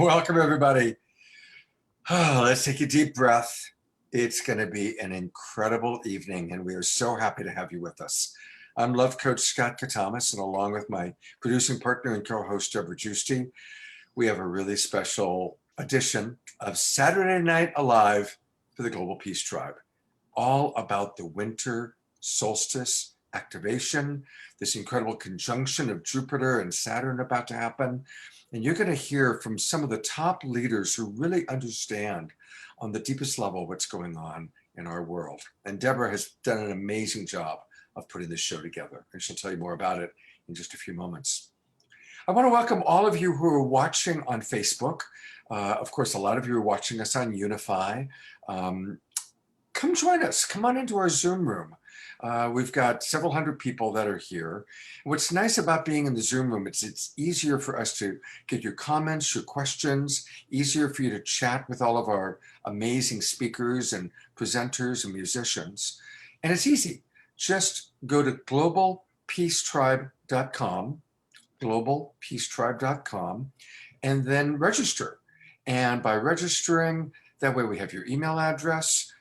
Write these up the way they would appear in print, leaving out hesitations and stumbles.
Welcome, everybody. Oh, let's take a deep breath. It's going to be an incredible evening, and we are so happy to have you with us. I'm Love Coach Scott Katamas, and along with my producing partner and co-host Deborah Giusti, we have a really special edition of Saturday Night Alive for the Global Peace Tribe, all about the winter solstice activation, this incredible conjunction of Jupiter and Saturn about to happen. And you're going to hear from some of the top leaders who really understand on the deepest level what's going on in our world. And Deborah has done an amazing job of putting this show together, and she'll tell you more about it in just a few moments. I want to welcome all of you who are watching on Facebook. Of course, a lot of you are watching us on Unify. Come join us. Come on into our Zoom room. We've got several hundred people that are here. What's nice about being in the Zoom room, it's easier for us to get your comments, your questions, easier for you to chat with all of our amazing speakers and presenters and musicians. And it's easy. Just go to globalpeacetribe.com, globalpeacetribe.com, and then register. And by registering, that way we have your email address.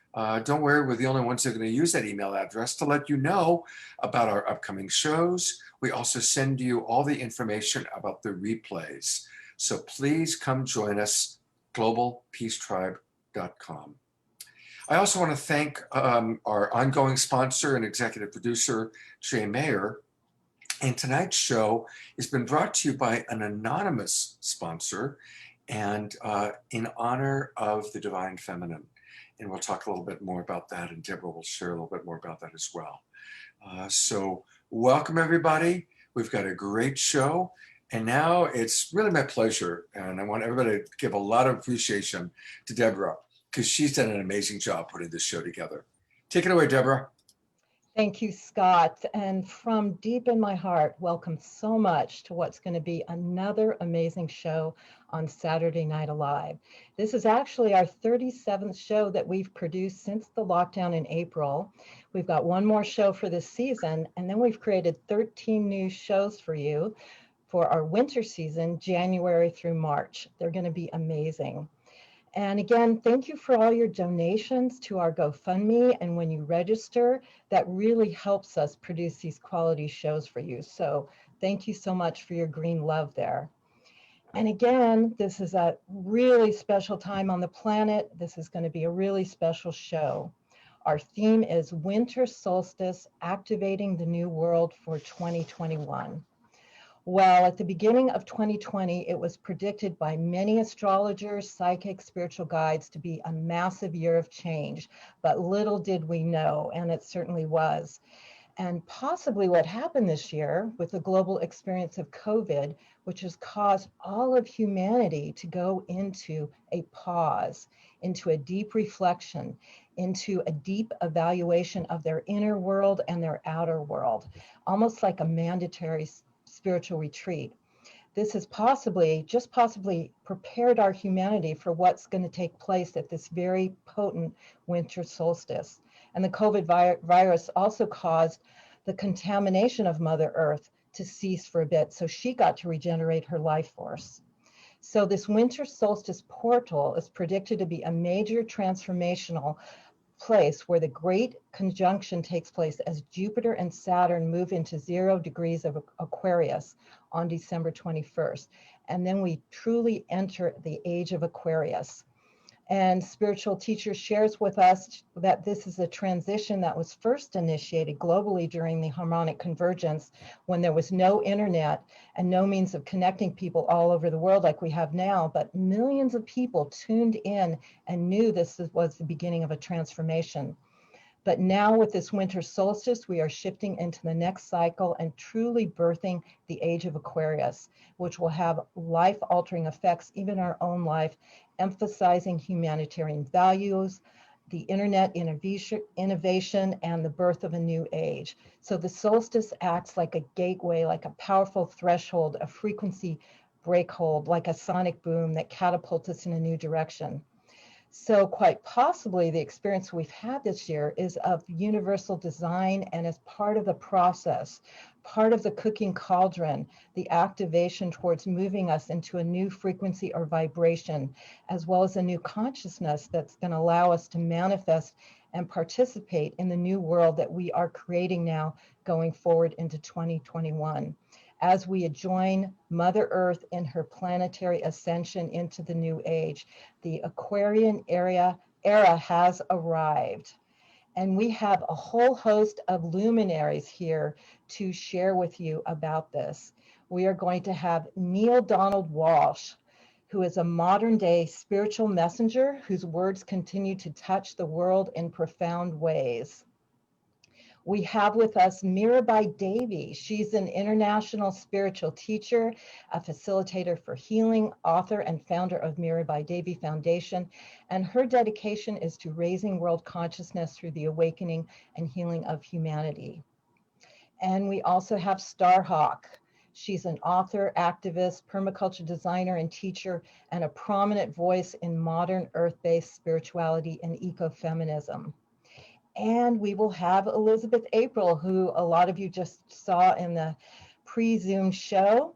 Don't worry, we're the only ones that are going to use that email address to let you know about our upcoming shows. We also send you all the information about the replays. So please come join us, globalpeacetribe.com. I also want to thank our ongoing sponsor and executive producer, Jay Mayer. And tonight's show has been brought to you by an anonymous sponsor and in honor of the Divine Feminine. And we'll talk a little bit more about that, and Deborah will share a little bit more about that as well. So welcome, everybody. We've got a great show. And now it's really my pleasure, and I want everybody to give a lot of appreciation to Deborah, because she's done an amazing job putting this show together. Take it away, Deborah. Thank you, Scott. And from deep in my heart, welcome so much to what's going to be another amazing show on Saturday Night Alive. This is actually our 37th show that we've produced since the lockdown in April. We've got one more show for this season, and then we've created 13 new shows for you for our winter season, January through March. They're going to be amazing. And again, thank you for all your donations to our GoFundMe. And when you register, that really helps us produce these quality shows for you. So thank you so much for your green love there. And again, this is a really special time on the planet. This is going to be a really special show. Our theme is Winter Solstice, Activating the New World for 2021. Well, at the beginning of 2020, it was predicted by many astrologers, psychics, spiritual guides to be a massive year of change, but little did we know, and it certainly was. And possibly what happened this year with the global experience of COVID, which has caused all of humanity to go into a pause, into a deep reflection, into a deep evaluation of their inner world and their outer world, almost like a mandatory spiritual retreat. This has possibly, just possibly, prepared our humanity for what's going to take place at this very potent winter solstice. And the COVID virus also caused the contamination of Mother Earth to cease for a bit, so she got to regenerate her life force. So this winter solstice portal is predicted to be a major transformational place where the great conjunction takes place as Jupiter and Saturn move into 0 degrees of Aquarius on December 21st. And then we truly enter the age of Aquarius. And spiritual teacher shares with us that this is a transition that was first initiated globally during the harmonic convergence, when there was no internet and no means of connecting people all over the world like we have now, but millions of people tuned in and knew this was the beginning of a transformation. But now with this winter solstice, we are shifting into the next cycle and truly birthing the age of Aquarius, which will have life-altering effects, even our own life, emphasizing humanitarian values, the internet innovation, and the birth of a new age. So the solstice acts like a gateway, like a powerful threshold, a frequency breakhold, like a sonic boom that catapults us in a new direction. So quite possibly the experience we've had this year is of universal design, and as part of the process, part of the cooking cauldron, the activation towards moving us into a new frequency or vibration, as well as a new consciousness that's going to allow us to manifest and participate in the new world that we are creating now going forward into 2021. As we join Mother Earth in her planetary ascension into the new age, the Aquarian era has arrived. And we have a whole host of luminaries here to share with you about this. We are going to have Neale Donald Walsch, who is a modern day spiritual messenger whose words continue to touch the world in profound ways. We have with us Mirabai Devi. She's an international spiritual teacher, a facilitator for healing, author, and founder of Mirabai Devi Foundation. And her dedication is to raising world consciousness through the awakening and healing of humanity. And we also have Starhawk. She's an author, activist, permaculture designer, and teacher, and a prominent voice in modern earth-based spirituality and ecofeminism. And we will have Elizabeth April, who a lot of you just saw in the pre-Zoom show.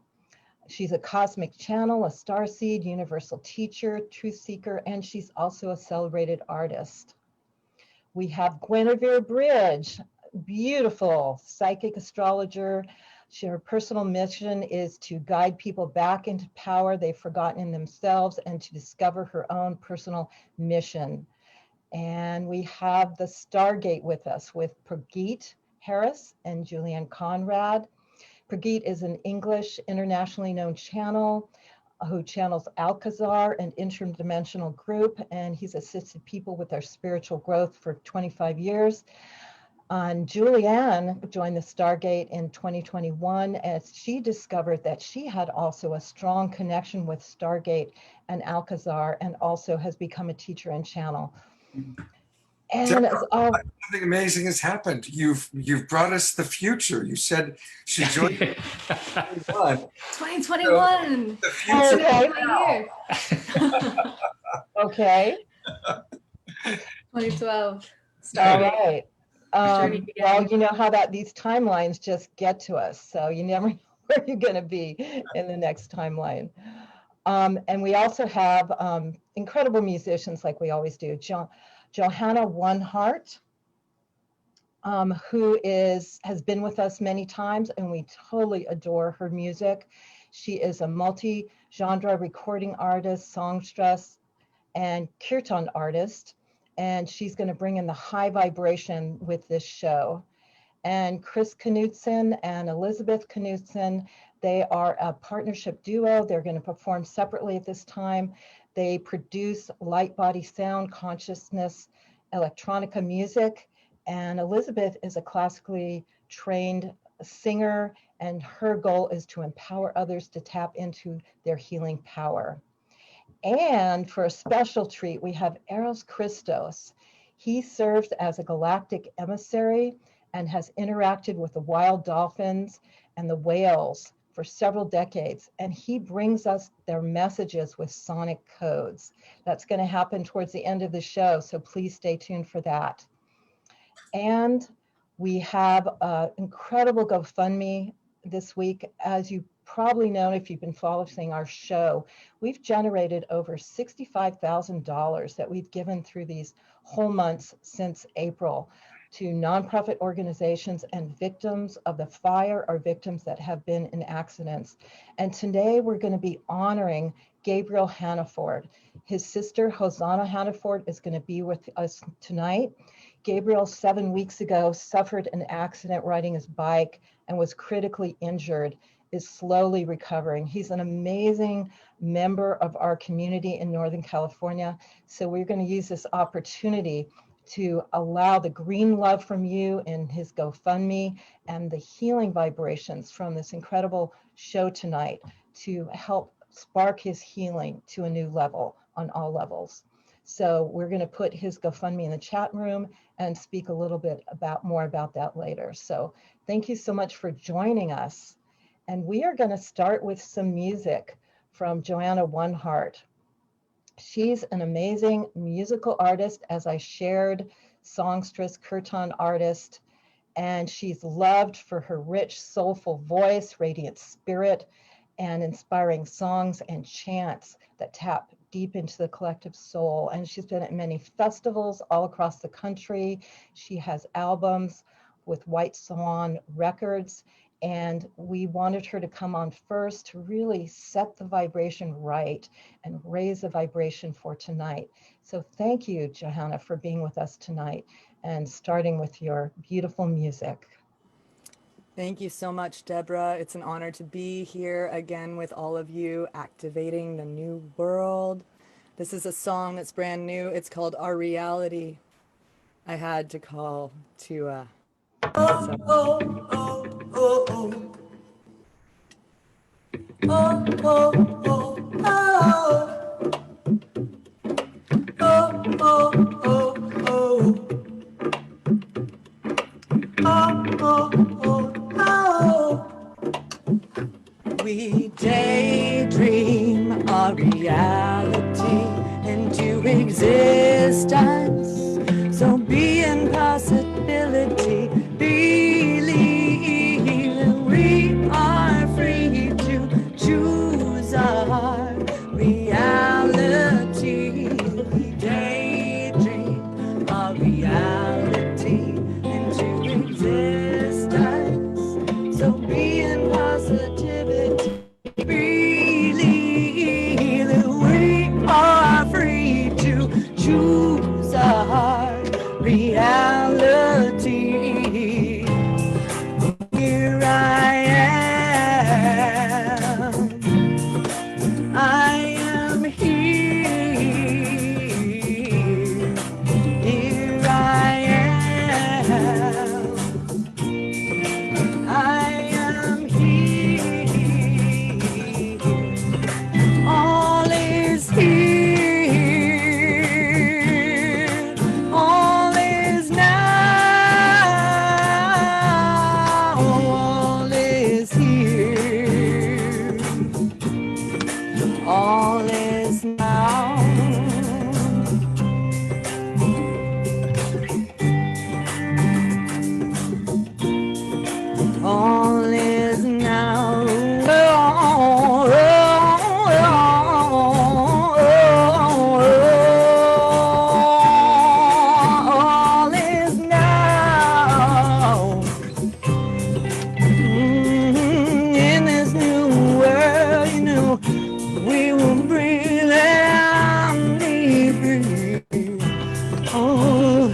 She's a cosmic channel, a starseed, universal teacher, truth seeker, and she's also a celebrated artist. We have Guinevere Bridge, beautiful psychic astrologer. Her personal mission is to guide people back into power they've forgotten in themselves and to discover her own personal mission. And we have the Stargate with us with Prageet Harris and Julianne Conrad. Prageet is an English internationally known channel who channels Alcazar, an interdimensional group, and he's assisted people with their spiritual growth for 25 years. And Julianne joined the Stargate in 2021 as she discovered that she had also a strong connection with Stargate and Alcazar, and also has become a teacher and channel. And Deborah, something amazing has happened. You've brought us the future. You said she joined 2021. The future. Okay. Okay. 2012. All right. Well, you know how these timelines just get to us. So you never know where you're going to be in the next timeline. And we also have incredible musicians like we always do. Johanna who has been with us many times, and we totally adore her music. She is a multi-genre recording artist, songstress, and kirtan artist, and she's going to bring in the high vibration with this show. And Chris Knudsen and Elizabeth Knudsen, they are a partnership duo. They're going to perform separately at this time. They produce light body sound, consciousness, electronica music. And Elizabeth is a classically trained singer, and her goal is to empower others to tap into their healing power. And for a special treat, we have Eros Christos. He serves as a galactic emissary and has interacted with the wild dolphins and the whales for several decades. And he brings us their messages with sonic codes. That's going to happen towards the end of the show, so please stay tuned for that. And we have an incredible GoFundMe this week. As you probably know, if you've been following our show, we've generated over $65,000 that we've given through these whole months since April to nonprofit organizations and victims of the fire or victims that have been in accidents. And today we're going to be honoring Gabriel Hannaford. His sister, Hosanna Hannaford, is going to be with us tonight. Gabriel, 7 weeks ago, suffered an accident riding his bike and was critically injured, is slowly recovering. He's an amazing member of our community in Northern California. So we're going to use this opportunity to allow the green love from you in his GoFundMe and the healing vibrations from this incredible show tonight to help spark his healing to a new level on all levels. So we're going to put his GoFundMe in the chat room and speak a little bit more about that later. So thank you so much for joining us. And we are going to start with some music from Johanna One Heart. She's an amazing musical artist, as I shared, songstress, kirtan artist, and she's loved for her rich, soulful voice, radiant spirit, and inspiring songs and chants that tap deep into the collective soul. And she's been at many festivals all across the country. She has albums with White Swan Records, and we wanted her to come on first to really set the vibration right and raise the vibration for tonight. So thank you, Johanna, for being with us tonight and starting with your beautiful music. Thank you so much, Deborah. It's an honor to be here again with all of you, activating the new world. This is a song that's brand new. It's called Our Reality. I had to call to We daydream our reality into existence. So be in possibility, believe that we are free to choose our reality. We daydream our reality into existence. So be in positivity, believe that we are free to choose our reality. Here I am here. Here I am here. All is here. All is now. All is here. All is now. All is now. All is now. In this new world, you know, we will breathe and be free. Oh,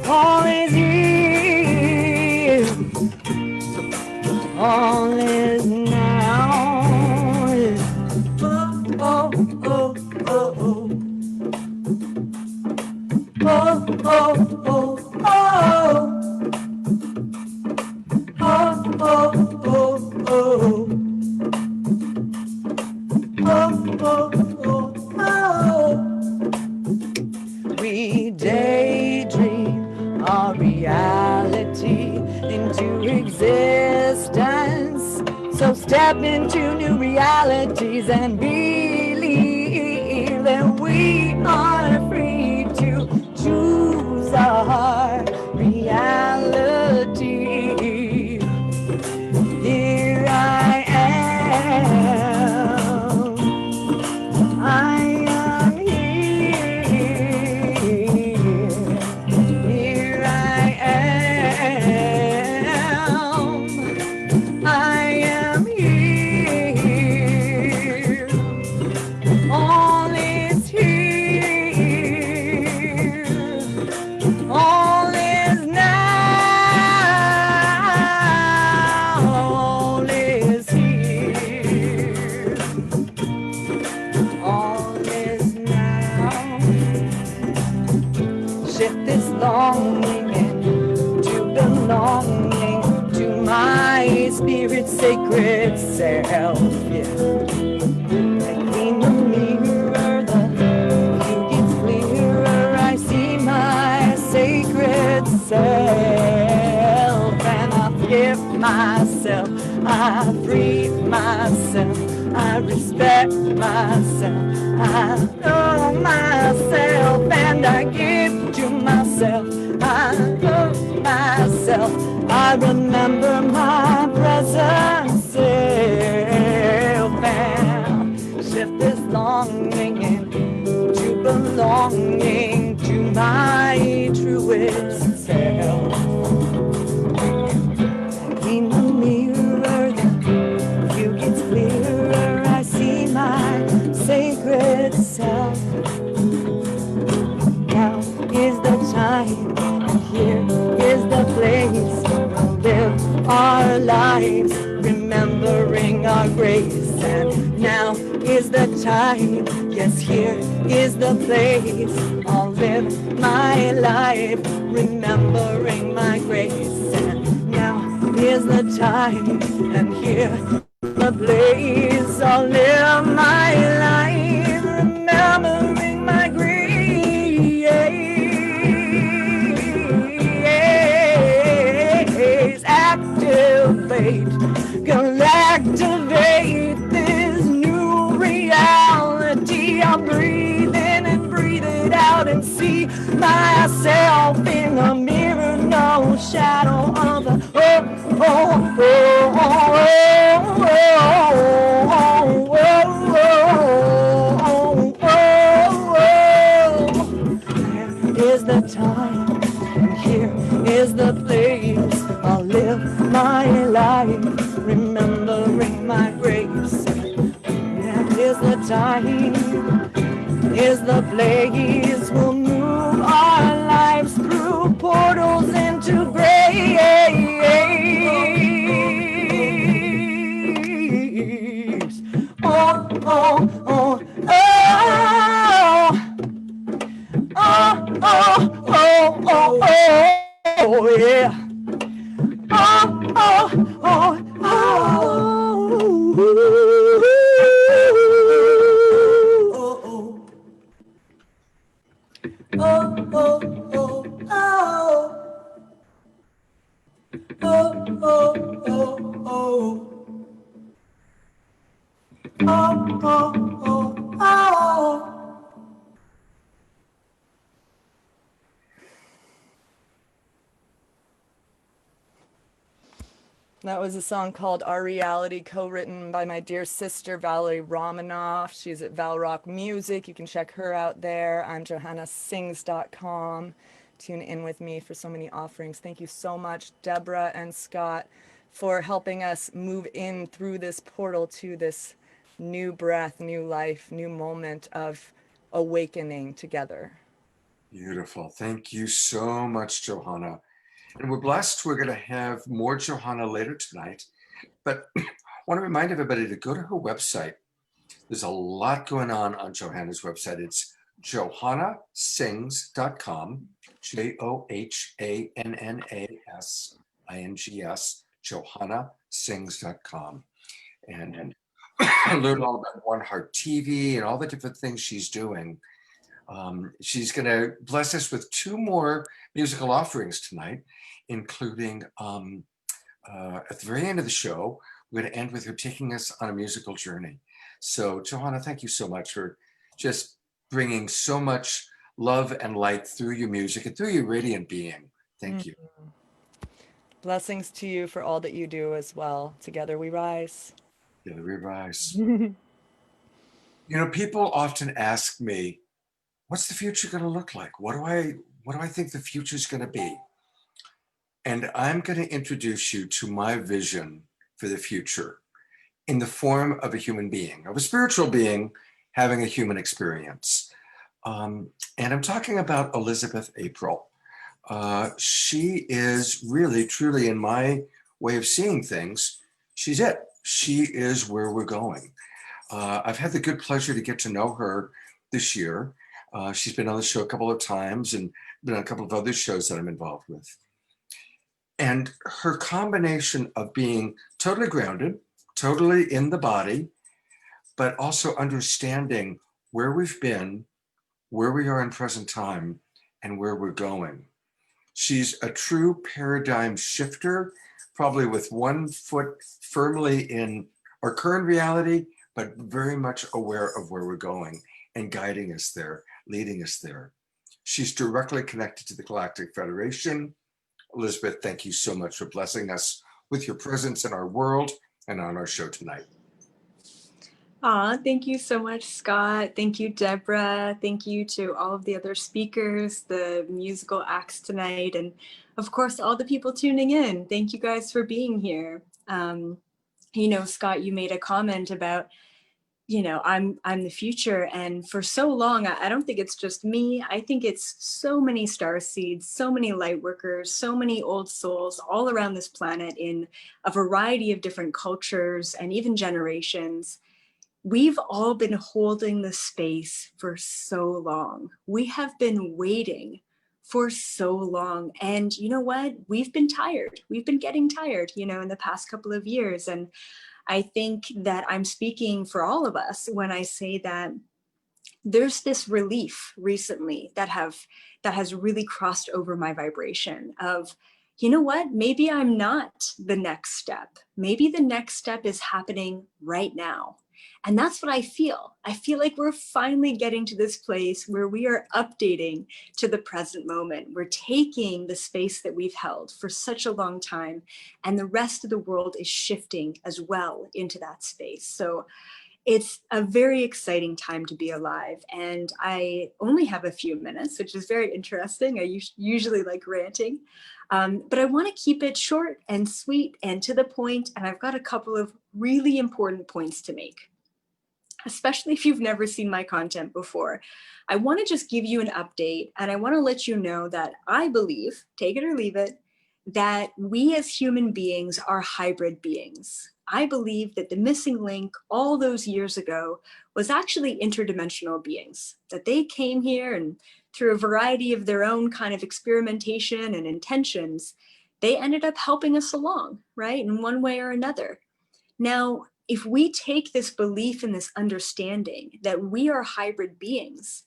all is here. All is now. Oh, oh, oh, oh, oh. Oh, oh, oh, oh. Oh, oh, oh, oh. Oh, oh, oh, oh. We daydream our reality into existence. So step into new realities and believe that we are free to choose our reality. Here I am. I am here. Here I am. I am here. All is here. All is now. All is here. All is now. Shift this longing into belonging to my spirit's sacred self. Yeah. I clean the mirror, the view gets clearer. I see my sacred self, and I forgive myself. I free myself. I I respect myself. I know myself and I give to myself. I love myself. I remember my present self and shift this longing into belonging to my truest self. In the mirror, the view gets clearer. I see my sacred self. Now is the time, and here is the place to live our lives, remembering our grace. And now is the time, yes, here is the place. I'll live my life, remembering my grace. And now is the time, and here the place. I'll live my life, remembering my grace. Activate, gonna activate this new reality. I'll breathe in and breathe it out and see myself in the mirror. No shadow of a Here is the time, and here is the place. I'll live my life, remembering my grace. Yeah, here's the time, is the place. We'll move our lives through portals into grace. Oh, oh, oh, oh. Oh, oh, oh, oh, oh, yeah. Oh, oh, oh, That was a song called Our Reality, co-written by my dear sister, Valerie Romanoff. She's at Val Rock Music. You can check her out there. I'm johannasings.com. Tune in with me for so many offerings. Thank you so much, Deborah and Scott, for helping us move in through this portal to this new breath, new life, new moment of awakening together. Beautiful. Thank you so much, Johanna. And we're blessed. We're going to have more Johanna later tonight. But I want to remind everybody to go to her website. There's a lot going on Johanna's website. It's johannasings.com, JOHANNASINGS, johannasings.com. And learn all about One Heart TV and all the different things she's doing. She's going to bless us with 2 more musical offerings tonight, including at the very end of the show, we're going to end with her taking us on a musical journey. So, Johanna, thank you so much for just bringing so much love and light through your music and through your radiant being. Thank you. Blessings to you for all that you do as well. Together we rise. Together we rise. People often ask me, what's the future going to look like? What do I think the future is going to be? And I'm going to introduce you to my vision for the future in the form of a human being, of a spiritual being having a human experience. And I'm talking about Elizabeth April. She is really, truly, in my way of seeing things, she's it. She is where we're going. I've had the good pleasure to get to know her this year. She's been on the show a couple of times and been on a couple of other shows that I'm involved with. And her combination of being totally grounded, totally in the body, but also understanding where we've been, where we are in present time, and where we're going. She's a true paradigm shifter, probably with one foot firmly in our current reality, but very much aware of where we're going and guiding us there, leading us there. She's directly connected to the Galactic Federation. Elizabeth, thank you so much for blessing us with your presence in our world and on our show tonight. Thank you so much, Scott. Thank you, Deborah. Thank you to all of the other speakers, the musical acts tonight, and of course, all the people tuning in. Thank you guys for being here. You know, Scott, you made a comment about, you know, I'm the future. And for so long, I don't think it's just me. I think it's so many star seeds, so many light workers, so many old souls all around this planet in a variety of different cultures and even generations. We've all been holding the space for so long. We have been waiting for so long. And you know what? We've been tired. We've been getting tired, you know, in the past couple of years. And I think that I'm speaking for all of us when I say that there's this relief recently that has really crossed over my vibration of, you know what, maybe I'm not the next step. Maybe the next step is happening right now. And that's what I feel. I feel like we're finally getting to this place where we are updating to the present moment. We're taking the space that we've held for such a long time, and the rest of the world is shifting as well into that space. So it's a very exciting time to be alive. And I only have a few minutes, which is very interesting. I usually like ranting, but I want to keep it short and sweet and to the point. And I've got a couple of really important points to make, especially if you've never seen my content before. I want to just give you an update, and I want to let you know that I believe, take it or leave it, that we as human beings are hybrid beings. I believe that the missing link all those years ago was actually interdimensional beings, that they came here and through a variety of their own kind of experimentation and intentions, they ended up helping us along, right, in one way or another. Now, if we take this belief and this understanding that we are hybrid beings,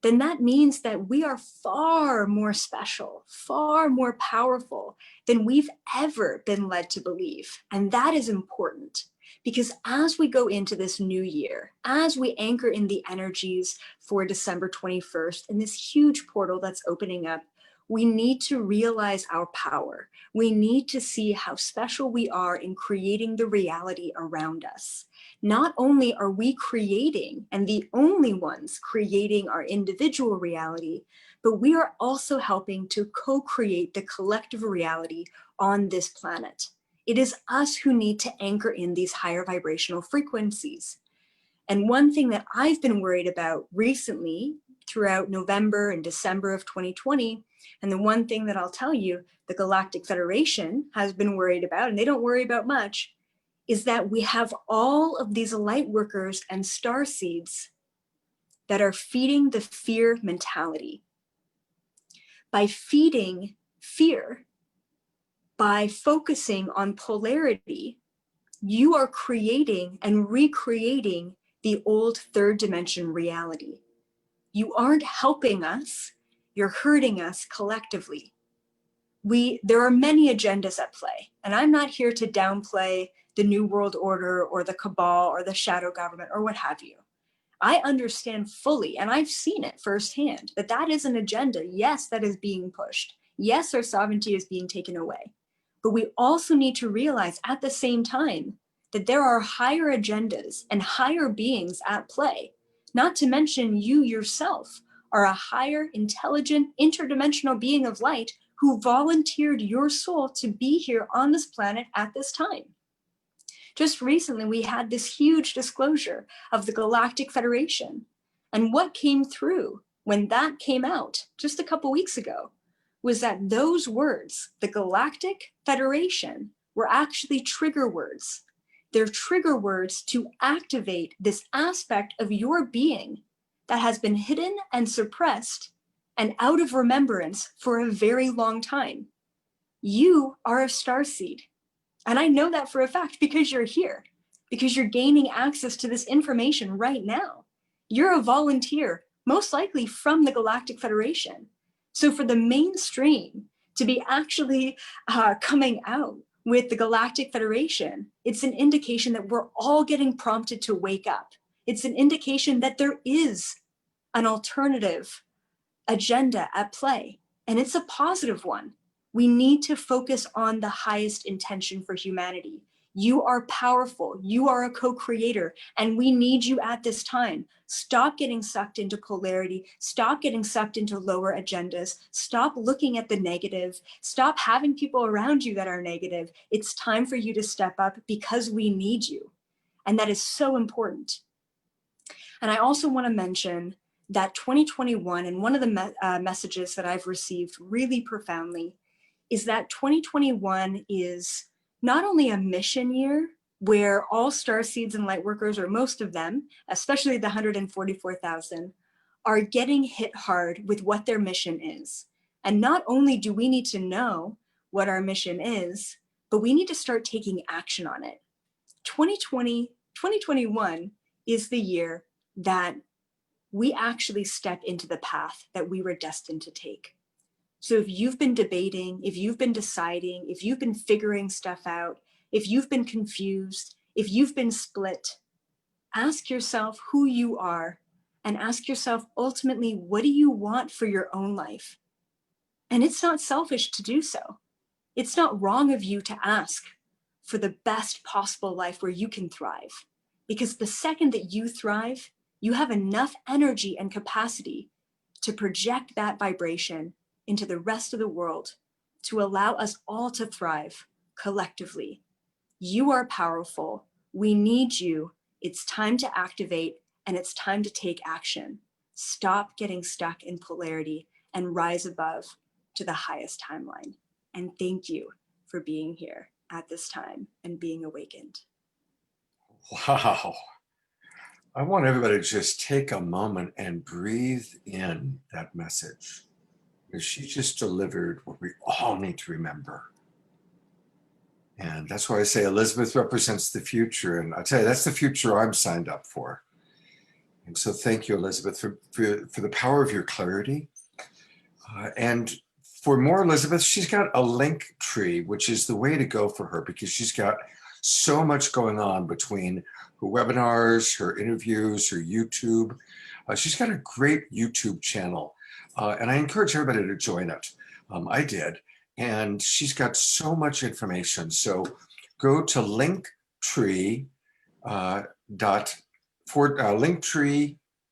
then that means that we are far more special, far more powerful than we've ever been led to believe. And that is important because as we go into this new year, as we anchor in the energies for December 21st in this huge portal that's opening up, we need to realize our power. We need to see how special we are in creating the reality around us. Not only are we creating and the only ones creating our individual reality, but we are also helping to co-create the collective reality on this planet. It is us who need to anchor in these higher vibrational frequencies. And one thing that I've been worried about recently throughout November and December of 2020, and the one thing that I'll tell you, the Galactic Federation has been worried about, and they don't worry about much, is that we have all of these light workers and star seeds that are feeding the fear mentality. By feeding fear, by focusing on polarity, you are creating and recreating the old third dimension reality. You aren't helping us, you're hurting us collectively. There are many agendas at play, and I'm not here to downplay the New World Order or the cabal or the shadow government or what have you. I understand fully, and I've seen it firsthand, that that is an agenda. Yes, that is being pushed. Yes, our sovereignty is being taken away. But we also need to realize at the same time that there are higher agendas and higher beings at play. Not to mention you yourself are a higher, intelligent, interdimensional being of light who volunteered your soul to be here on this planet at this time. Just recently, we had this huge disclosure of the Galactic Federation. And what came through when that came out just a couple weeks ago was that those words, the Galactic Federation, were actually trigger words. They're trigger words to activate this aspect of your being that has been hidden and suppressed and out of remembrance for a very long time. You are a starseed. And I know that for a fact because you're here, because you're gaining access to this information right now. You're a volunteer, most likely from the Galactic Federation. So for the mainstream to be actually coming out with the Galactic Federation. It's an indication that we're all getting prompted to wake up. It's an indication that there is an alternative agenda at play, and it's a positive one. We need to focus on the highest intention for humanity. You are powerful. You are a co-creator, and we need you at this time. Stop getting sucked into polarity. Stop getting sucked into lower agendas. Stop looking at the negative. Stop having people around you that are negative. It's time for you to step up because we need you. And that is so important. And I also want to mention that 2021, and one of the messages that I've received really profoundly, is that 2021 is not only a mission year where all starseeds and lightworkers, or most of them, especially the 144,000, are getting hit hard with what their mission is. And not only do we need to know what our mission is, but we need to start taking action on it. 2021 is the year that we actually step into the path that we were destined to take. So if you've been debating, if you've been deciding, if you've been figuring stuff out, if you've been confused, if you've been split, ask yourself who you are, and ask yourself ultimately, what do you want for your own life? And it's not selfish to do so. It's not wrong of you to ask for the best possible life where you can thrive. Because the second that you thrive, you have enough energy and capacity to project that vibration into the rest of the world to allow us all to thrive collectively. You are powerful. We need you. It's time to activate, and it's time to take action. Stop getting stuck in polarity and rise above to the highest timeline. And thank you for being here at this time and being awakened. Wow. I want everybody to just take a moment and breathe in that message, because she just delivered what we all need to remember. And that's why I say Elizabeth represents the future. And I tell you, that's the future I'm signed up for. And so thank you, Elizabeth, for the power of your clarity. And for more Elizabeth, she's got a link tree, which is the way to go for her, because she's got so much going on between her webinars, her interviews, her YouTube. She's got a great YouTube channel. And I encourage everybody to join it. I did. And she's got so much information. So go to Linktree, Linktree,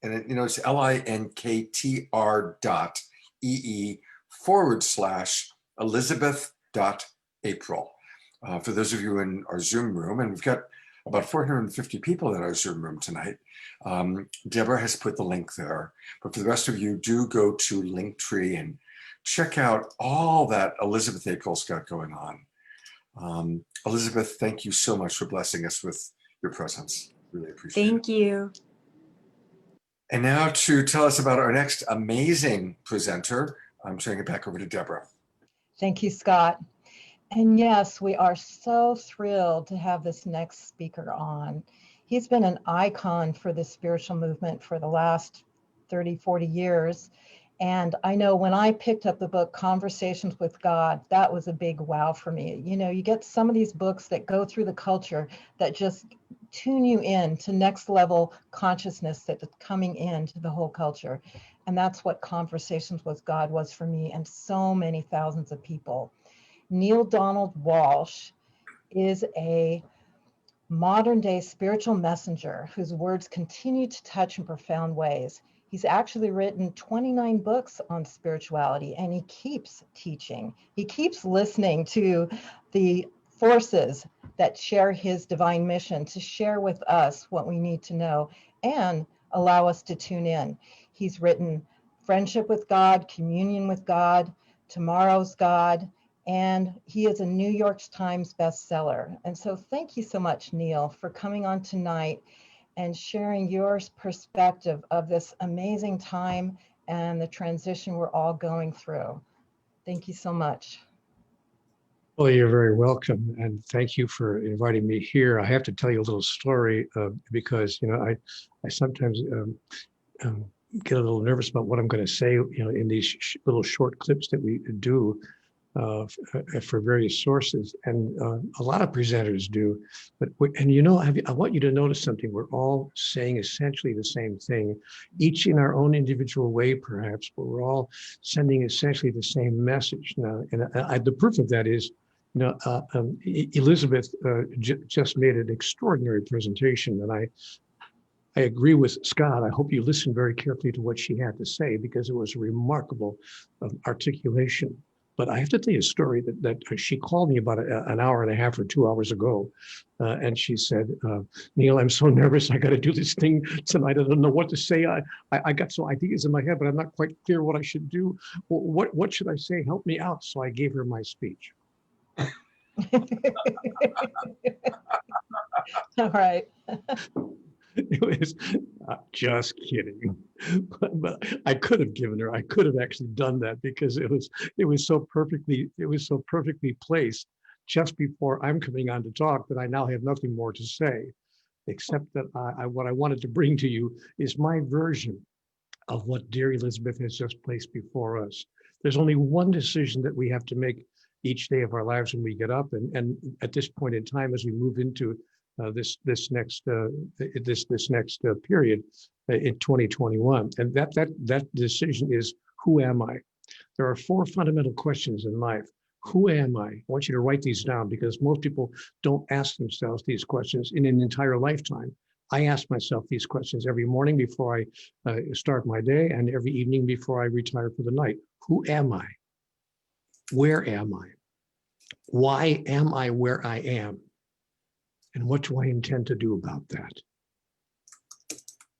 and it's linktr.ee/Elizabeth.April. For those of you in our Zoom room, and we've got about 450 people in our Zoom room tonight. Deborah has put the link there. But for the rest of you, do go to Linktree and check out all that Elizabeth April's got going on. Elizabeth, thank you so much for blessing us with your presence. Really appreciate it. Thank you. And now to tell us about our next amazing presenter, I'm turning it back over to Deborah. Thank you, Scott. And yes, we are so thrilled to have this next speaker on. He's been an icon for the spiritual movement for the last 30, 40 years. And I know when I picked up the book, Conversations with God, that was a big wow for me. You know, you get some of these books that go through the culture that just tune you in to next level consciousness that's coming into the whole culture. And that's what Conversations with God was for me and so many thousands of people. Neale Donald Walsch is a modern day spiritual messenger whose words continue to touch in profound ways. He's actually written 29 books on spirituality, and he keeps teaching. He keeps listening to the forces that share his divine mission to share with us what we need to know and allow us to tune in. He's written Friendship with God, Communion with God, Tomorrow's God, and he is a New York Times bestseller. And so thank you so much, Neale, for coming on tonight and sharing your perspective of this amazing time and the transition we're all going through. Thank you so much. Well, you're very welcome, and thank you for inviting me here. I have to tell you a little story because I sometimes get a little nervous about what I'm going to say. In these little short clips that we do. for various sources, and a lot of presenters do. And you know, I want you to notice something. We're all saying essentially the same thing, each in our own individual way, perhaps, but we're all sending essentially the same message. Now, and the proof of that is, you know, Elizabeth just made an extraordinary presentation, and I agree with Scott. I hope you listened very carefully to what she had to say, because it was a remarkable articulation. But I have to tell you a story that she called me about an hour and a half or 2 hours ago. And she said, Neale, I'm so nervous. I got to do this thing tonight. I don't know what to say. I got some ideas in my head, but I'm not quite clear what I should do. What should I say? Help me out. So I gave her my speech. All right. It was just kidding, but I could have actually done that, because it was so perfectly placed just before I'm coming on to talk that I now have nothing more to say, except that what I wanted to bring to you is my version of what dear Elizabeth has just placed before us. There's only one decision that we have to make each day of our lives when we get up, and at this point in time, as we move into this next period in 2021, and that decision is, who am I? There are 4 fundamental questions in life. Who am I? I want you to write these down, because most people don't ask themselves these questions in an entire lifetime. I ask myself these questions every morning before I start my day, and every evening before I retire for the night. Who am I? Where am I? Why am I where I am? And what do I intend to do about that?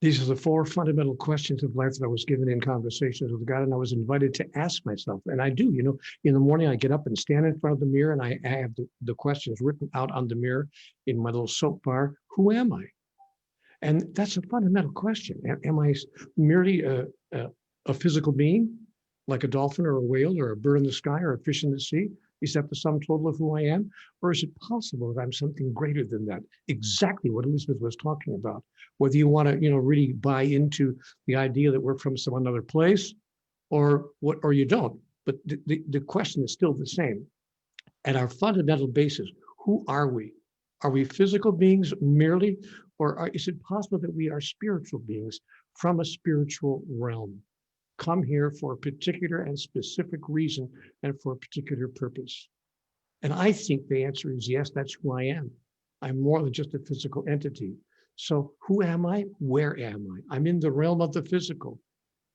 These are the 4 fundamental questions of life that I was given in conversations with God, and I was invited to ask myself. And I do, you know, in the morning I get up and stand in front of the mirror, and I have the questions written out on the mirror in my little soap bar. Who am I? And that's a fundamental question. Am I merely a physical being, like a dolphin or a whale or a bird in the sky or a fish in the sea? Is that the sum total of who I am? Or is it possible that I'm something greater than that? Exactly what Elizabeth was talking about. Whether you want to, you know, really buy into the idea that we're from some another place, or you don't. But the question is still the same. At our fundamental basis, who are we? Are we physical beings merely, or is it possible that we are spiritual beings from a spiritual realm? Come here for a particular and specific reason and for a particular purpose. And I think the answer is yes, that's who I am. I'm more than just a physical entity. So who am I? Where am I? I'm in the realm of the physical.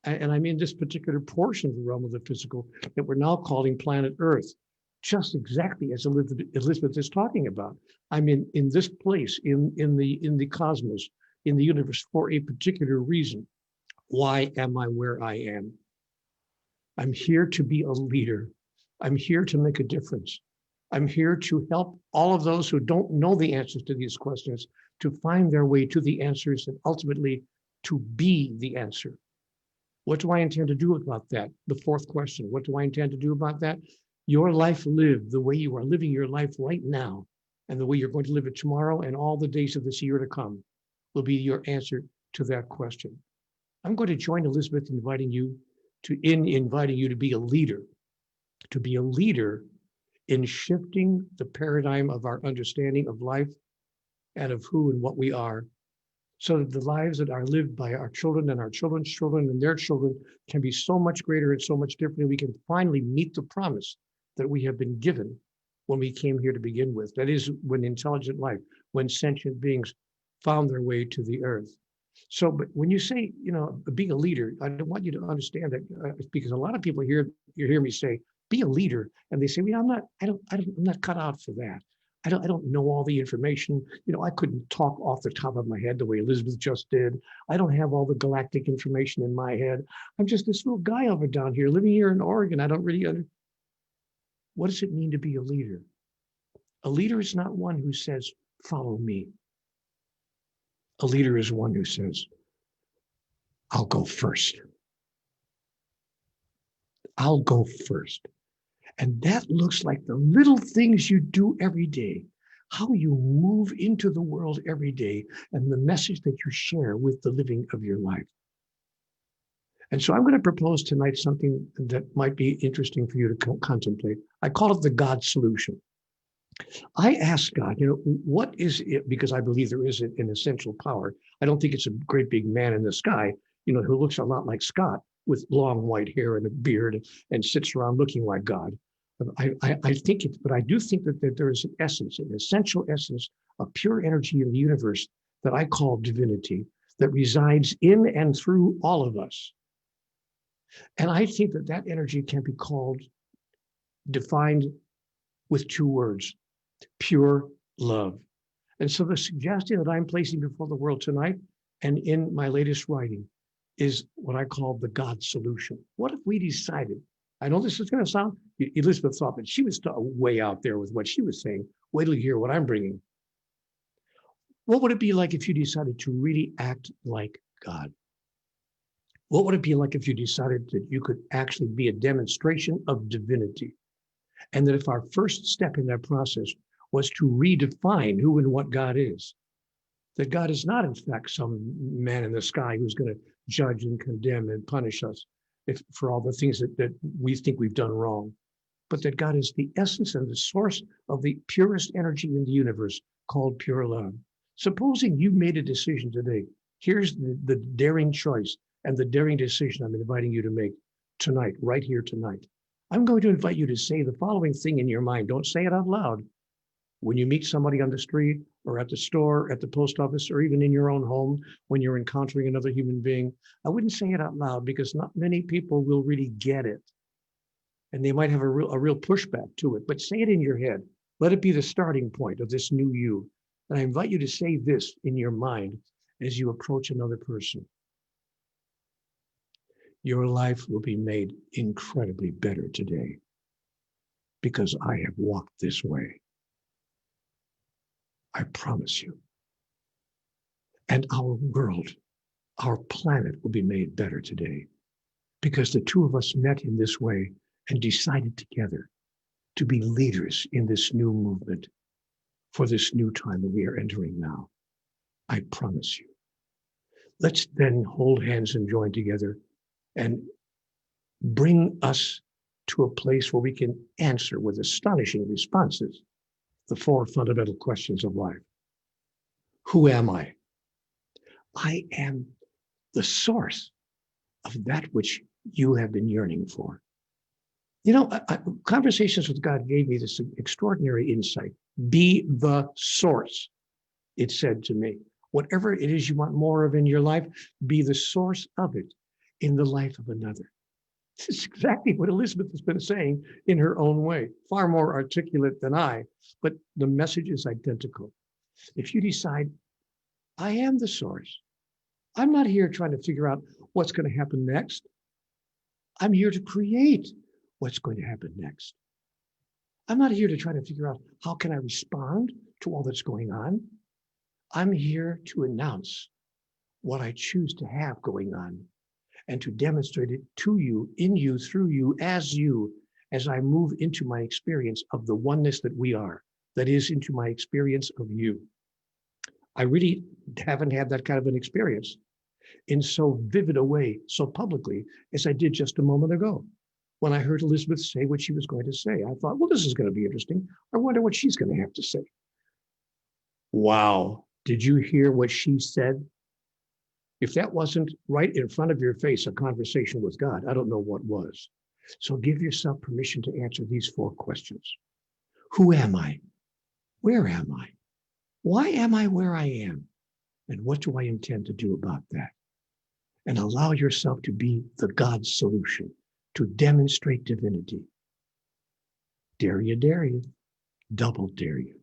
And I'm in this particular portion of the realm of the physical that we're now calling planet Earth, just exactly as Elizabeth is talking about. I'm in this place, in the cosmos, in the universe, for a particular reason. Why am I where I am? I'm here to be a leader. I'm here to make a difference. I'm here to help all of those who don't know the answers to these questions to find their way to the answers, and ultimately to be the answer. What do I intend to do about that? The 4th question, what do I intend to do about that? Your life lived, the way you are living your life right now, and the way you're going to live it tomorrow and all the days of this year to come, will be your answer to that question. I'm going to join Elizabeth in inviting you to be a leader in shifting the paradigm of our understanding of life and of who and what we are, so that the lives that are lived by our children and our children's children and their children can be so much greater and so much different. We can finally meet the promise that we have been given when we came here to begin with. That is, when intelligent life, when sentient beings found their way to the earth. So, but when you say, you know, being a leader, I don't want you to understand that because a lot of people you hear me say, be a leader, and they say, well, I'm not cut out for that. I don't know all the information. You know, I couldn't talk off the top of my head the way Elizabeth just did. I don't have all the galactic information in my head. I'm just this little guy over down here living here in Oregon. I don't really understand. What does it mean to be a leader? A leader is not one who says, follow me. A leader is one who says, I'll go first. I'll go first. And that looks like the little things you do every day, how you move into the world every day, and the message that you share with the living of your life. And so I'm going to propose tonight something that might be interesting for you to contemplate. I call it the God solution. I asked God, what is it? Because I believe there is an essential power. I don't think it's a great big man in the sky, who looks a lot like Scott with long white hair and a beard and sits around looking like God. I think it, but I do think that there is an essence, an essential essence of pure energy in the universe that I call divinity that resides in and through all of us. And I think that that energy can be defined with two words: pure love. And so the suggestion that I'm placing before the world tonight and in my latest writing is what I call the God solution. What if we decided, I know this is going to sound, Elizabeth thought that she was way out there with what she was saying. Wait till you hear what I'm bringing. What would it be like if you decided to really act like God? What would it be like if you decided that you could actually be a demonstration of divinity? And that if our first step in that process was to redefine who and what God is, that God is not, in fact, some man in the sky who's going to judge and condemn and punish us for all the things that we think we've done wrong, but that God is the essence and the source of the purest energy in the universe called pure love. Supposing you made a decision today, here's the daring choice and the daring decision I'm inviting you to make tonight, right here tonight. I'm going to invite you to say the following thing in your mind. Don't say it out loud. When you meet somebody on the street or at the store, at the post office, or even in your own home, when you're encountering another human being, I wouldn't say it out loud because not many people will really get it. And they might have a real pushback to it, but say it in your head. Let it be the starting point of this new you. And I invite you to say this in your mind as you approach another person. Your life will be made incredibly better today because I have walked this way. I promise you. And our world, our planet will be made better today because the two of us met in this way and decided together to be leaders in this new movement for this new time that we are entering now. I promise you. Let's then hold hands and join together and bring us to a place where we can answer with astonishing responses the four fundamental questions of life. Who am I? I am the source of that which you have been yearning for. Conversations with God gave me this extraordinary insight. Be the source, it said to me. Whatever it is you want more of in your life, be the source of it in the life of another. This is exactly what Elizabeth has been saying in her own way, far more articulate than I, but the message is identical. If you decide, I am the source, I'm not here trying to figure out what's going to happen next. I'm here to create what's going to happen next. I'm not here to try to figure out how can I respond to all that's going on. I'm here to announce what I choose to have going on and to demonstrate it to you, in you, through you, as I move into my experience of the oneness that we are, that is, into my experience of you. I really haven't had that kind of an experience in so vivid a way, so publicly, as I did just a moment ago. When I heard Elizabeth say what she was going to say, I thought, well, this is going to be interesting. I wonder what she's going to have to say. Wow. Did you hear what she said? If that wasn't right in front of your face, a conversation with God, I don't know what was. So give yourself permission to answer these four questions. Who am I? Where am I? Why am I where I am? And what do I intend to do about that? And allow yourself to be the God solution, to demonstrate divinity. Dare you, double dare you.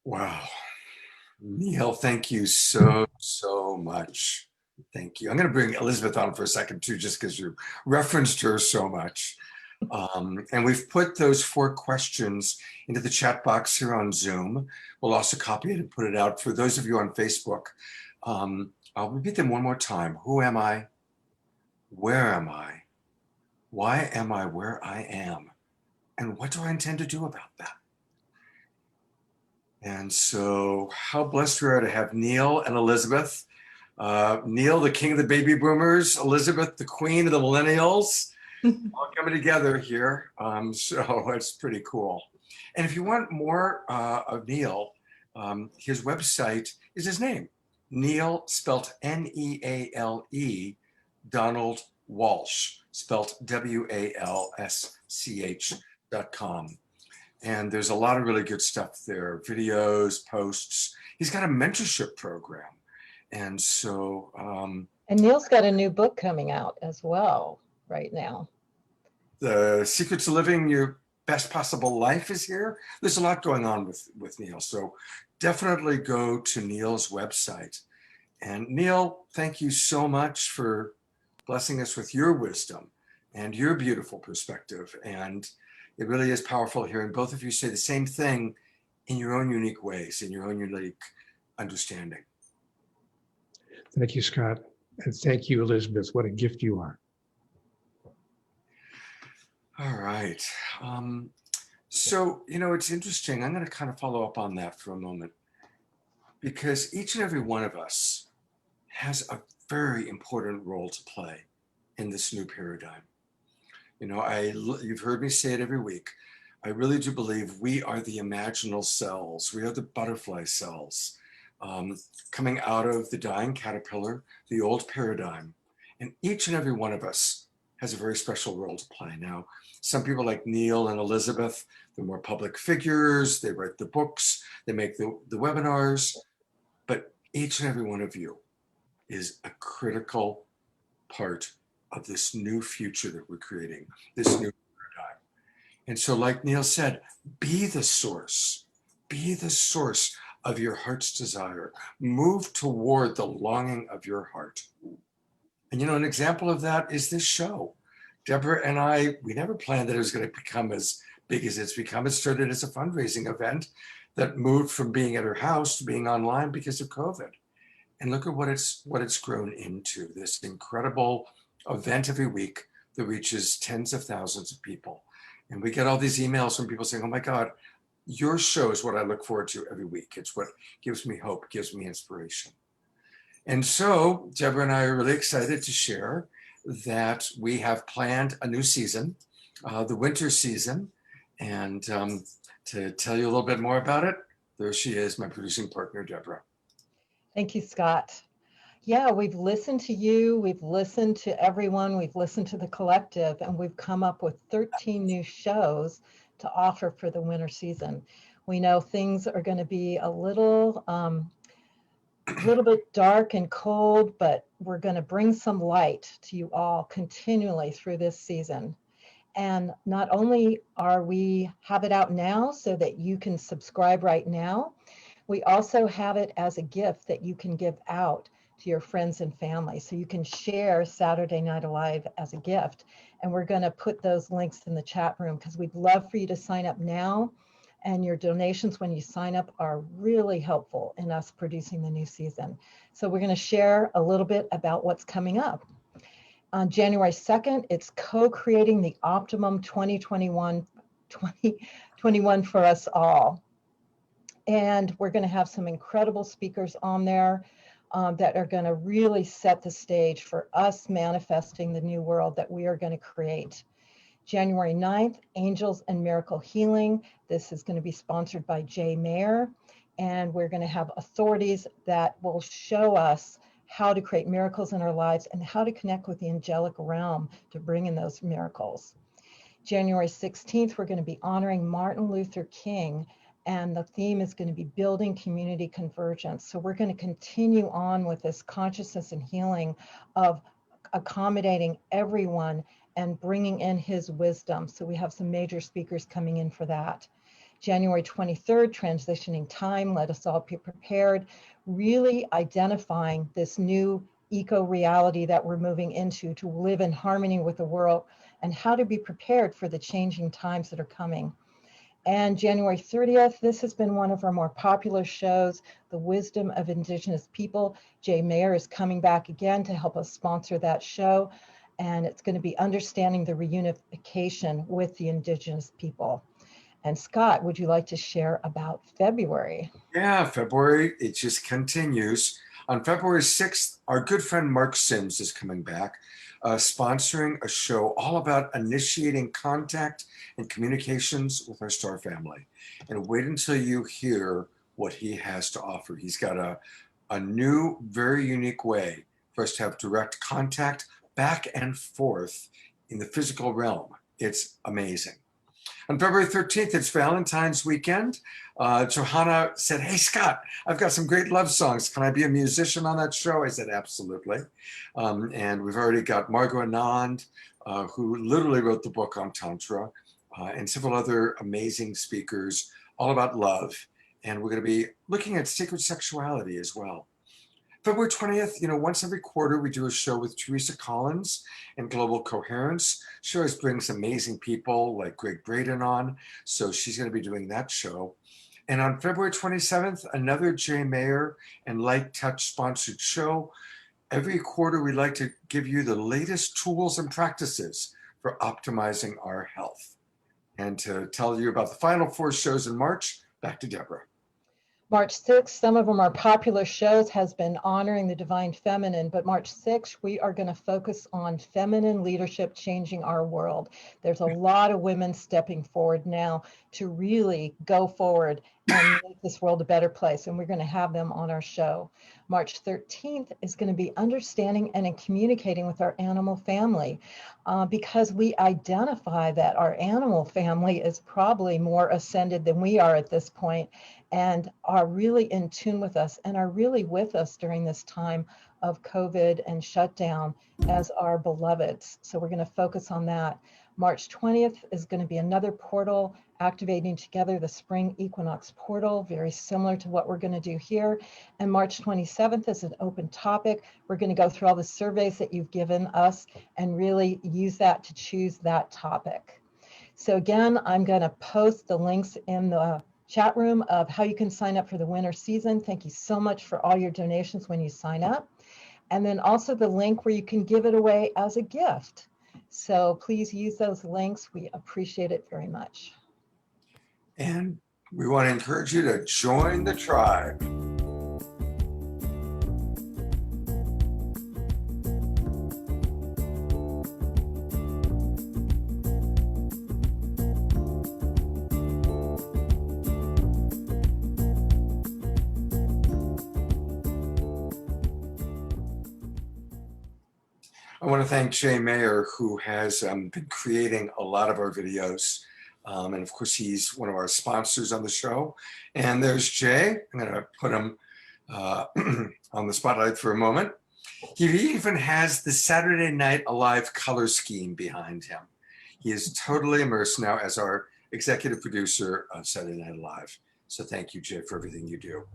Wow. Neale, thank you so much. Thank you. I'm going to bring Elizabeth on for a second too, just because you referenced her so much. And we've put those four questions into the chat box here on Zoom. We'll also copy it and put it out for those of you on Facebook. I'll repeat them one more time. Who am I? Where am I? Why am I where I am? And what do I intend to do about that? And so how blessed we are to have Neale and Elizabeth Neale, the king of the baby boomers, Elizabeth, the queen of the millennials, all coming together here. So it's pretty cool. And if you want more of Neale, his website is his name, Neale, spelt Neale, Donald Walsch, spelt WALSCH.com. And there's a lot of really good stuff there, videos, posts. He's got a mentorship program. And so. And Neale's got a new book coming out as well right now. The Secrets of Living Your Best Possible Life is here. There's a lot going on with Neale. So definitely go to Neale's website. And Neale, thank you so much for blessing us with your wisdom and your beautiful perspective. And it really is powerful hearing both of you say the same thing in your own unique ways, in your own unique understanding. Thank you, Scott. And thank you, Elizabeth. What a gift you are. All right. So, it's interesting. I'm going to kind of follow up on that for a moment, because each and every one of us has a very important role to play in this new paradigm. You've heard me say it every week. I really do believe we are the imaginal cells. We are the butterfly cells coming out of the dying caterpillar, the old paradigm. And each and every one of us has a very special role to play. Now, some people like Neale and Elizabeth, they're more public figures, they write the books, they make the webinars, but each and every one of you is a critical part of this new future that we're creating, this new paradigm. And so, like Neale said, be the source of your heart's desire. Move toward the longing of your heart. And an example of that is this show. Deborah and I, we never planned that it was going to become as big as it's become. It started as a fundraising event that moved from being at her house to being online because of COVID. And look at what it's grown into, this incredible event every week that reaches tens of thousands of people. And we get all these emails from people saying, oh my God, your show is what I look forward to every week. It's what gives me hope, gives me inspiration. And so Deborah and I are really excited to share that we have planned a new season, the winter season. And to tell you a little bit more about it, there she is, my producing partner, Deborah. Thank you, Scott. Yeah, we've listened to you, we've listened to everyone, we've listened to the collective, and we've come up with 13 new shows to offer for the winter season. We know things are going to be a little bit dark and cold, but we're going to bring some light to you all continually through this season. And not only are we have it out now so that you can subscribe right now, we also have it as a gift that you can give out to your friends and family. So you can share Saturday Night Alive as a gift. And we're going to put those links in the chat room because we'd love for you to sign up now. And your donations when you sign up are really helpful in us producing the new season. So we're going to share a little bit about what's coming up. On January 2nd, it's co-creating the optimum 2021 for us all. And we're going to have some incredible speakers on there that are going to really set the stage for us manifesting the new world that we are going to create. January 9th, Angels and Miracle Healing. This is going to be sponsored by Jay Mayer. And we're going to have authorities that will show us how to create miracles in our lives and how to connect with the angelic realm to bring in those miracles. January 16th, we're going to be honoring Martin Luther King, and the theme is going to be building community convergence. So we're going to continue on with this consciousness and healing of accommodating everyone and bringing in his wisdom. So we have some major speakers coming in for that. January 23rd, transitioning time, let us all be prepared, really identifying this new eco-reality that we're moving into to live in harmony with the world and how to be prepared for the changing times that are coming. And January 30th, this has been one of our more popular shows, The Wisdom of Indigenous People. Jay Mayer is coming back again to help us sponsor that show. And it's going to be understanding the reunification with the Indigenous people. And Scott, would you like to share about February? Yeah, February, it just continues. On February 6th, our good friend Mark Sims is coming back, sponsoring a show all about initiating contact and communications with our star family. And wait until you hear what he has to offer. He's got a new, very unique way for us to have direct contact back and forth in the physical realm. It's amazing. On February 13th, it's Valentine's weekend. Johanna said, "Hey, Scott, I've got some great love songs. Can I be a musician on that show?" I said, "Absolutely." And we've already got Margot Anand, who literally wrote the book on Tantra, and several other amazing speakers all about love. And we're going to be looking at sacred sexuality as well. February 20th, once every quarter, we do a show with Teresa Collins and Global Coherence. She always brings amazing people like Greg Braden on. So she's going to be doing that show. And on February 27th, another Jay Mayer and Light Touch sponsored show. Every quarter, we like to give you the latest tools and practices for optimizing our health. And to tell you about the final 4 shows in March, back to Deborah. March 6th, some of them are popular shows, has been honoring the divine feminine, but March 6th, we are going to focus on feminine leadership changing our world. There's a lot of women stepping forward now to really go forward and make this world a better place, and we're going to have them on our show. March 13th is going to be understanding and communicating with our animal family, because we identify that our animal family is probably more ascended than we are at this point, and are really in tune with us and are really with us during this time of COVID and shutdown as our beloveds. So we're going to focus on that. March 20th is going to be another portal activating together the spring equinox portal, very similar to what we're going to do here. And March 27th is an open topic. We're going to go through all the surveys that you've given us and really use that to choose that topic. So again, I'm going to post the links in the chat room of how you can sign up for the winter season. Thank you so much for all your donations when you sign up. And then also the link where you can give it away as a gift. So please use those links. We appreciate it very much. And we want to encourage you to join the tribe. I want to thank Jay Mayer, who has been creating a lot of our videos. And of course, he's one of our sponsors on the show. And there's Jay. I'm going to put him on the spotlight for a moment. He even has the Saturday Night Alive color scheme behind him. He is totally immersed now as our executive producer of Saturday Night Alive. So thank you, Jay, for everything you do.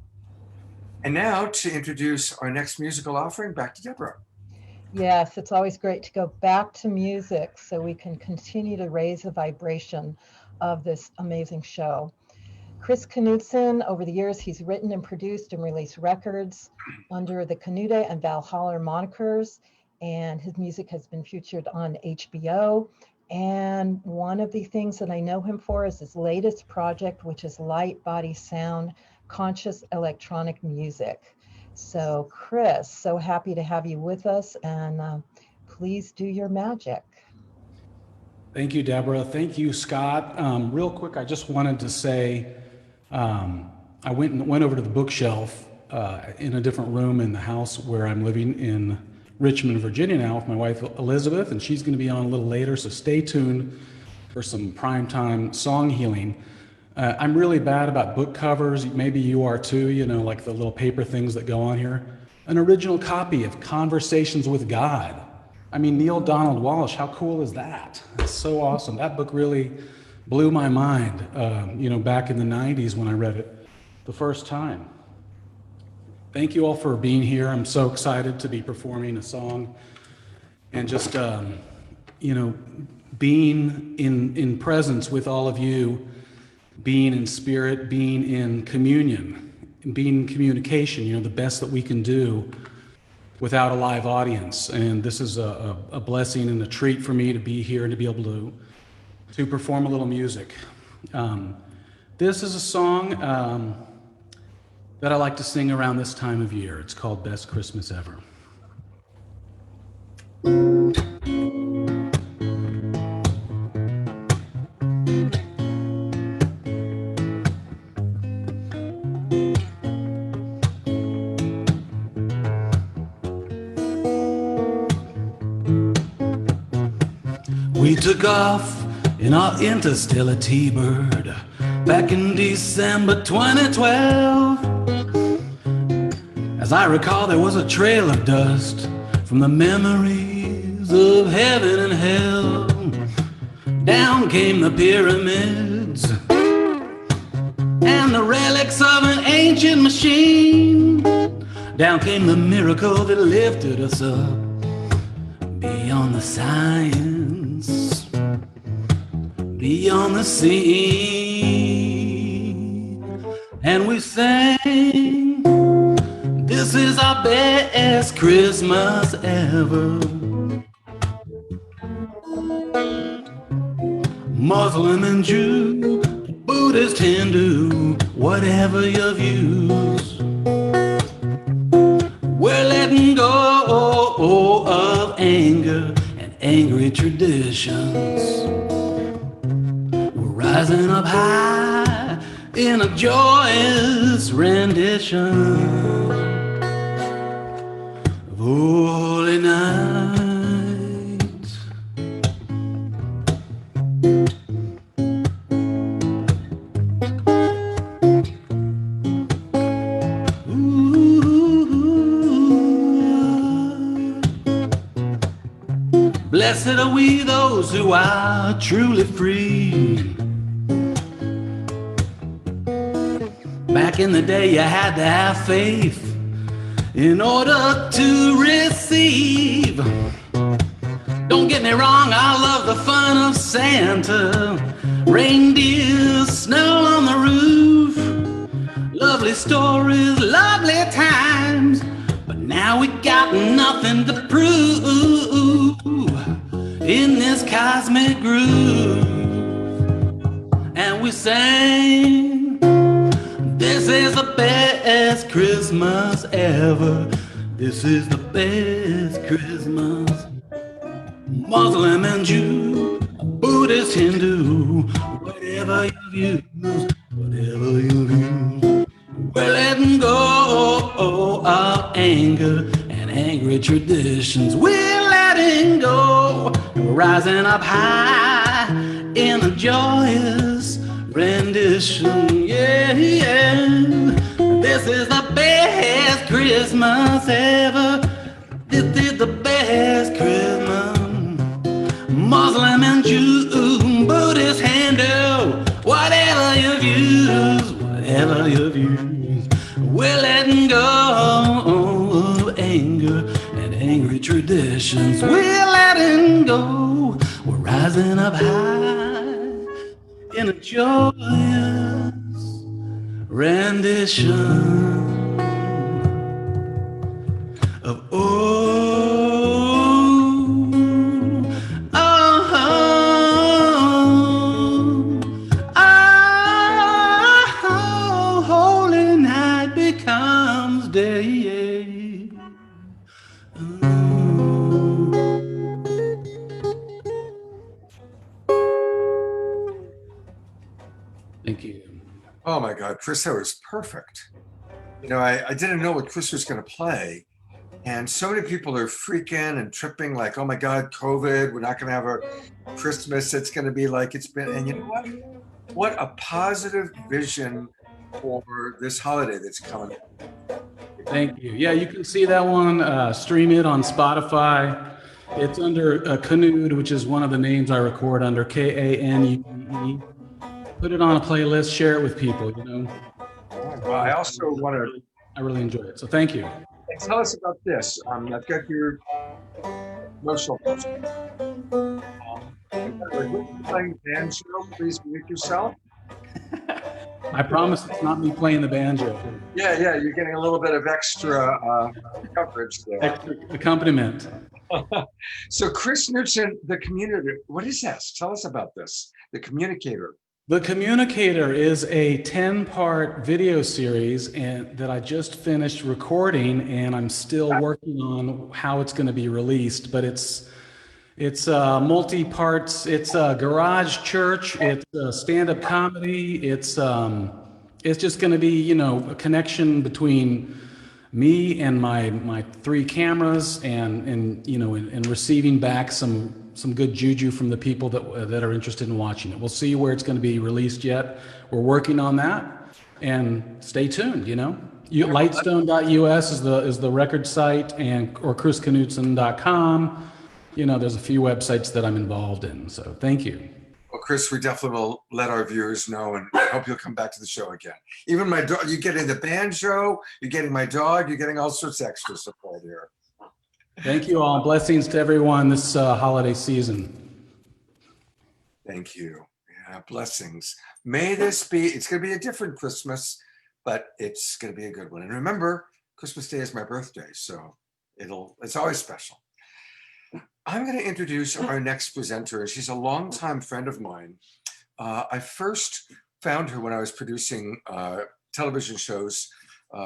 And now to introduce our next musical offering, back to Deborah. Yes, it's always great to go back to music so we can continue to raise the vibration of this amazing show. Chris Knudsen, over the years, he's written and produced and released records under the Canuta and Valhalla monikers, and his music has been featured on HBO. And one of the things that I know him for is his latest project, which is Light Body Sound, Conscious Electronic Music. So Chris, so happy to have you with us, and please do your magic. Thank you, Deborah. Thank you, Scott. Real quick, I just wanted to say, I went over to the bookshelf in a different room in the house where I'm living in Richmond, Virginia now with my wife, Elizabeth, and she's gonna be on a little later, so stay tuned for some primetime song healing. I'm really bad about book covers. Maybe you are too, like the little paper things that go on here. An original copy of Conversations with God. I mean, Neale Donald Walsch, how cool is that? It's so awesome. That book really blew my mind, back in the 90s when I read it the first time. Thank you all for being here. I'm so excited to be performing a song and just, being in presence with all of you, being in spirit, being in communion, being in communication, the best that we can do without a live audience. And this is a blessing and a treat for me to be here and to be able to perform a little music. This is a song that I like to sing around this time of year. It's called Best Christmas Ever. We took off in our interstellar T-bird back in December 2012. As I recall, there was a trail of dust from the memories of heaven and hell. Down came the pyramids and the relics of an ancient machine. Down came the miracle that lifted us up beyond the science, beyond the sea. And we sang, this is our best Christmas ever. Muslim and Jew, Buddhist, Hindu, whatever your views, we're letting go of anger and angry traditions. We're rising up high in a joyous rendition of Holy Night. Blessed are we, those who are truly free. Back in the day, you had to have faith in order to receive. Don't get me wrong, I love the fun of Santa, reindeer, snow on the roof, lovely stories, lovely times. But now we got nothing to prove in this cosmic groove. And we sang, this is the best Christmas ever. This is the best Christmas. Muslim and Jew, Buddhist, Hindu, whatever your views, whatever your views. We're letting go of anger and angry traditions. We're letting go, and we're rising up high in a joyous rendition. Yeah, yeah. This is the best Christmas ever. This is the best Christmas. Muslim and Jew, Buddhist, Hindu, whatever your views, whatever your views. We're letting go of anger and angry traditions. We're letting go. We're rising up high in a joyous rendition of holy night becomes day. Thank you. Oh my God, Chris, that was perfect. You know, I didn't know what Chris was going to play. And so many people are freaking and tripping like, oh my God, COVID, we're not going to have a Christmas. It's going to be like it's been. And you know what? What a positive vision for this holiday that's coming. Thank you. Yeah, you can see that one, stream it on Spotify. It's under Kanud, which is one of the names I record under, Kanue. Put it on a playlist, share it with people, you know. Well, I also want to I really enjoy it. So thank you. tell us about this. I've got your promotional post. Playing banjo, please mute yourself. I promise it's not me playing the banjo. Yeah, you're getting a little bit of extra coverage there. Extra accompaniment. So Chris Knudsen, the community, what is this? Tell us about this. The communicator. The Communicator is a 10-part video series that I just finished recording, and I'm still working on how it's going to be released, but it's multi-parts. It's a garage church. It's a stand-up comedy. It's just going to be, you know, a connection between me and my three cameras, and you know, and receiving back some good juju from the people that are interested in watching it. We'll see where it's going to be released yet. We're working on that, and stay tuned. You know, lightstone.us is the record site, and or chrisknudsen.com. You know, there's a few websites that I'm involved in. So thank you. Well, Chris, we definitely will let our viewers know, and I hope you'll come back to the show again. Even my dog, you're getting the banjo, you're getting my dog, you're getting all sorts of extra support here. Thank you all. Blessings to everyone this holiday season. Thank you. Yeah, blessings. May this be, it's going to be a different Christmas, but it's going to be a good one. And remember, Christmas Day is my birthday, so it's always special. I'm going to introduce our next presenter. She's a longtime friend of mine. I first found her when I was producing television shows.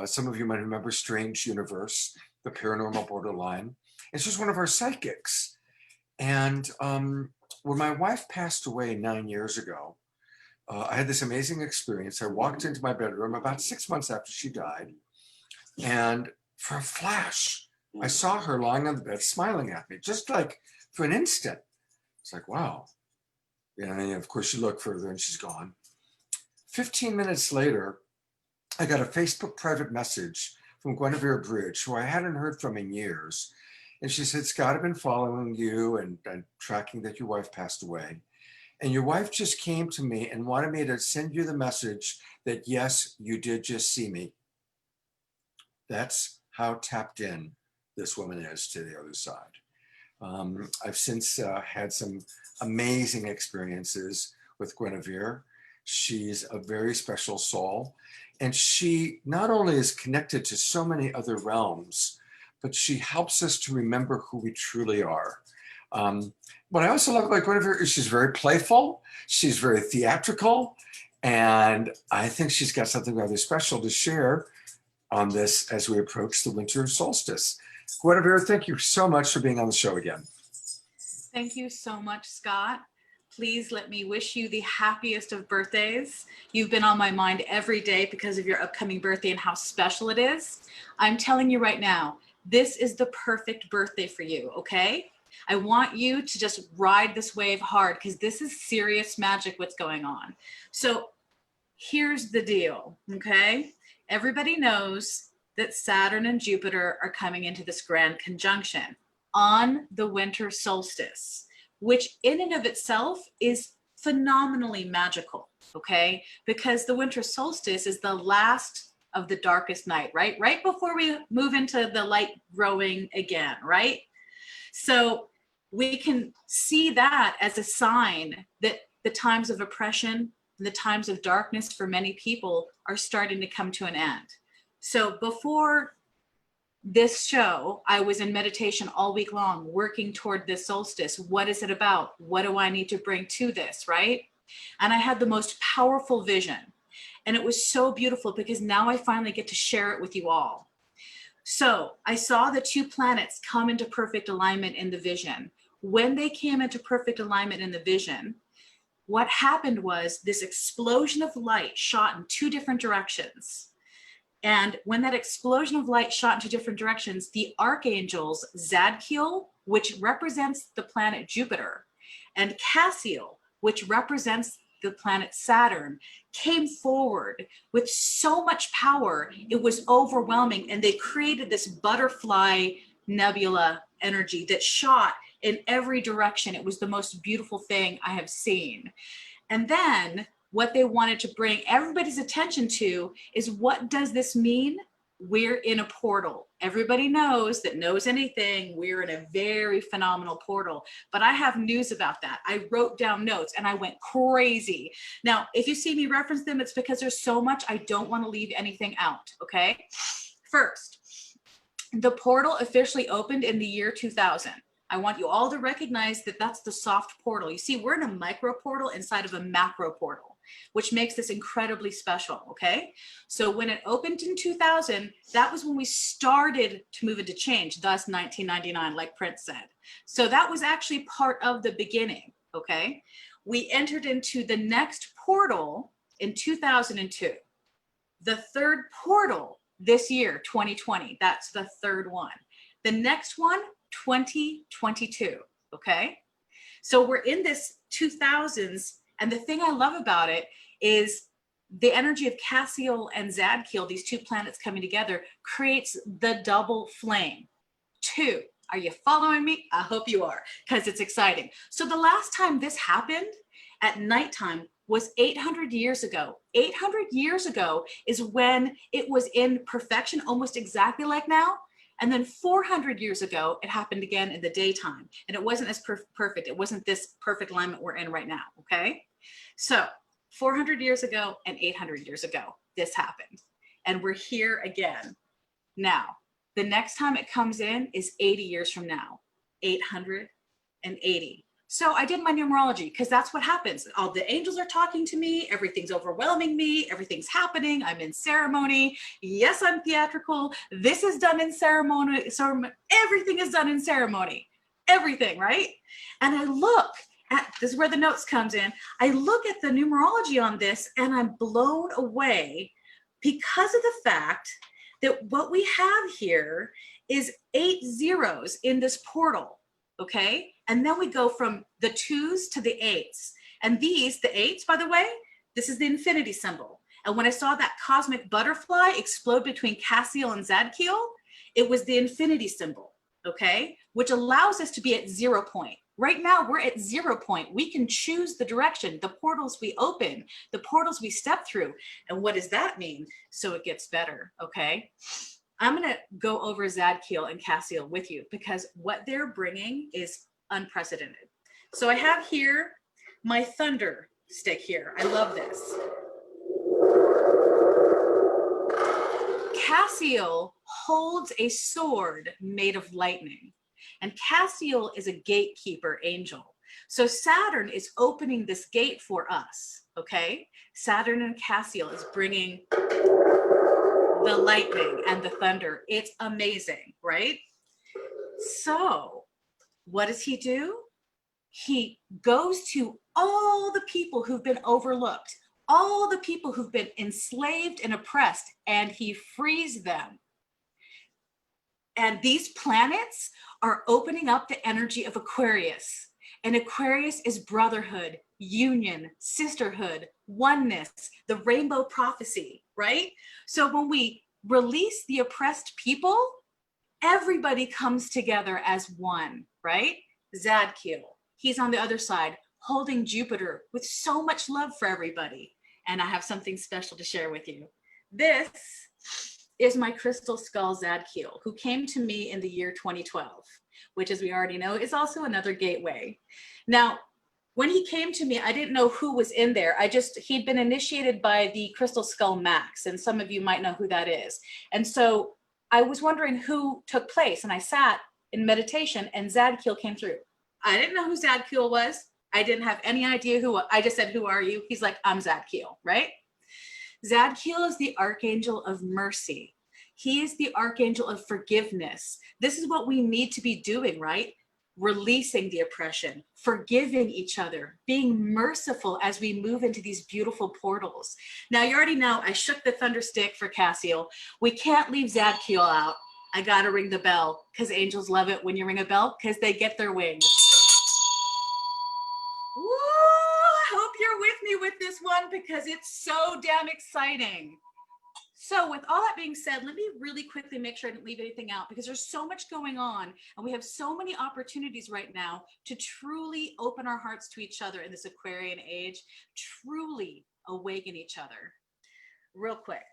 Some of you might remember Strange Universe, The Paranormal Borderline. And she's one of our psychics. And when my wife passed away 9 years ago, I had this amazing experience. I walked into my bedroom about 6 months after she died. And for a flash, I saw her lying on the bed smiling at me, just like for an instant. It's like, wow. And then, of course, you look further and she's gone. 15 minutes later, I got a Facebook private message from Guinevere Bridge, who I hadn't heard from in years. And she said, Scott, I've been following you and tracking that your wife passed away. And your wife just came to me and wanted me to send you the message that, yes, you did just see me. That's how tapped in this woman is to the other side. I've since had some amazing experiences with Guinevere. She's a very special soul. And she not only is connected to so many other realms, but she helps us to remember who we truly are. What I also love about Guinevere is she's very playful. She's very theatrical. And I think she's got something rather special to share on this as we approach the winter solstice. Guinevere, thank you so much for being on the show again. Thank you so much, Scott. Please let me wish you the happiest of birthdays. You've been on my mind every day because of your upcoming birthday and how special it is. I'm telling you right now, this is the perfect birthday for you, okay? I want you to just ride this wave hard because this is serious magic what's going on. So here's the deal, okay? Everybody knows that Saturn and Jupiter are coming into this grand conjunction on the winter solstice, which in and of itself is phenomenally magical, okay? Because the winter solstice is the last of the darkest night, right? Right before we move into the light growing again, right? So we can see that as a sign that the times of oppression and the times of darkness for many people are starting to come to an end. So before this show, I was in meditation all week long, working toward this solstice. What is it about? What do I need to bring to this, right? And I had the most powerful vision. And it was so beautiful because now I finally get to share it with you all. So I saw the two planets come into perfect alignment in the vision. When they came into perfect alignment in the vision, what happened was this explosion of light shot in two different directions. And when that explosion of light shot into different directions, the archangels Zadkiel, which represents the planet Jupiter, and Cassiel, which represents the planet Saturn, came forward with so much power, it was overwhelming. And they created this butterfly nebula energy that shot in every direction. It was the most beautiful thing I have seen. And then what they wanted to bring everybody's attention to is, what does this mean? We're in a portal. Everybody knows that knows anything. We're in a very phenomenal portal. But I have news about that. I wrote down notes and I went crazy. Now, if you see me reference them, it's because there's so much I don't want to leave anything out, okay? First, the portal officially opened in the year 2000. I want you all to recognize that that's the soft portal. You see, we're in a micro portal inside of a macro portal. which makes this incredibly special, okay? So when it opened in 2000, that was when we started to move into change, thus 1999, like Prince said. So that was actually part of the beginning, okay? We entered into the next portal in 2002. The third portal this year, 2020, that's the third one. The next one, 2022, okay? So we're in this 2000s, and the thing I love about it is the energy of Cassiel and Zadkiel, these two planets coming together, creates the double flame. 2. Are you following me? I hope you are, because it's exciting. So the last time this happened at nighttime was 800 years ago. 800 years ago is when it was in perfection, almost exactly like now. And then 400 years ago, it happened again in the daytime. And it wasn't as perfect. It wasn't this perfect alignment we're in right now, okay? So 400 years ago and 800 years ago, this happened. And we're here again. Now, the next time it comes in is 80 years from now, 880. So I did my numerology because that's what happens. All the angels are talking to me. Everything's overwhelming me. Everything's happening. I'm in ceremony. Yes, I'm theatrical. This is done in ceremony. Everything is done in ceremony. Everything, right? And I look at, this is where the notes comes in. I look at the numerology on this and I'm blown away because of the fact that what we have here is 8 zeros in this portal, okay? And then we go from the 2s to the 8s. And these, the 8s, by the way, this is the infinity symbol. And when I saw that cosmic butterfly explode between Cassiel and Zadkiel, it was the infinity symbol, okay? Which allows us to be at 0 point. Right now, we're at 0 point. We can choose the direction, the portals we open, the portals we step through. And what does that mean? So it gets better, okay? I'm gonna go over Zadkiel and Cassiel with you because what they're bringing is unprecedented. So I have here my thunder stick here. I love this. Cassiel holds a sword made of lightning. And Cassiel is a gatekeeper angel. So Saturn is opening this gate for us, okay? Saturn and Cassiel is bringing the lightning and the thunder. It's amazing, right? So what does he do? He goes to all the people who've been overlooked, all the people who've been enslaved and oppressed, and he frees them. And these planets are opening up the energy of Aquarius. And Aquarius is brotherhood, union, sisterhood, oneness, the rainbow prophecy, right? So when we release the oppressed people, everybody comes together as one, right? Zadkiel, he's on the other side, holding Jupiter with so much love for everybody. And I have something special to share with you. This is my crystal skull Zadkiel, who came to me in the year 2012, which, as we already know, is also another gateway. Now, when he came to me, I didn't know who was in there. He'd been initiated by the Crystal Skull Max, and some of you might know who that is. And so I was wondering who took place, and I sat in meditation, and Zadkiel came through. I didn't know who Zadkiel was. I didn't have any idea who. I just said, "Who are you?" He's like, "I'm Zadkiel," right? Zadkiel is the archangel of mercy. He is the archangel of forgiveness. This is what we need to be doing, right? Releasing the oppression, forgiving each other, being merciful as we move into these beautiful portals. Now, you already know I shook the thunder stick for Cassiel. We can't leave Zadkiel out. I gotta ring the bell because angels love it when you ring a bell because they get their wings. Woo! I hope you're with me with this one because it's so damn exciting. So with all that being said, let me really quickly make sure I didn't leave anything out because there's so much going on and we have so many opportunities right now to truly open our hearts to each other in this Aquarian age, truly awaken each other. Real quick,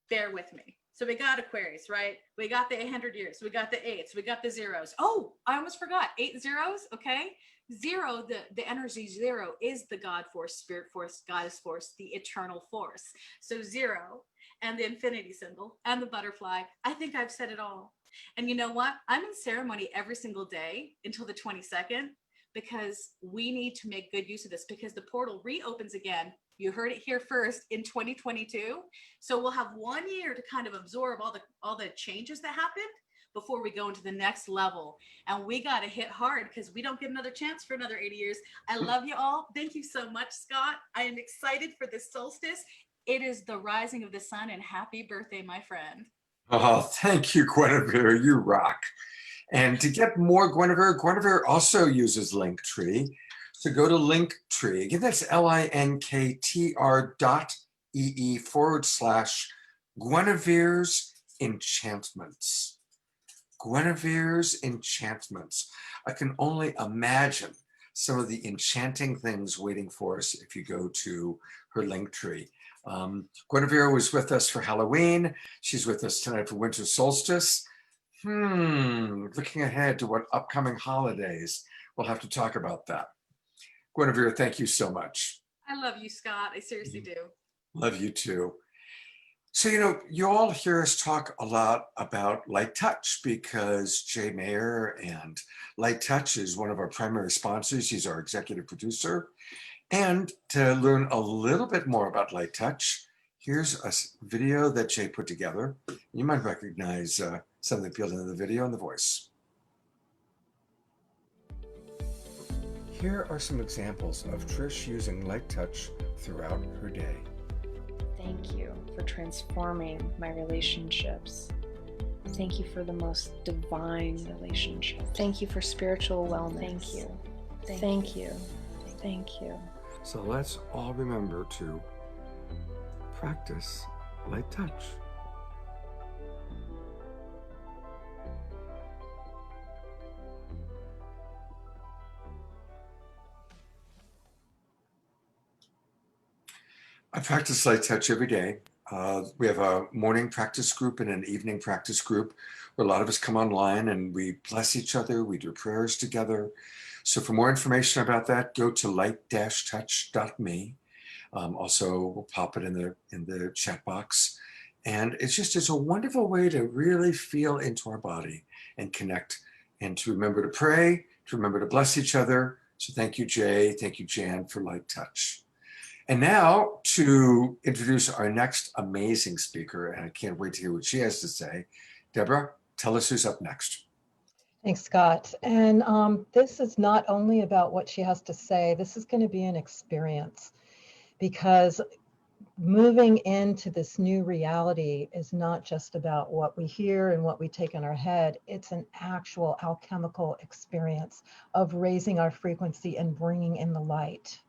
bear with me. So we got Aquarius, right? We got the 800 years, we got the 8s, we got the zeros. Oh, I almost forgot, 8 zeros, okay? Zero, the energy 0 is the God force, spirit force, goddess force, the eternal force. So 0 and the infinity symbol and the butterfly. I think I've said it all. And you know what? I'm in ceremony every single day until the 22nd because we need to make good use of this, because the portal reopens again. You heard it here first, in 2022. So we'll have 1 year to kind of absorb all the changes that happened before we go into the next level. And we got to hit hard because we don't get another chance for another 80 years. I love you all. Thank you so much, Scott. I am excited for this solstice. It is the rising of the sun, and happy birthday, my friend. Oh, thank you, Guinevere. You rock. And to get more Guinevere also uses Linktree. So go to Linktree. Again, that's linktr.ee/Guinevere's Enchantments. Guinevere's Enchantments. I can only imagine some of the enchanting things waiting for us if you go to her Linktree. Guinevere was with us for Halloween. She's with us tonight for winter solstice. Looking ahead to what upcoming holidays, we'll have to talk about that. Guinevere, thank you so much. I love you, Scott. I seriously do. Love you too. So, you all hear us talk a lot about Light Touch because Jay Mayer and Light Touch is one of our primary sponsors. He's our executive producer. And to learn a little bit more about Light Touch, here's a video that Jay put together. You might recognize some of the people in the video and the voice. Here are some examples of Trish using Light Touch throughout her day. Thank you for transforming my relationships. Thank you for the most divine relationship. Thank you for spiritual wellness. Thank you. Thank you. Thank you. So let's all remember to practice Light Touch. I practice Light Touch every day. We have a morning practice group and an evening practice group where a lot of us come online and we bless each other. We do prayers together. So for more information about that, go to light-touch.me. Also, we'll pop it in the chat box. And it's a wonderful way to really feel into our body and connect, and to remember to pray, to remember to bless each other. So thank you, Jay. Thank you, Jan, for Light Touch. And now to introduce our next amazing speaker, and I can't wait to hear what she has to say. Deborah, tell us who's up next. Thanks, Scott. And this is not only about what she has to say, this is going to be an experience, because moving into this new reality is not just about what we hear and what we take in our head. It's an actual alchemical experience of raising our frequency and bringing in the light.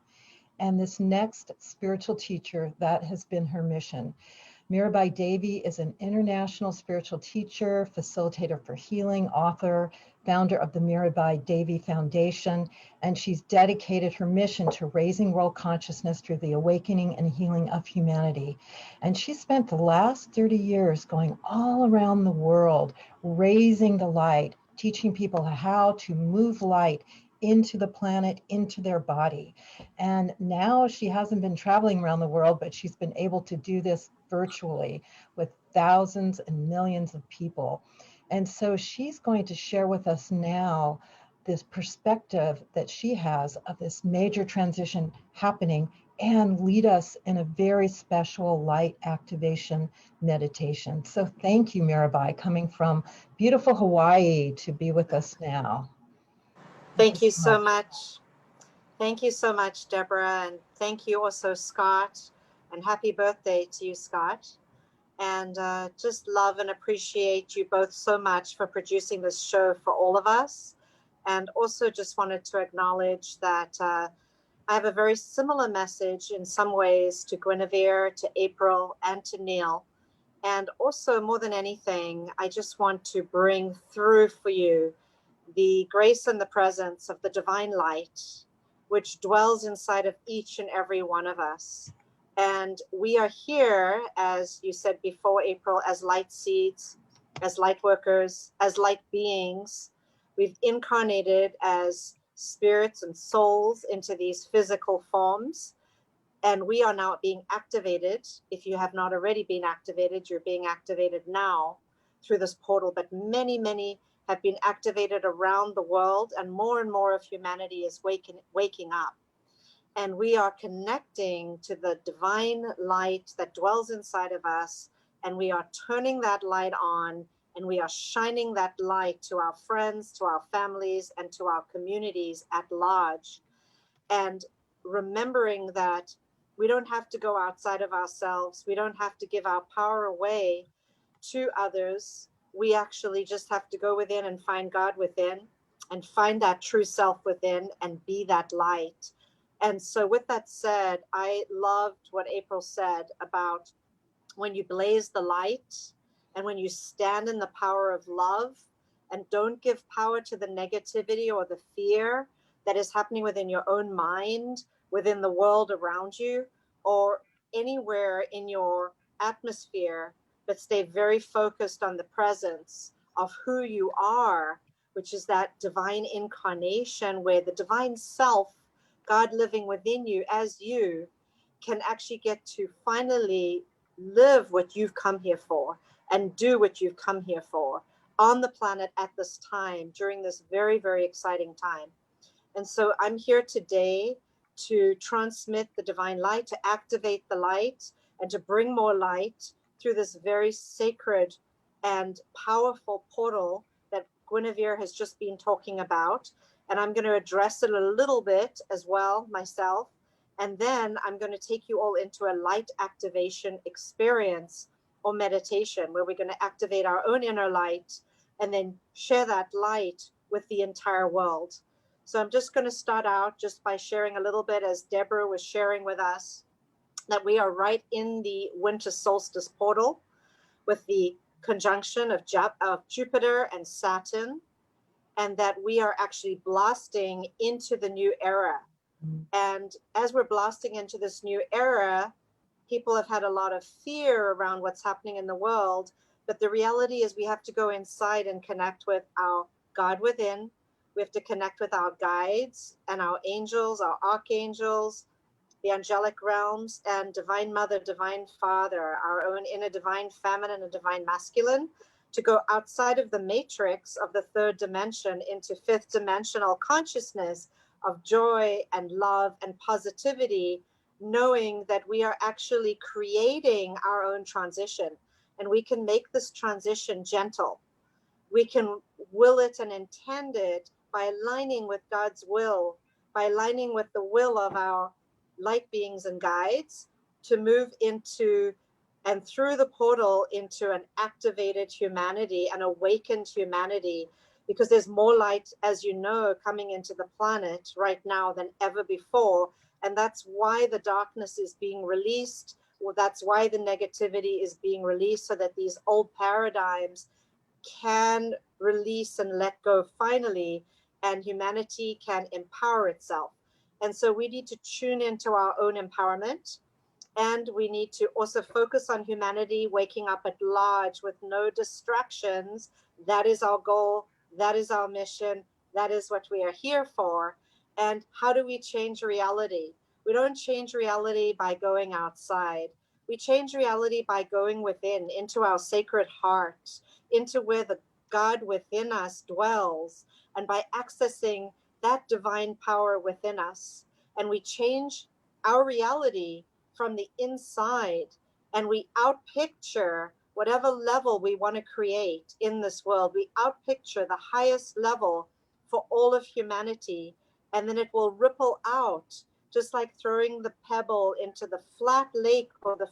And this next spiritual teacher, that has been her mission. Mirabai Devi is an international spiritual teacher, facilitator for healing, author, founder of the Mirabai Devi Foundation, and she's dedicated her mission to raising world consciousness through the awakening and healing of humanity. And she spent the last 30 years going all around the world, raising the light, teaching people how to move light into the planet, into their body. And now she hasn't been traveling around the world, but she's been able to do this virtually with thousands and millions of people. And so she's going to share with us now this perspective that she has of this major transition happening, and lead us in a very special light activation meditation. So thank you, Mirabai, coming from beautiful Hawaii to be with us now. Thank you so much. Thank you so much, Deborah. And thank you also, Scott. And happy birthday to you, Scott. And just love and appreciate you both so much for producing this show for all of us. And also just wanted to acknowledge that I have a very similar message in some ways to Guinevere, to April, and to Neale. And also, more than anything, I just want to bring through for you the grace and the presence of the divine light, which dwells inside of each and every one of us. And we are here, as you said before, April, as light seeds, as light workers, as light beings. We've incarnated as spirits and souls into these physical forms. And we are now being activated. If you have not already been activated, you're being activated now through this portal. But many, many have been activated around the world, and more of humanity is waking up. And we are connecting to the divine light that dwells inside of us, and we are turning that light on, and we are shining that light to our friends, to our families, and to our communities at large. And remembering that we don't have to go outside of ourselves. We don't have to give our power away to others. We actually just have to go within and find God within, and find that true self within, and be that light. And so with that said, I loved what April said about when you blaze the light and when you stand in the power of love and don't give power to the negativity or the fear that is happening within your own mind, within the world around you, or anywhere in your atmosphere, but stay very focused on the presence of who you are, which is that divine incarnation where the divine self, God living within you as you, can actually get to finally live what you've come here for and do what you've come here for on the planet at this time, during this very, very exciting time. And so I'm here today to transmit the divine light, to activate the light, and to bring more light through this very sacred and powerful portal that Guinevere has just been talking about. And I'm going to address it a little bit as well myself. And then I'm going to take you all into a light activation experience or meditation where we're going to activate our own inner light and then share that light with the entire world. So I'm just going to start out just by sharing a little bit, as Deborah was sharing with us, that we are right in the winter solstice portal with the conjunction of Jupiter and Saturn, and that we are actually blasting into the new era. And as we're blasting into this new era, people have had a lot of fear around what's happening in the world. But the reality is we have to go inside and connect with our God within. We have to connect with our guides and our angels, our archangels, the angelic realms, and Divine Mother, Divine Father, our own inner divine feminine and divine masculine, to go outside of the matrix of the third dimension into fifth dimensional consciousness of joy and love and positivity, knowing that we are actually creating our own transition, and we can make this transition gentle. We can will it and intend it by aligning with God's will, by aligning with the will of our light beings and guides, to move into and through the portal into an activated humanity, an awakened humanity, because there's more light, as you know, coming into the planet right now than ever before. And that's why the darkness is being released. Well, that's why the negativity is being released, so that these old paradigms can release and let go finally, and humanity can empower itself. And so we need to tune into our own empowerment, and we need to also focus on humanity waking up at large with no distractions. That is our goal. That is our mission. That is what we are here for. And how do we change reality? We don't change reality by going outside. We change reality by going within, into our sacred heart, into where the God within us dwells, and by accessing that divine power within us. And we change our reality from the inside, and we outpicture whatever level we want to create in this world. We outpicture the highest level for all of humanity, and then it will ripple out, just like throwing the pebble into the flat lake or the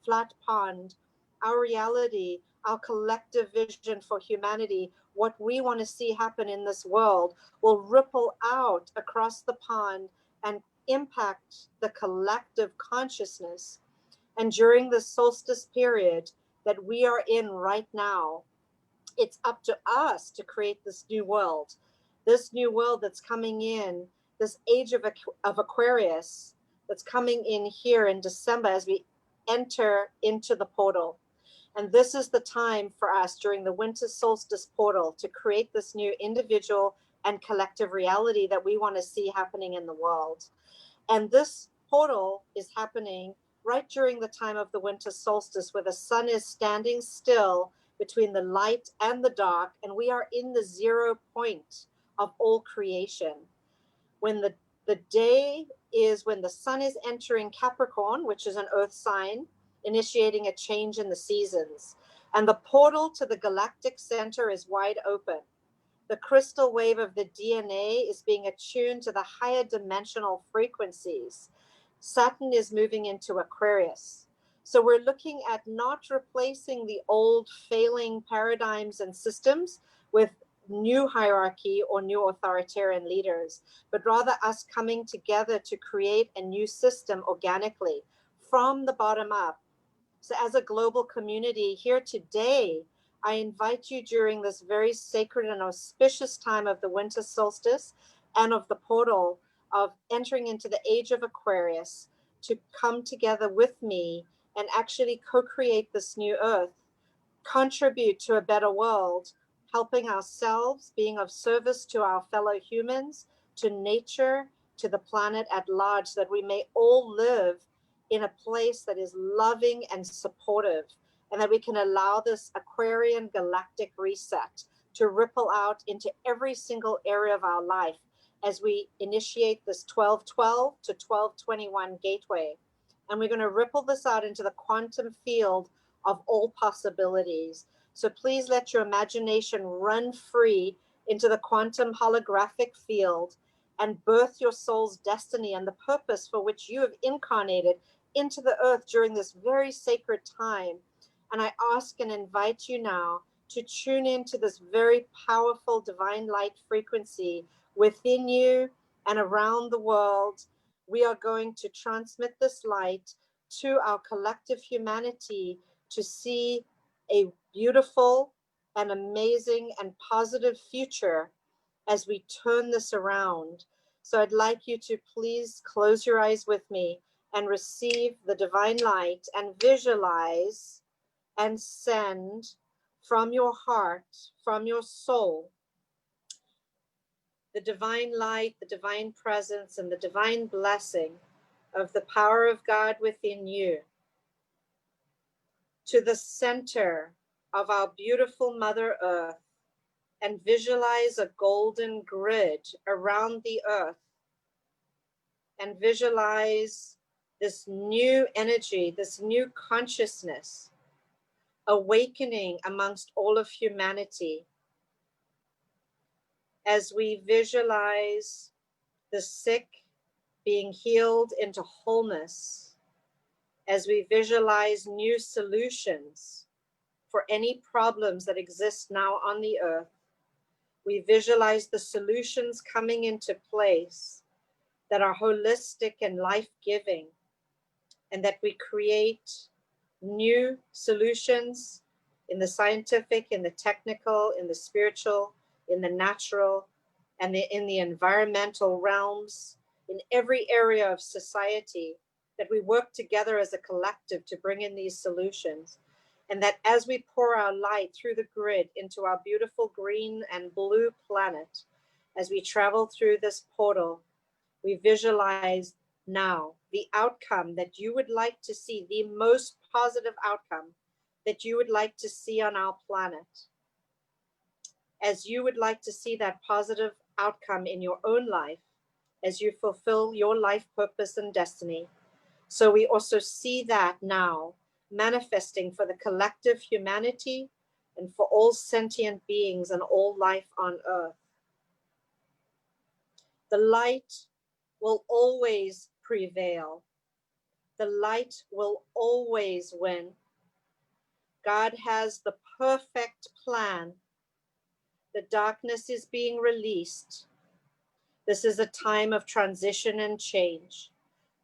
flat pond. Our reality, our collective vision for humanity, what we want to see happen in this world, will ripple out across the pond and impact the collective consciousness. And during the solstice period that we are in right now, it's up to us to create this new world that's coming in, this age of Aquarius that's coming in here in December as we enter into the portal. And this is the time for us during the winter solstice portal to create this new individual and collective reality that we want to see happening in the world. And this portal is happening right during the time of the winter solstice, where the sun is standing still between the light and the dark, and we are in the 0 point of all creation. When the day is when the sun is entering Capricorn, which is an earth sign, initiating a change in the seasons. And the portal to the galactic center is wide open. The crystal wave of the DNA is being attuned to the higher dimensional frequencies. Saturn is moving into Aquarius. So we're looking at not replacing the old failing paradigms and systems with new hierarchy or new authoritarian leaders, but rather us coming together to create a new system organically from the bottom up. So as a global community here today, I invite you during this very sacred and auspicious time of the winter solstice and of the portal of entering into the age of Aquarius to come together with me and actually co-create this new earth, contribute to a better world, helping ourselves, being of service to our fellow humans, to nature, to the planet at large, so that we may all live in a place that is loving and supportive, and that we can allow this Aquarian galactic reset to ripple out into every single area of our life as we initiate this 1212 to 1221 gateway. And we're going to ripple this out into the quantum field of all possibilities. So please let your imagination run free into the quantum holographic field and birth your soul's destiny and the purpose for which you have incarnated into the earth during this very sacred time. And I ask and invite you now to tune into this very powerful divine light frequency within you and around the world. We are going to transmit this light to our collective humanity to see a beautiful and amazing and positive future as we turn this around. So I'd like you to please close your eyes with me and receive the divine light and visualize and send from your heart, from your soul, the divine light, the divine presence, and the divine blessing of the power of God within you to the center of our beautiful Mother Earth, and visualize a golden grid around the earth, and visualize this new energy, this new consciousness awakening amongst all of humanity as we visualize the sick being healed into wholeness, as we visualize new solutions for any problems that exist now on the earth. We visualize the solutions coming into place that are holistic and life-giving, and that we create new solutions in the scientific, in the technical, in the spiritual, in the natural, and in the environmental realms, in every area of society, that we work together as a collective to bring in these solutions. And that as we pour our light through the grid into our beautiful green and blue planet, as we travel through this portal, we visualize now the outcome that you would like to see, the most positive outcome that you would like to see on our planet. As you would like to see that positive outcome in your own life, as you fulfill your life purpose and destiny. So we also see that now manifesting for the collective humanity and for all sentient beings and all life on earth. The light will always prevail. The light will always win. God has the perfect plan. The darkness is being released. This is a time of transition and change.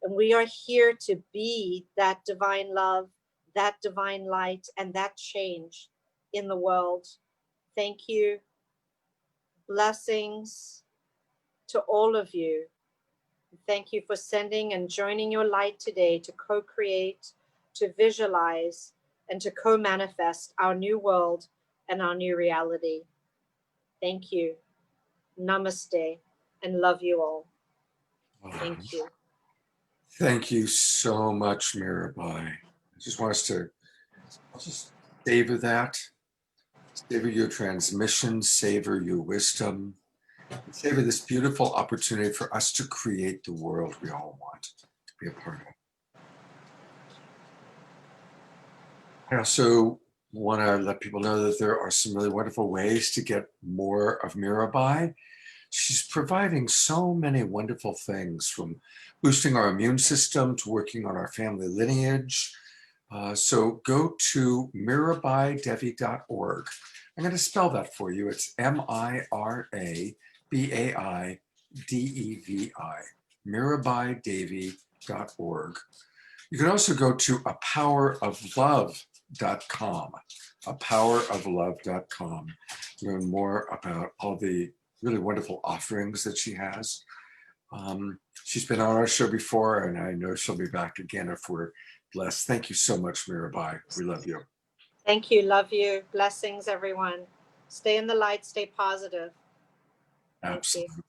And we are here to be that divine love, that divine light, and that change in the world. Thank you. Blessings to all of you. Thank you for sending and joining your light today to co-create, to visualize, and to co-manifest our new world and our new reality. Thank you. Namaste, and love you all. Thank you. Thank you so much, Mirabai. I just want us to just savor that. Savor your transmission, savor your wisdom, savor this beautiful opportunity for us to create the world we all want to be a part of. I also want to let people know that there are some really wonderful ways to get more of Mirabai. She's providing so many wonderful things, from boosting our immune system to working on our family lineage. So go to mirabaidevi.org. I'm going to spell that for you. It's MIRABAIDEVI, mirabaidevi.org. You can also go to apoweroflove.com, apoweroflove.com. Learn more about all the really wonderful offerings that she has. She's been on our show before, and I know she'll be back again if we're blessed. Thank you so much, Mirabai. We love you. Thank you. Love you. Blessings, everyone. Stay in the light. Stay positive. Thank Absolutely. you.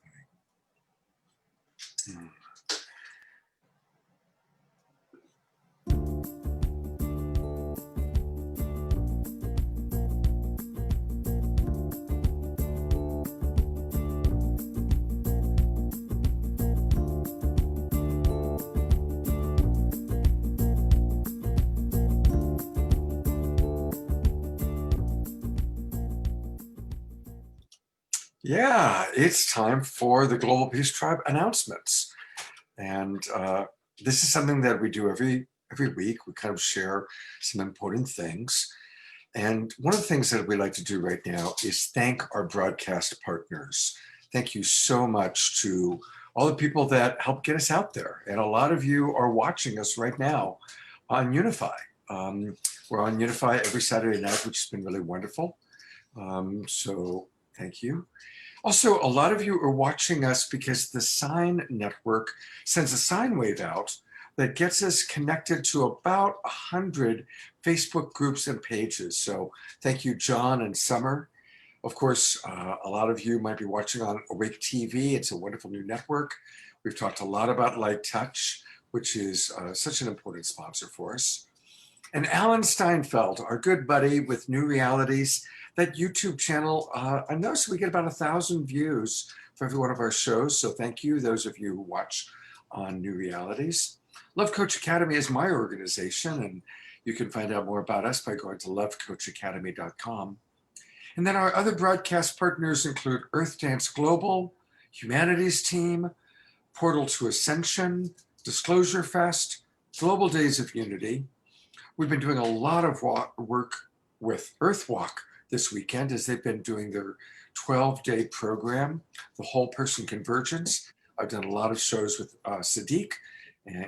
Yeah, it's time for the Global Peace Tribe announcements. And this is something that we do every week. We kind of share some important things. And one of the things that we like to do right now is thank our broadcast partners. Thank you so much to all the people that help get us out there. And a lot of you are watching us right now on Unify. We're on Unify every Saturday night, which has been really wonderful. So thank you. Also, a lot of you are watching us because the Sign Network sends a sine wave out that gets us connected to about 100 Facebook groups and pages. So thank you, John and Summer. Of course, a lot of you might be watching on Awake TV. It's a wonderful new network. We've talked a lot about Light Touch, which is such an important sponsor for us. And Alan Steinfeld, our good buddy with New Realities, that YouTube channel, I noticed we get about 1,000 views for every one of our shows. So thank you, those of you who watch on New Realities. Love Coach Academy is my organization, and you can find out more about us by going to lovecoachacademy.com. And then our other broadcast partners include Earth Dance Global, Humanities Team, Portal to Ascension, Disclosure Fest, Global Days of Unity. We've been doing a lot of work with Earthwalk this weekend as they've been doing their 12-day program, the Whole Person Convergence. I've done a lot of shows with Sadiq,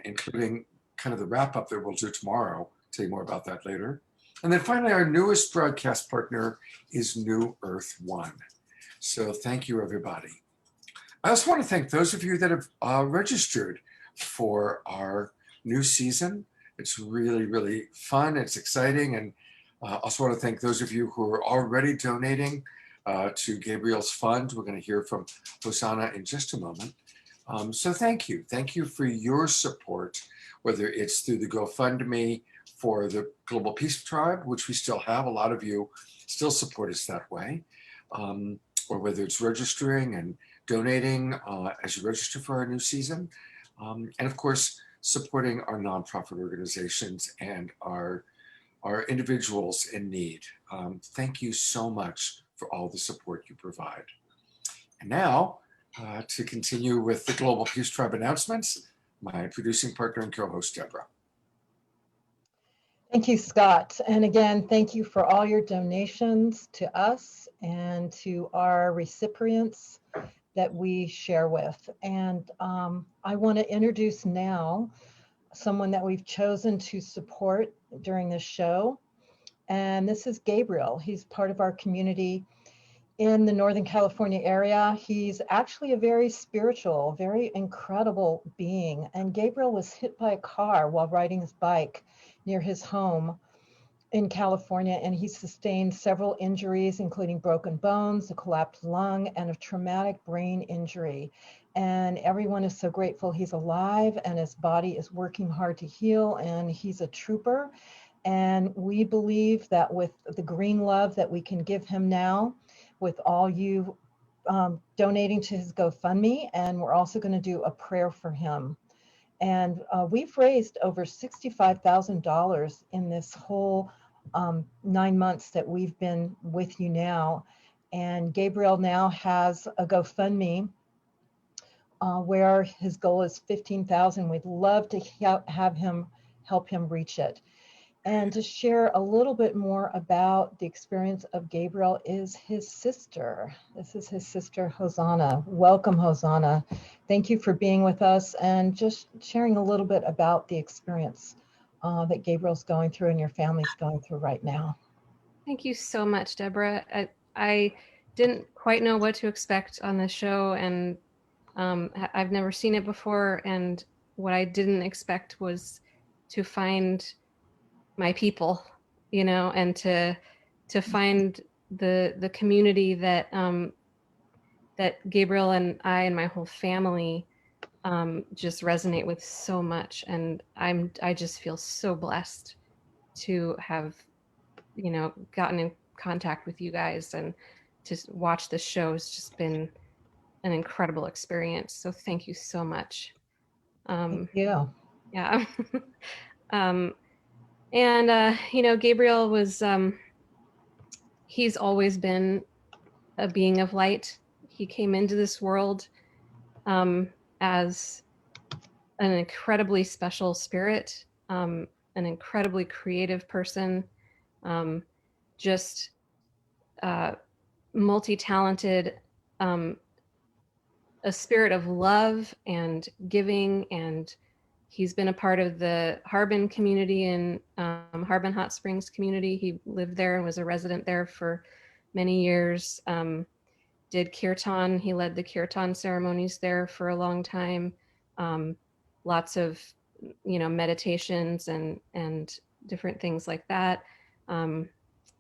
including kind of the wrap-up that we'll do tomorrow. I'll tell you more about that later. And then finally, our newest broadcast partner is New Earth One. So thank you, everybody. I also want to thank those of you that have registered for our new season. It's really, really fun. It's exciting. And also want to thank those of you who are already donating to Gabriel's fund. We're going to hear from Hosanna in just a moment. So thank you. Thank you for your support, whether it's through the GoFundMe for the Global Peace Tribe, which we still have. A lot of you still support us that way, or whether it's registering and donating as you register for our new season. And of course, supporting our nonprofit organizations and our individuals in need. Thank you so much for all the support you provide. And now, to continue with the Global Peace Tribe announcements, my producing partner and co-host, Deborah. Thank you, Scott. And again, thank you for all your donations to us and to our recipients that we share with. And I want to introduce now someone that we've chosen to support during this show. And this is Gabriel. He's part of our community in the Northern California area. He's actually a very spiritual, very incredible being. And Gabriel was hit by a car while riding his bike near his home in California, and he sustained several injuries, including broken bones, a collapsed lung, and a traumatic brain injury. And everyone is so grateful he's alive and his body is working hard to heal, and he's a trooper. And we believe that with the green love that we can give him now, with all you donating to his GoFundMe, and we're also going to do a prayer for him. And we've raised over $65,000 in this whole 9 months that we've been with you now. And Gabriel now has a GoFundMe where his goal is 15,000. We'd love to have him help him reach it. And to share a little bit more about the experience of Gabriel is his sister. This is his sister, Hosanna. Welcome, Hosanna. Thank you for being with us and just sharing a little bit about the experience that Gabriel's going through and your family's going through right now. Thank you so much, Deborah. I didn't quite know what to expect on this show, and I've never seen it before. And what I didn't expect was to find my people, and to find the community that that Gabriel and I and my whole family just resonate with so much. And I just feel so blessed to have gotten in contact with you guys, and to watch the show has just been an incredible experience. So thank you so much. Thank you. Yeah. And Gabriel was he's always been a being of light. He came into this world as an incredibly special spirit, an incredibly creative person, just multi-talented, a spirit of love and giving. And he's been a part of the Harbin community and Harbin Hot Springs community. He lived there and was a resident there for many years. Did kirtan. He led the kirtan ceremonies there for a long time. Lots of, meditations and different things like that.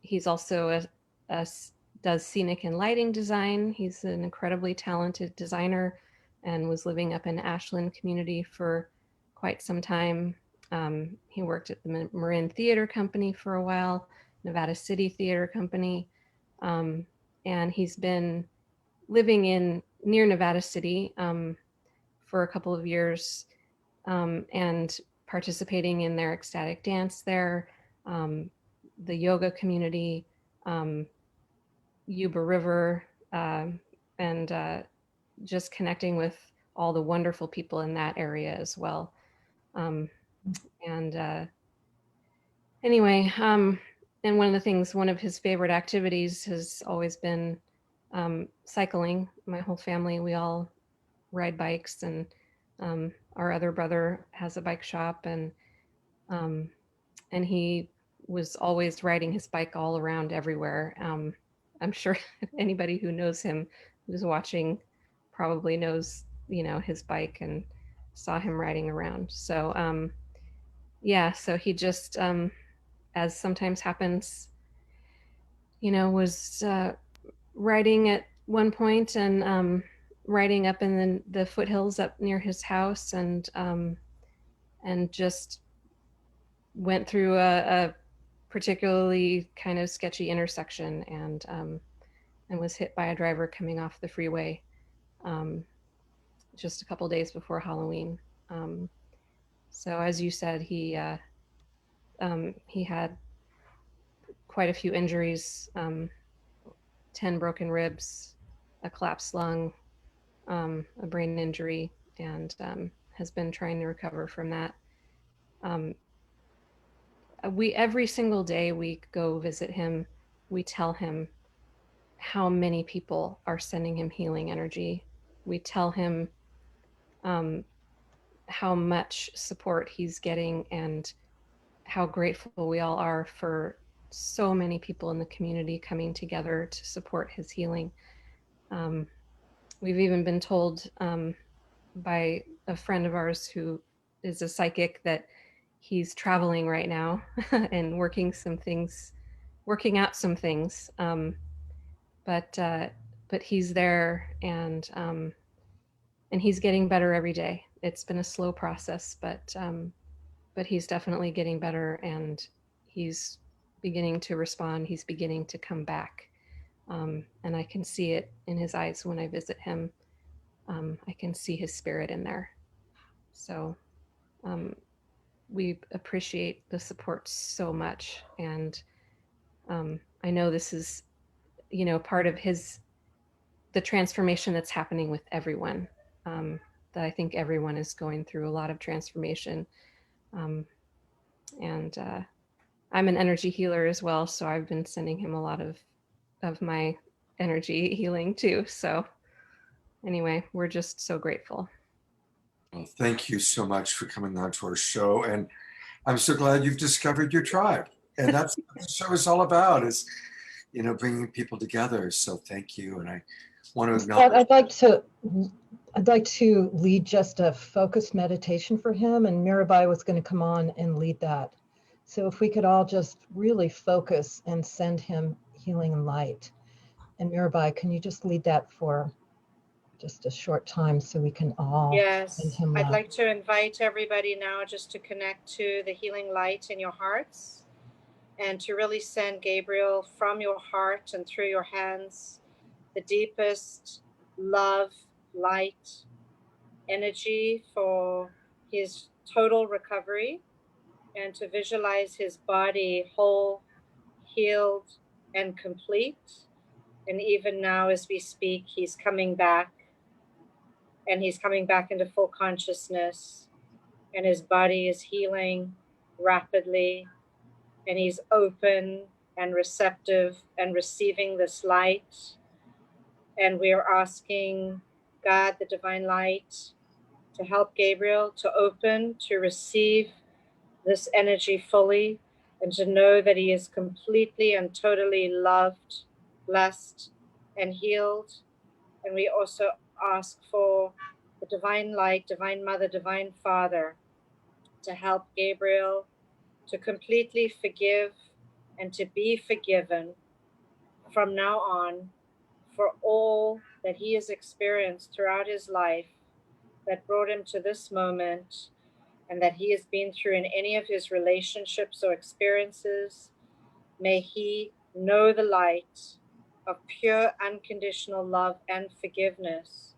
He's also does scenic and lighting design. He's an incredibly talented designer and was living up in Ashland community for quite some time. He worked at the Marin Theater Company for a while, Nevada City Theater Company. And he's been living near Nevada City for a couple of years and participating in their ecstatic dance there, the yoga community, Yuba River, and just connecting with all the wonderful people in that area as well. Anyway, and one of his favorite activities has always been cycling. My whole family, we all ride bikes, and our other brother has a bike shop, and he was always riding his bike all around everywhere. I'm sure anybody who knows him, who's watching, probably knows, his bike and saw him riding around. So, so he just, as sometimes happens, was riding at one point and riding up in the foothills up near his house, and just went through a particularly kind of sketchy intersection, and was hit by a driver coming off the freeway just a couple days before Halloween. So as you said, he had quite a few injuries, 10 broken ribs, a collapsed lung, a brain injury, and has been trying to recover from that. Every single day we go visit him, we tell him how many people are sending him healing energy. We tell him how much support he's getting, and how grateful we all are for so many people in the community coming together to support his healing. We've even been told by a friend of ours who is a psychic that he's traveling right now and working out some things. But he's there, and he's getting better every day. It's been a slow process, but he's definitely getting better, and he's beginning to respond. He's beginning to come back. And I can see it in his eyes when I visit him. I can see his spirit in there. So we appreciate the support so much. And I know this is, you know, part of the transformation that's happening with everyone. That I think everyone is going through a lot of transformation. And I'm an energy healer as well, so I've been sending him a lot of my energy healing too. So anyway, we're just so grateful. Well, thank you so much for coming on to our show. And I'm so glad you've discovered your tribe. And that's what the show is all about, is, you know, bringing people together. So thank you. And I want to acknowledge. I'd like to lead just a focused meditation for him, and Mirabai was going to come on and lead that. So if we could all just really focus and send him healing and light. And Mirabai, can you just lead that for just a short time so we can all send him I'd love? like to invite everybody now just to connect to the healing light in your hearts and to really send Gabriel from your heart and through your hands the deepest love, light, energy for his total recovery, and to visualize his body whole, healed, and complete. And even now as we speak, he's coming back, and he's coming back into full consciousness, and his body is healing rapidly, and he's open and receptive and receiving this light. And we are asking God, the divine light, to help Gabriel to open, to receive this energy fully, and to know that he is completely and totally loved, blessed, and healed. And we also ask for the divine light, divine mother, divine father, to help Gabriel to completely forgive and to be forgiven from now on for all that he has experienced throughout his life that brought him to this moment, and that he has been through in any of his relationships or experiences. May he know the light of pure unconditional love and forgiveness,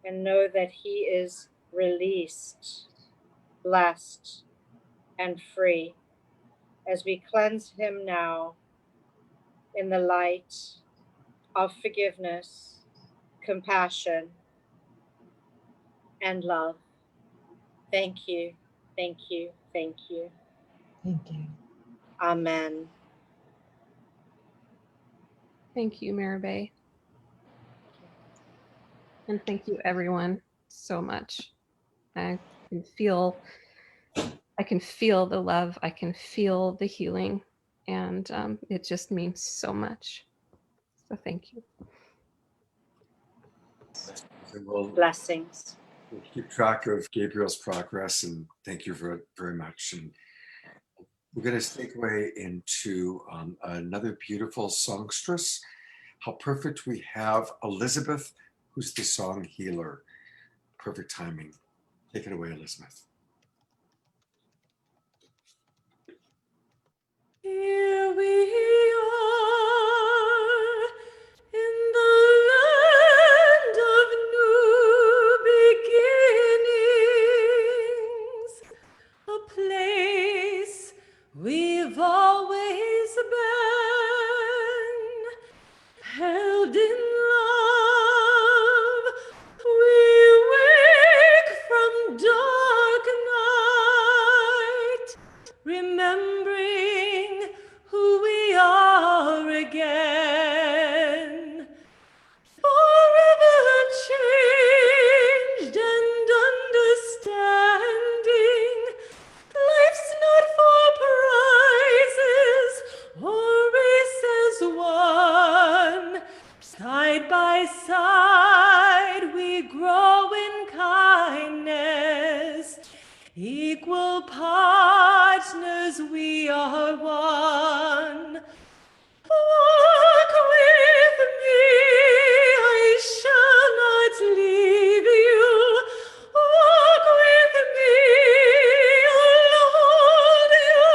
and know that he is released, blessed, and free. As we cleanse him now in the light of forgiveness, compassion, and love. Thank you, thank you, thank you. Thank you. Amen. Thank you, Mirabai. And thank you, everyone, so much. I can feel the love. I can feel the healing, and it just means so much. So thank you. Blessings. We'll keep track of Gabriel's progress, and thank you very much. And we're going to segue into another beautiful songstress. How perfect we have Elizabeth, who's the song healer. Perfect timing. Take it away, Elizabeth. Here we are in the land of new beginnings, a place we've always been, held in love. We wake from dark night, remembering who we are again, forever changed and understanding. Life's not for prizes or races won. Side by side we grow in kindness. Equal partners we are one. Walk with me, I shall not leave you. Walk with me, I'll hold you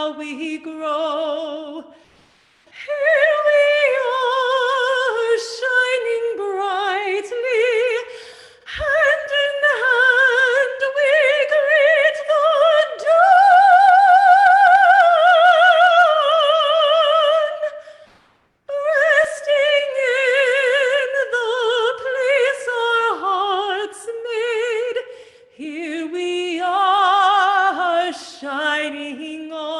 shall we grow. Here we are, shining brightly, hand in hand we greet the dawn, resting in the place our hearts made. Here we are, shining on.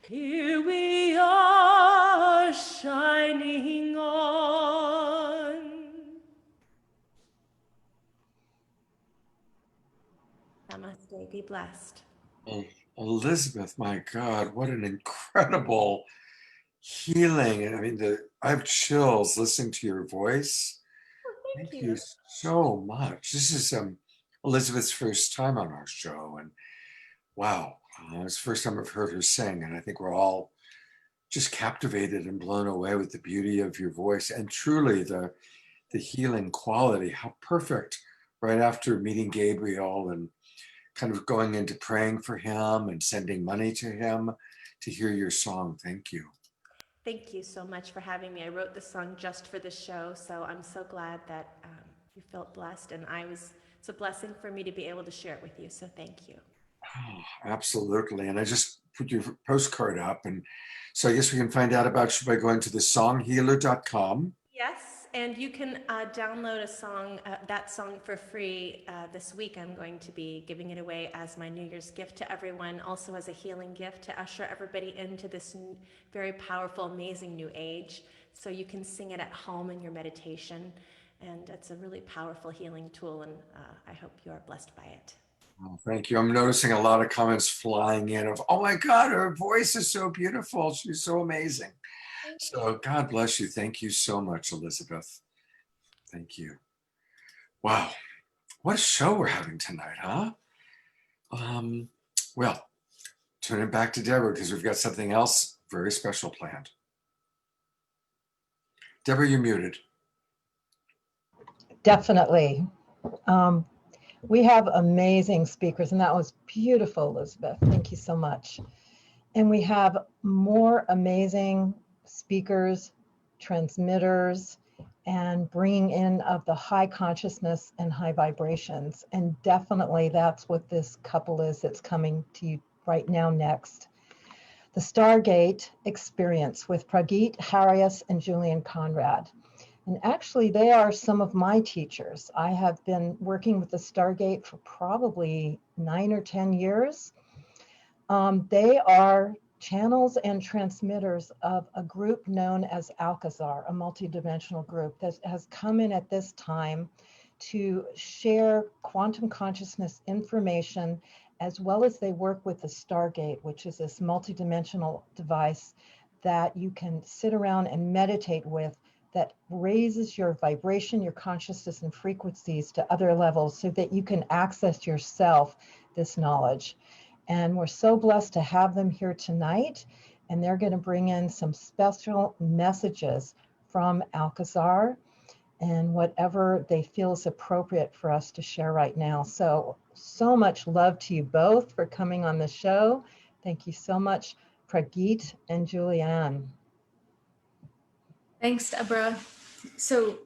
Here we are, shining on. Namaste, be blessed. Oh, Elizabeth, my God, what an incredible healing. And I mean, I have chills listening to your voice. Thank Thank you you. so much. This is Elizabeth's first time on our show. And wow, it's the first time I've heard her sing. And I think we're all just captivated and blown away with the beauty of your voice and truly the healing quality. How perfect right after meeting Gabriel and kind of going into praying for him and sending money to him to hear your song. Thank you. Thank you so much for having me. I wrote the song just for the show, so I'm so glad that you felt blessed, and it's a blessing for me to be able to share it with you, so thank you. Oh, absolutely. And I just put your postcard up. And so I guess we can find out about you by going to the songhealer.com. Yes, and you can download that song for free this week. I'm going to be giving it away as my New Year's gift to everyone, also as a healing gift to usher everybody into this very powerful, amazing new age. So you can sing it at home in your meditation, and it's a really powerful healing tool, and I hope you are blessed by it. Oh, thank you. I'm noticing a lot of comments flying in of, oh my God, her voice is so beautiful. She's so amazing. So God bless you. Thank you so much, Elizabeth. Thank you. Wow. What a show we're having tonight, huh? Well, turn it back to Deborah because we've got something else very special planned. Deborah, you're muted. Definitely. We have amazing speakers, and that was beautiful, Elizabeth. Thank you so much. And we have more amazing speakers, transmitters, and bringing in of the high consciousness and high vibrations. And definitely that's what this couple is that's coming to you right now next. The Stargate Experience with Pragit Harias and Julian Conrad. And actually, they are some of my teachers. I have been working with the Stargate for probably 9 or 10 years. They are channels and transmitters of a group known as Alcazar, a multidimensional group that has come in at this time to share quantum consciousness information, as well as they work with the Stargate, which is this multidimensional device that you can sit around and meditate with, that raises your vibration, your consciousness and frequencies to other levels so that you can access yourself this knowledge. And we're so blessed to have them here tonight. And they're going to bring in some special messages from Alcazar and whatever they feel is appropriate for us to share right now. So much love to you both for coming on the show. Thank you so much, Pragit and Julianne. Thanks, Deborah. So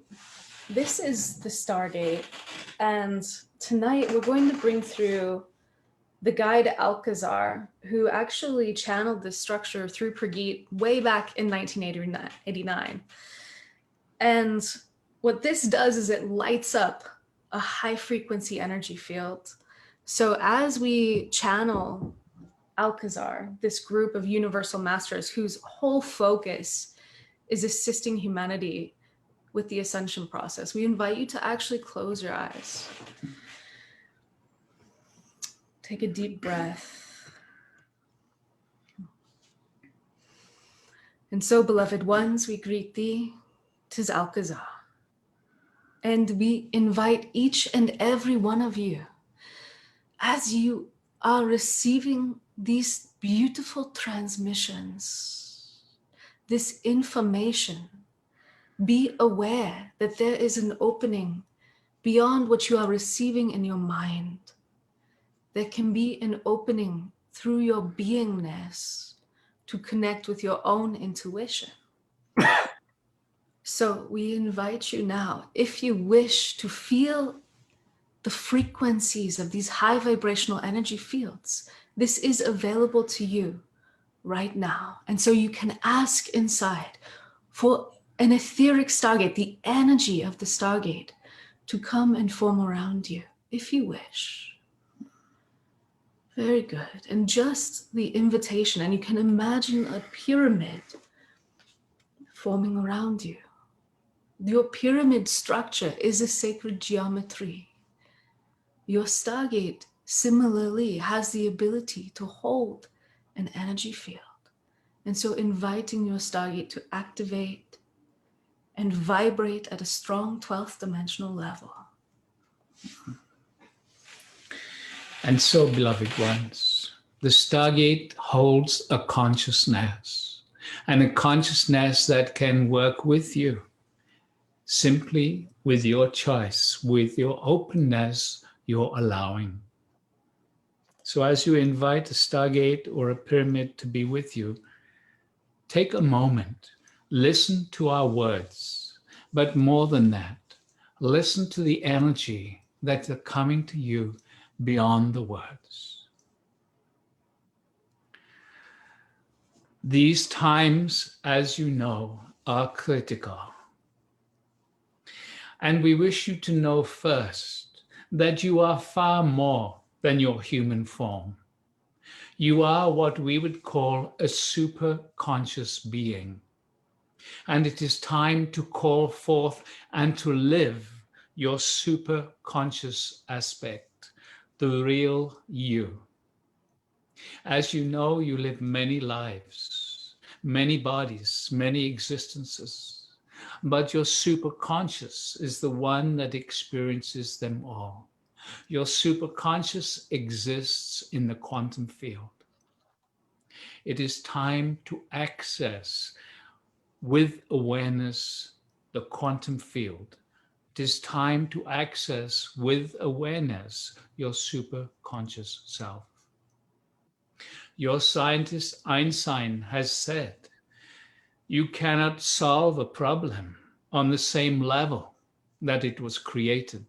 this is the Stargate, and tonight we're going to bring through the guide Alcazar, who actually channeled this structure through Pragit way back in 1989. And what this does is it lights up a high frequency energy field. So as we channel Alcazar, this group of universal masters whose whole focus is assisting humanity with the ascension process, we invite you to actually close your eyes. Take a deep breath. And so, beloved ones, we greet thee, 'tis Alcazar. And we invite each and every one of you, as you are receiving these beautiful transmissions, this information, be aware that there is an opening beyond what you are receiving in your mind. There can be an opening through your beingness to connect with your own intuition. So we invite you now, if you wish to feel the frequencies of these high vibrational energy fields, this is available to you right now. And so you can ask inside for an etheric stargate, the energy of the stargate, to come and form around you, if you wish. Very good. And just the invitation, and you can imagine a pyramid forming around you. Your pyramid structure is a sacred geometry. Your stargate similarly has the ability to hold an energy field. And so inviting your stargate to activate and vibrate at a strong 12th dimensional level. And so, beloved ones, the stargate holds a consciousness, and a consciousness that can work with you, simply with your choice, with your openness, your allowing. So as you invite a stargate or a pyramid to be with you, take a moment, listen to our words, but more than that, listen to the energy that are coming to you beyond the words. These times, as you know, are critical. And we wish you to know first that you are far more than your human form. You are what we would call a super conscious being. And it is time to call forth and to live your super conscious aspect, the real you. As you know, you live many lives, many bodies, many existences, but your super conscious is the one that experiences them all. Your super conscious exists in the quantum field. It is time to access with awareness the quantum field. It is time to access with awareness your super conscious self. Your scientist Einstein has said, you cannot solve a problem on the same level that it was created.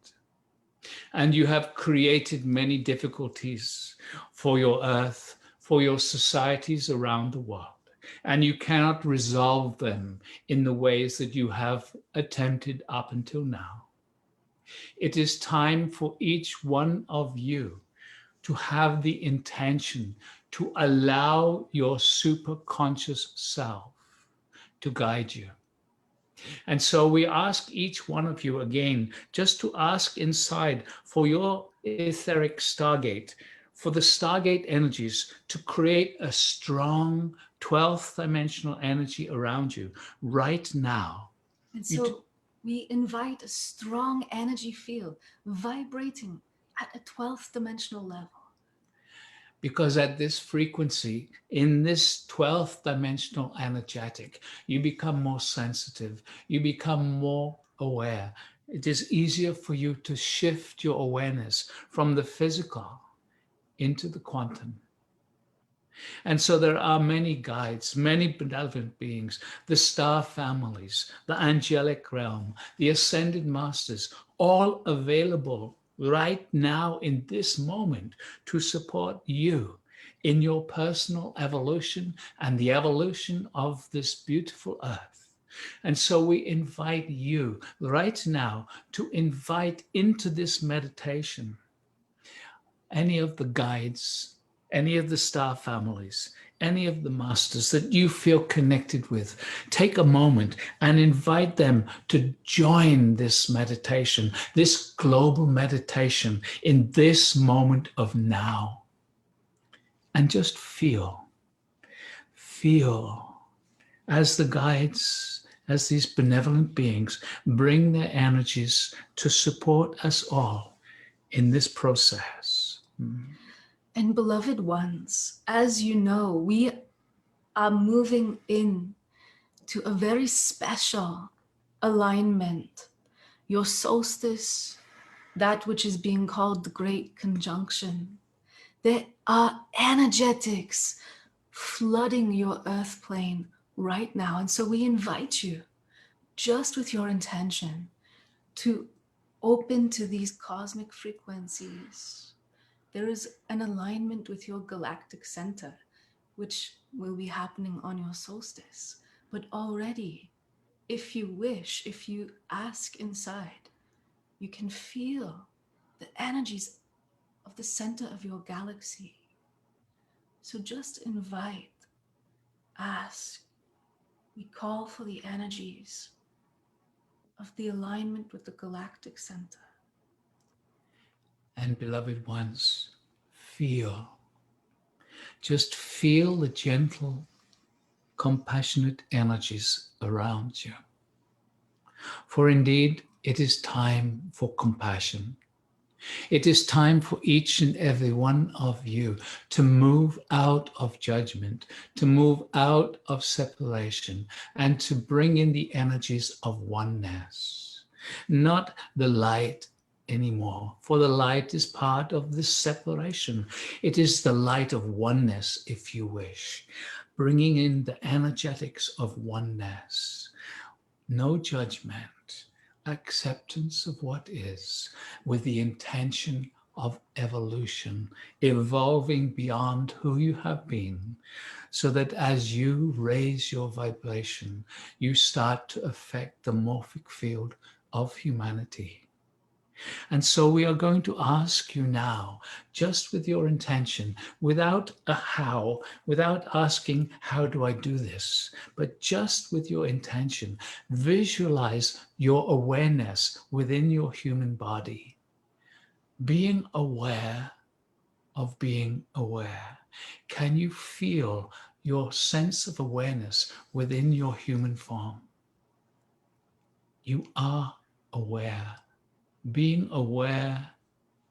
And you have created many difficulties for your earth, for your societies around the world. And you cannot resolve them in the ways that you have attempted up until now. It is time for each one of you to have the intention to allow your superconscious self to guide you. And so we ask each one of you again, just to ask inside for your etheric stargate, for the stargate energies to create a strong 12th dimensional energy around you right now. And so we invite a strong energy field vibrating at a 12th dimensional level. Because at this frequency, in this 12th dimensional energetic, you become more sensitive, you become more aware. It is easier for you to shift your awareness from the physical into the quantum. And so there are many guides, many benevolent beings, the star families, the angelic realm, the ascended masters, all available right now in this moment to support you in your personal evolution and the evolution of this beautiful earth. And so we invite you right now to invite into this meditation any of the guides, any of the star families, any of the masters that you feel connected with. Take a moment and invite them to join this meditation, this global meditation in this moment of now. And just feel as the guides as these benevolent beings bring their energies to support us all in this process. And beloved ones, as you know, we are moving in to a very special alignment. Your solstice, that which is being called the Great Conjunction. There are energetics flooding your earth plane right now. And so we invite you, just with your intention, to open to these cosmic frequencies. There is an alignment with your galactic center, which will be happening on your solstice. But already, if you wish, if you ask inside, you can feel the energies of the center of your galaxy. So just invite, ask. We call for the energies of the alignment with the galactic center. And beloved ones, feel. Just feel the gentle, compassionate energies around you. For indeed, it is time for compassion. It is time for each and every one of you to move out of judgment, to move out of separation, and to bring in the energies of oneness. Not the light anymore, for the light is part of this separation. It is the light of oneness, if you wish, bringing in the energetics of oneness. No judgment. Acceptance of what is, with the intention of evolution, evolving beyond who you have been, so that as you raise your vibration, you start to affect the morphic field of humanity. And so we are going to ask you now, just with your intention, without a how, without asking, how do I do this? But just with your intention, visualize your awareness within your human body. Being aware of being aware. Can you feel your sense of awareness within your human form? You are aware. Being aware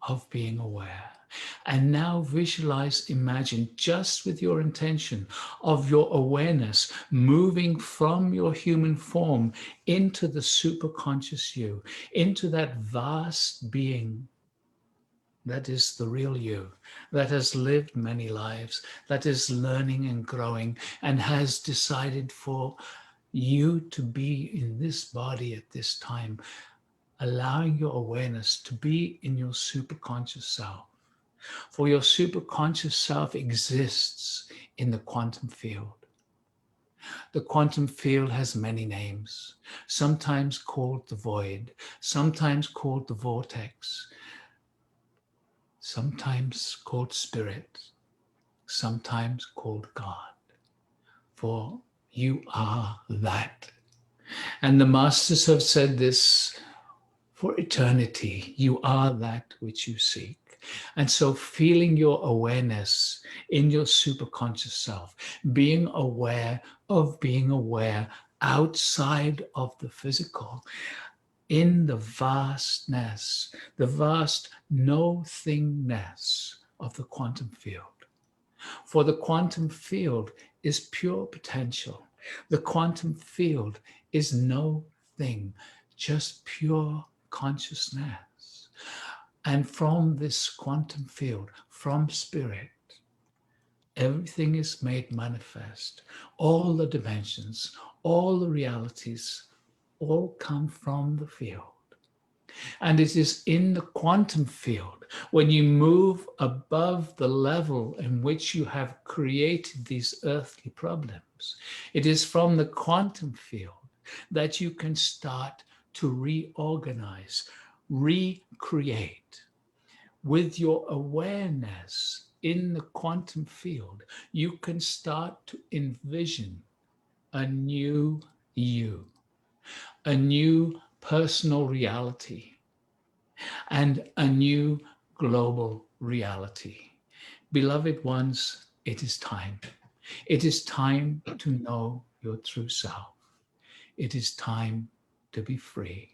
of being aware. And now visualize, imagine, just with your intention of your awareness moving from your human form into the superconscious you, into that vast being that is the real you, that has lived many lives, that is learning and growing, and has decided for you to be in this body at this time, allowing your awareness to be in your superconscious self. For your superconscious self exists in the quantum field. The quantum field has many names, sometimes called the void, sometimes called the vortex, sometimes called spirit, sometimes called God. For you are that. And the masters have said this for eternity. You are that which you seek. And so feeling your awareness in your superconscious self, being aware of being aware outside of the physical, in the vastness, the vast no-thingness of the quantum field. For the quantum field is pure potential. The quantum field is no thing, just pure consciousness. And from this quantum field, from spirit, everything is made manifest. All the dimensions, all the realities, all come from the field. And it is in the quantum field, when you move above the level in which you have created these earthly problems, it is from the quantum field that you can start to reorganize, recreate. With your awareness in the quantum field, you can start to envision a new you, a new personal reality, and a new global reality. Beloved ones, it is time. It is time to know your true self. It is time to be free.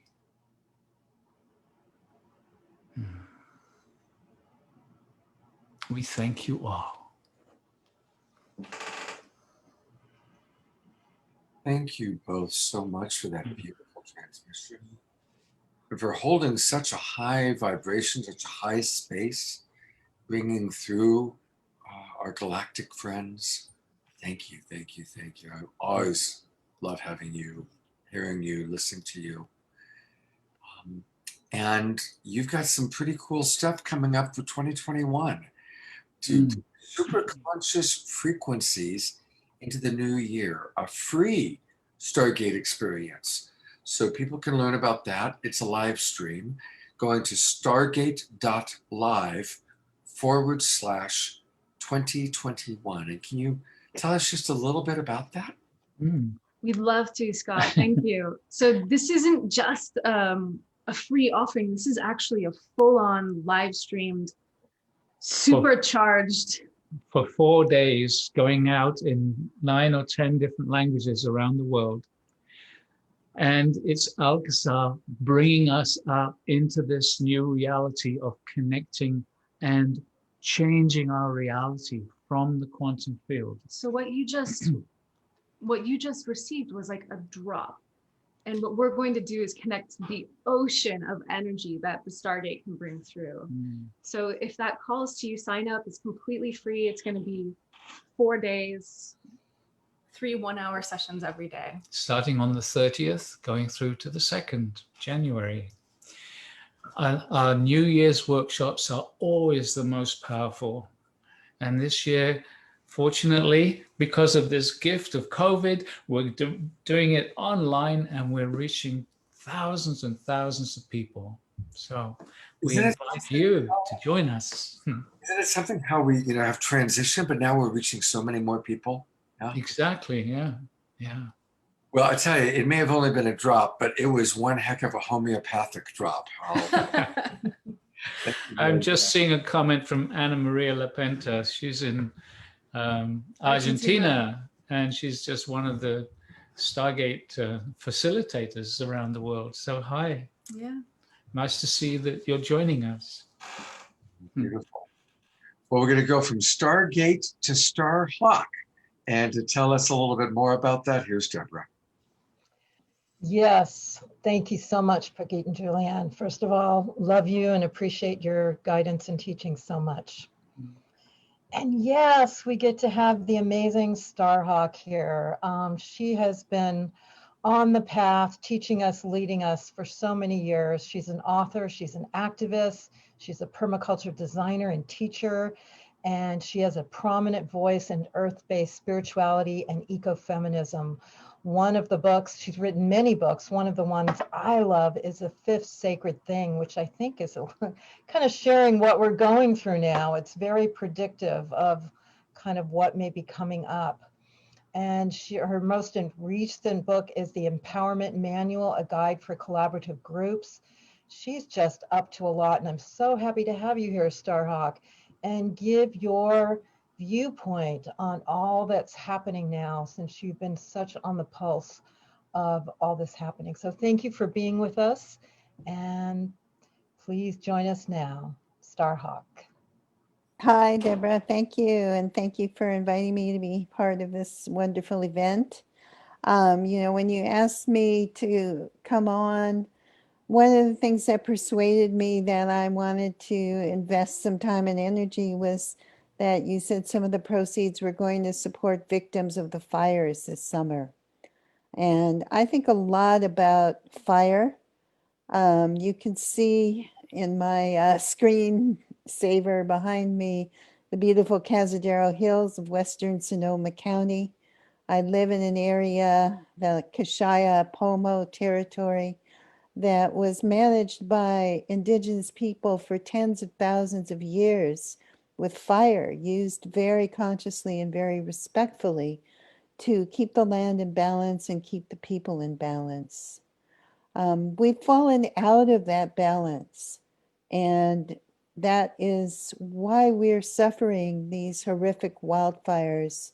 We thank you all. Thank you both so much for that beautiful transmission, and for holding such a high vibration, such a high space, bringing through our galactic friends. Thank you, thank you, thank you. I always love having you, hearing you, listening to you. And you've got some pretty cool stuff coming up for 2021 to super conscious frequencies into the new year, a free Stargate experience. So people can learn about that. It's a live stream going to stargate.live/2021. And can you tell us just a little bit about that? We'd love to, Scott. Thank you. So this isn't just a free offering. This is actually a full-on live streamed, supercharged. For 4 days, going out in 9 or 10 different languages around the world. And it's Alcazar bringing us up into this new reality of connecting and changing our reality from the quantum field. So what you just received was like a drop. And what we're going to do is connect the ocean of energy that the Stargate can bring through. So if that calls to you, sign up. It's completely free. It's going to be 4 days, 3 one-hour sessions every day. Starting on the 30th, going through to the 2nd January. Our New Year's workshops are always the most powerful. And this year, fortunately, because of this gift of COVID, we're doing it online and we're reaching thousands and thousands of people. So we invite you to join us. Isn't it something how we have transitioned, but now we're reaching so many more people? Yeah? Exactly, yeah. Well, I tell you, it may have only been a drop, but it was one heck of a homeopathic drop. I'm just seeing a comment from Ana Maria Lapenta. She's in Argentina, and she's just one of the Stargate facilitators around the world. So hi. Yeah. Nice to see that you're joining us. Beautiful. Well, we're going to go from Stargate to Starhawk. And to tell us a little bit more about that, here's Deborah. Yes, thank you so much, Prageet and Julianne. First of all, love you and appreciate your guidance and teaching so much. And yes, we get to have the amazing Starhawk here. She has been on the path, teaching us, leading us for so many years. She's an author, she's an activist, she's a permaculture designer and teacher, and she has a prominent voice in earth-based spirituality and ecofeminism. One of the books, she's written many books. One of the ones I love is The Fifth Sacred Thing, which I think is kind of sharing what we're going through now. It's very predictive of kind of what may be coming up. And her most recent book is The Empowerment Manual, a guide for collaborative groups. She's just up to a lot, and I'm so happy to have you here, Starhawk, and give your viewpoint on all that's happening now, since you've been such on the pulse of all this happening. So thank you for being with us, and please join us now, Starhawk. Hi, Deborah. Thank you. And thank you for inviting me to be part of this wonderful event. When you asked me to come on, one of the things that persuaded me that I wanted to invest some time and energy was that you said some of the proceeds were going to support victims of the fires this summer. And I think a lot about fire. You can see in my screen saver behind me the beautiful Cazadero Hills of western Sonoma County. I live in an area, the Kashaya Pomo territory, that was managed by indigenous people for tens of thousands of years, with fire used very consciously and very respectfully to keep the land in balance and keep the people in balance. We've fallen out of that balance, and that is why we're suffering these horrific wildfires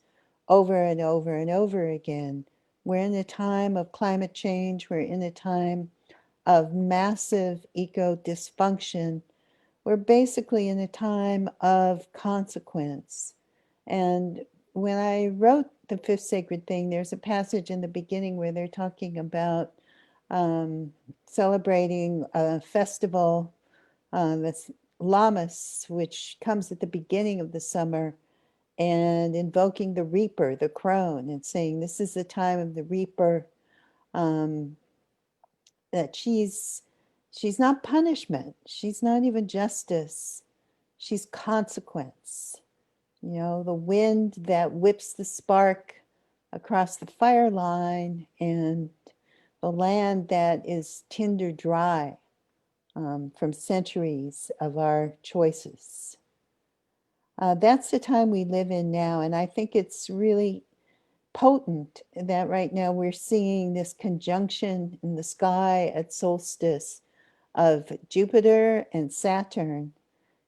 over and over and over again. We're in a time of climate change. We're in a time of massive eco dysfunction. We're basically in a time of consequence. And when I wrote the fifth sacred thing, there's a passage in the beginning where they're talking about celebrating a festival that's Lammas, which comes at the beginning of the summer, and invoking the reaper, the crone, and saying this is the time of the reaper, that she's not punishment, she's not even justice, she's consequence. You know, the wind that whips the spark across the fire line, and the land that is tinder dry from centuries of our choices. That's the time we live in now, and I think it's really potent that right now we're seeing this conjunction in the sky at solstice of Jupiter and Saturn.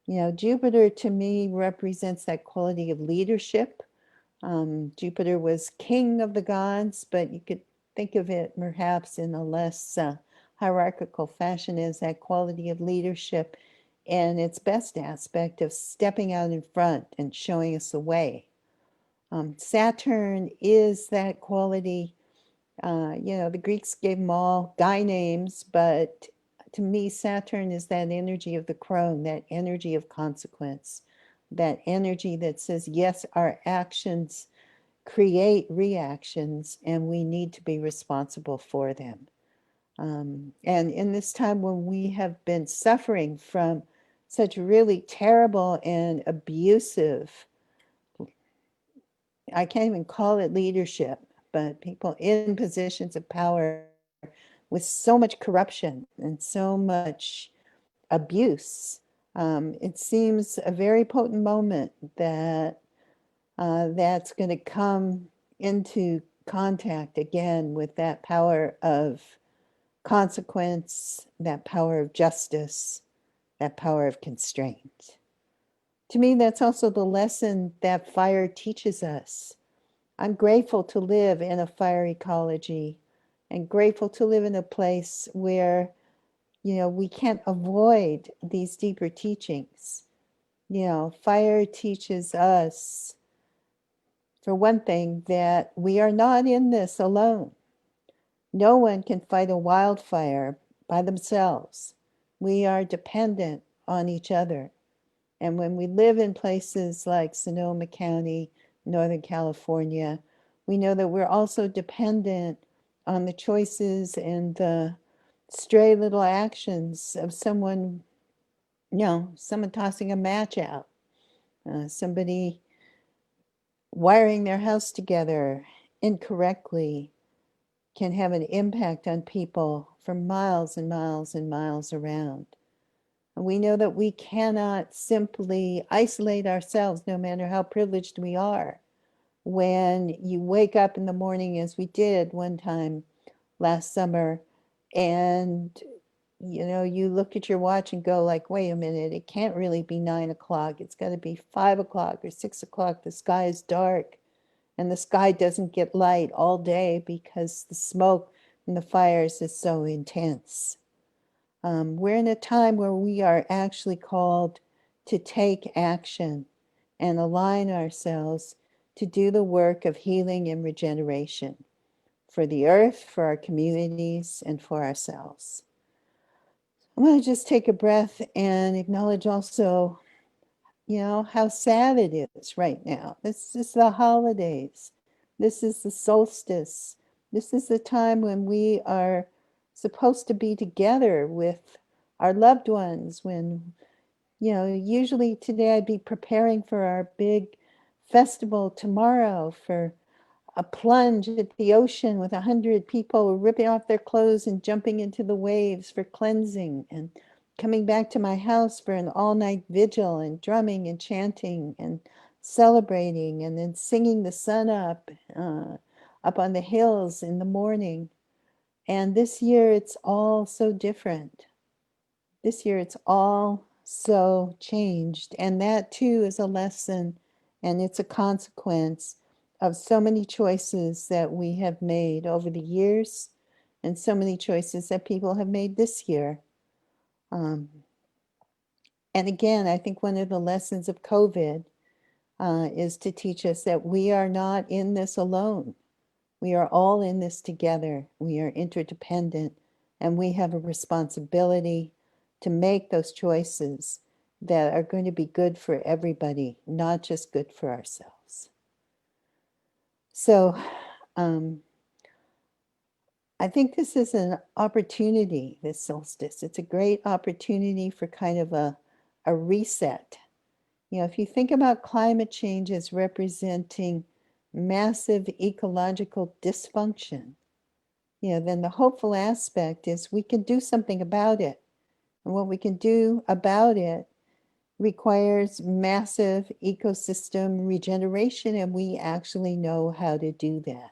You know, Jupiter to me represents that quality of leadership. Jupiter was king of the gods, but you could think of it perhaps in a less hierarchical fashion as that quality of leadership and its best aspect of stepping out in front and showing us the way. Saturn is that quality. You know, the Greeks gave them all guy names, but to me, Saturn is that energy of the crone, that energy of consequence, that energy that says, yes, our actions create reactions and we need to be responsible for them. And in this time when we have been suffering from such really terrible and abusive, I can't even call it leadership, but people in positions of power with so much corruption and so much abuse, it seems a very potent moment that that's going to come into contact again with that power of consequence, that power of justice, that power of constraint. To me, that's also the lesson that fire teaches us. I'm grateful to live in a fire ecology and grateful to live in a place where, you know, we can't avoid these deeper teachings. You know, fire teaches us, for one thing, that we are not in this alone. No one can fight a wildfire by themselves. We are dependent on each other. And when we live in places like Sonoma County, Northern California, we know that we're also dependent on the choices and the stray little actions of someone, you know, someone tossing a match out, somebody wiring their house together incorrectly can have an impact on people for miles and miles and miles around. And we know that we cannot simply isolate ourselves, no matter how privileged we are. When you wake up in the morning, as we did one time last summer, and you know, you look at your watch and go like, wait a minute, it can't really be 9 o'clock. It's got to be 5 o'clock or 6 o'clock. The sky is dark and the sky doesn't get light all day because the smoke and the fires is so intense. We're in a time where we are actually called to take action and align ourselves to do the work of healing and regeneration for the earth, for our communities, and for ourselves. I'm going to just take a breath and acknowledge also, you know, how sad it is right now. This is the holidays. This is the solstice. This is the time when we are supposed to be together with our loved ones. When, you know, usually today I'd be preparing for our big festival tomorrow for a plunge at the ocean with 100 people ripping off their clothes and jumping into the waves for cleansing, and coming back to my house for an all-night vigil and drumming and chanting and celebrating, and then singing the sun up on the hills in the morning. And this year it's all so different. This year it's all so changed. And that too is a lesson, and it's a consequence of so many choices that we have made over the years and so many choices that people have made this year. And again, I think one of the lessons of COVID is to teach us that we are not in this alone. We are all in this together. We are interdependent, and we have a responsibility to make those choices that are going to be good for everybody, not just good for ourselves. So I think this is an opportunity, this solstice. It's a great opportunity for kind of a reset. You know, if you think about climate change as representing massive ecological dysfunction, you know, then the hopeful aspect is we can do something about it. And what we can do about it requires massive ecosystem regeneration, and we actually know how to do that.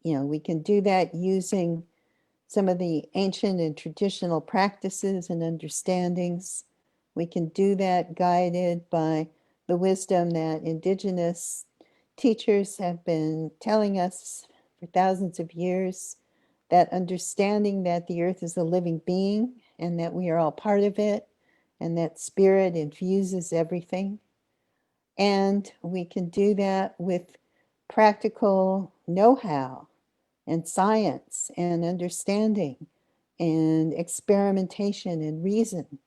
You know, we can do that using some of the ancient and traditional practices and understandings. We can do that guided by the wisdom that indigenous teachers have been telling us for thousands of years, that understanding that the earth is a living being and that we are all part of it, and that spirit infuses everything. And we can do that with practical know-how and science and understanding and experimentation and reason,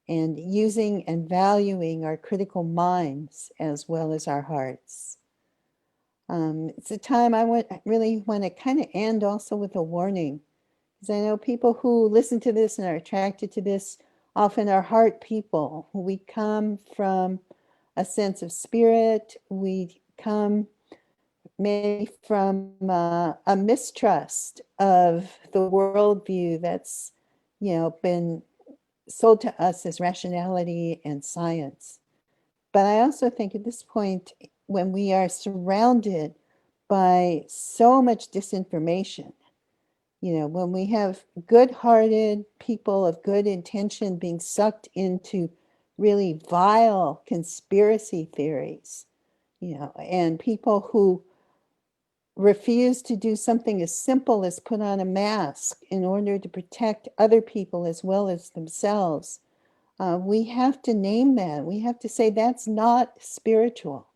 and using and valuing our critical minds as well as our hearts. It's a time I really want to kind of end also with a warning, because I know people who listen to this and are attracted to this often are heart people. We come from a sense of spirit. We come maybe from a mistrust of the worldview that's, you know, been sold to us as rationality and science. But I also think at this point, when we are surrounded by so much disinformation, you know, when we have good-hearted people of good intention being sucked into really vile conspiracy theories, you know, and people who refuse to do something as simple as put on a mask in order to protect other people as well as themselves, we have to name that. We have to say that's not spiritual.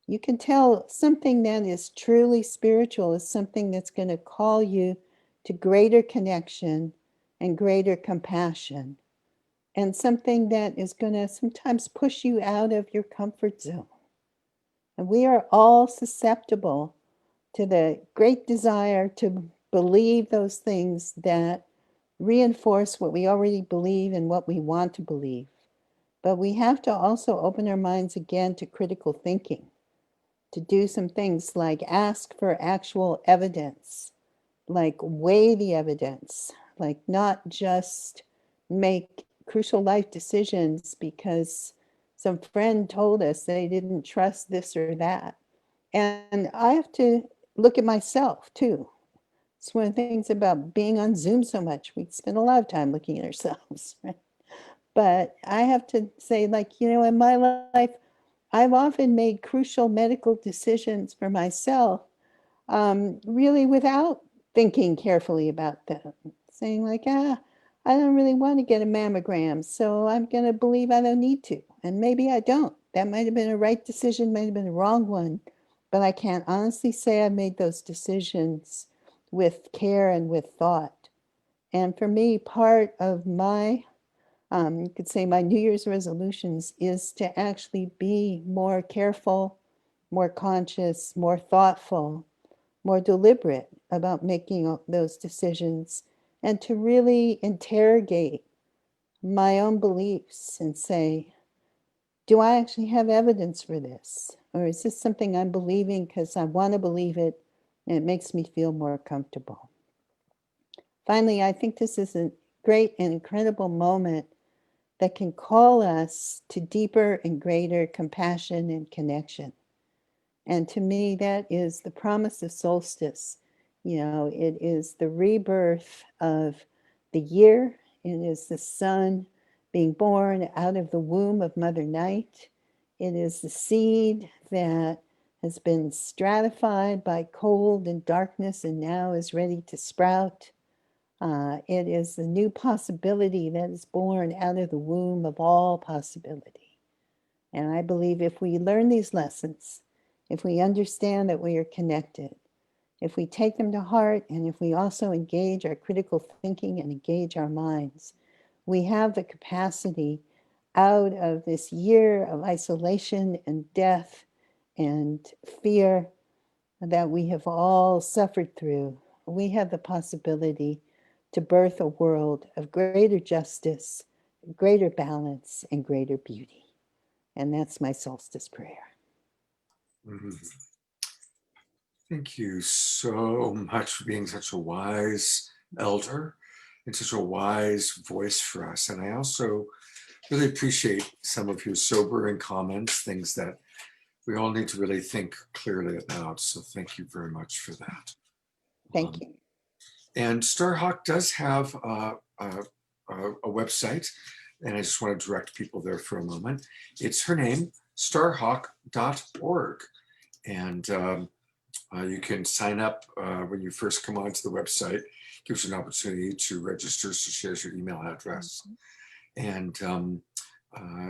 You can tell something that is truly spiritual is something that's going to call you to greater connection and greater compassion, and something that is going to sometimes push you out of your comfort zone. And we are all susceptible to the great desire to believe those things that reinforce what we already believe and what we want to believe. But we have to also open our minds again to critical thinking, to do some things like ask for actual evidence, like weigh the evidence, like not just make crucial life decisions because some friend told us they didn't trust this or that. And I have to look at myself too. It's one of the things about being on Zoom so much. We spend a lot of time looking at ourselves, right? But I have to say, like, you know, in my life, I've often made crucial medical decisions for myself, really without thinking carefully about them, saying like, I don't really want to get a mammogram, so I'm going to believe I don't need to. And maybe I don't. That might have been a right decision, might have been a wrong one, but I can't honestly say I made those decisions with care and with thought. And for me, part of my, you could say my New Year's resolutions is to actually be more careful, more conscious, more thoughtful, more deliberate about making those decisions, and to really interrogate my own beliefs and say, do I actually have evidence for this? Or is this something I'm believing because I want to believe it and it makes me feel more comfortable? Finally, I think this is a great and incredible moment that can call us to deeper and greater compassion and connection. And to me, that is the promise of solstice. You know, it is the rebirth of the year. It is the sun being born out of the womb of Mother Night. It is the seed that has been stratified by cold and darkness and now is ready to sprout. It is the new possibility that is born out of the womb of all possibility. And I believe if we learn these lessons, if we understand that we are connected, if we take them to heart, and if we also engage our critical thinking and engage our minds, we have the capacity out of this year of isolation and death and fear that we have all suffered through. We have the possibility to birth a world of greater justice, greater balance, and greater beauty. And that's my solstice prayer. Mhm. Thank you so much for being such a wise elder and such a wise voice for us. And I also really appreciate some of your sobering comments, things that we all need to really think clearly about. So thank you very much for that. Thank you. And Starhawk does have a website, and I just want to direct people there for a moment. It's her name, starhawk.org. And you can sign up when you first come onto the website. Gives you an opportunity to register, so she has your email address. And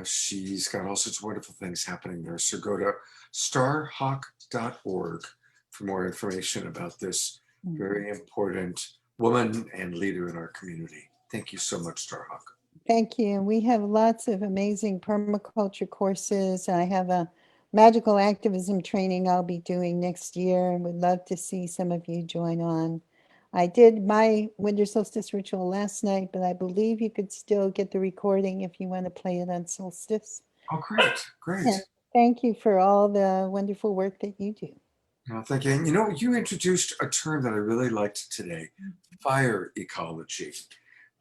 she's got all sorts of wonderful things happening there. So go to starhawk.org for more information about this very important woman and leader in our community. Thank you so much, Starhawk. Thank you. We have lots of amazing permaculture courses. I have a magical activism training I'll be doing next year and would love to see some of you join on. I did my winter solstice ritual last night, but I believe you could still get the recording if you want to play it on solstice. Oh, great, great. And thank you for all the wonderful work that you do. No, thank you. And you know, you introduced a term that I really liked today, fire ecology.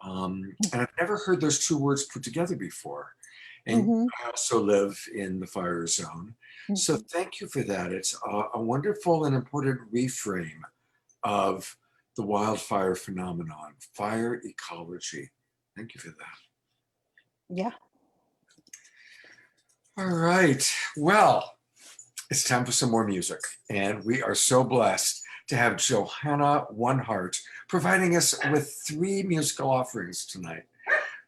And I've never heard those two words put together before. And I also live in the fire zone. So thank you for that. It's a wonderful and important reframe of the wildfire phenomenon, fire ecology. Thank you for that. Yeah. All right. Well, it's time for some more music. And we are so blessed to have Johanna One Heart providing us with 3 musical offerings tonight.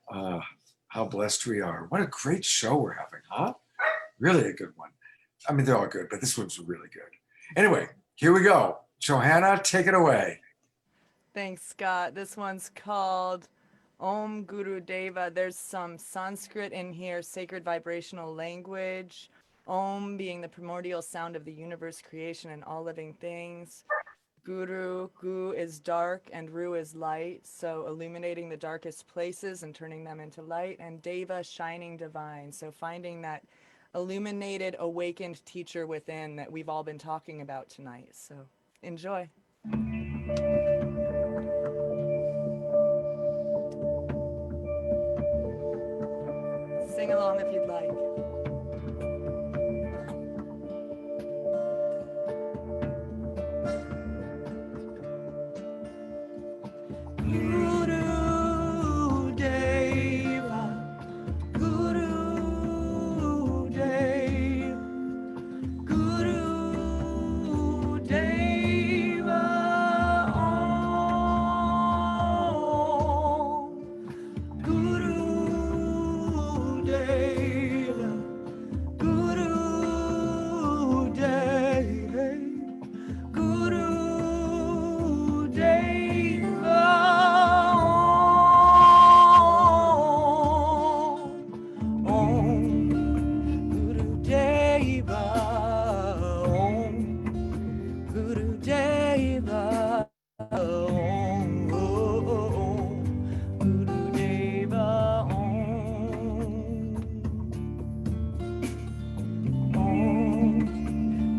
How blessed we are. What a great show we're having, huh? Really a good one. I mean, they're all good, but this one's really good. Anyway, here we go. Johanna, take it away. Thanks, Scott. This one's called Om Guru Deva. There's some Sanskrit in here, sacred vibrational language. Om being the primordial sound of the universe, creation, and all living things. Guru, Gu is dark and Ru is light, so illuminating the darkest places and turning them into light. And Deva, shining divine, so finding that illuminated, awakened teacher within that we've all been talking about tonight. So enjoy. Sing along if you'd like. Guru Deva, Guru Deva, Guru Deva, Om, Guru Deva, Guru Deva, Guru Deva, Om, Guru Deva, Om, Guru Deva, Om, Guru Deva, Om,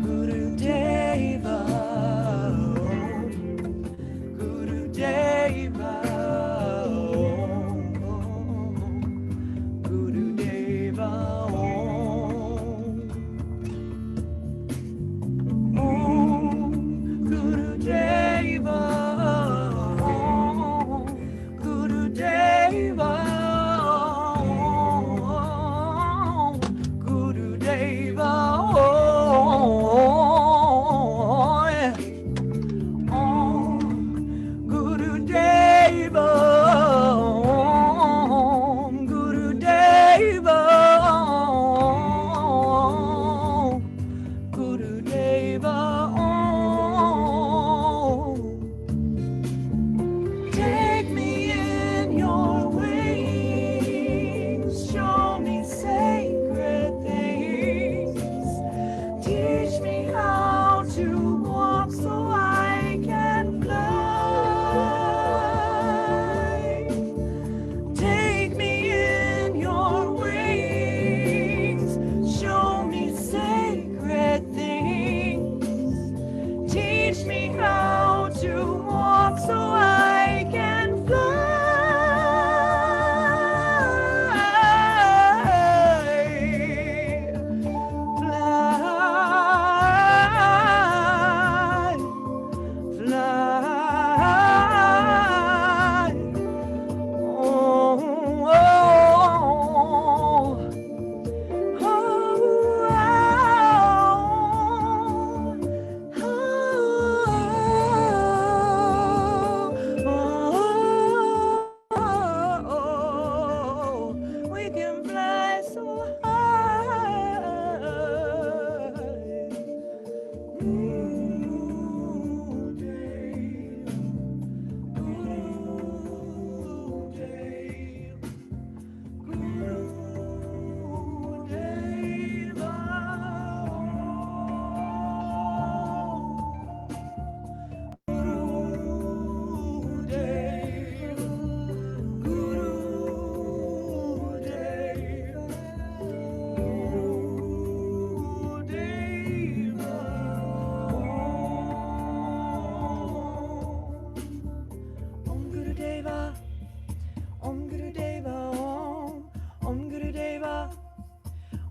Guru Deva, Guru Deva, Guru Deva,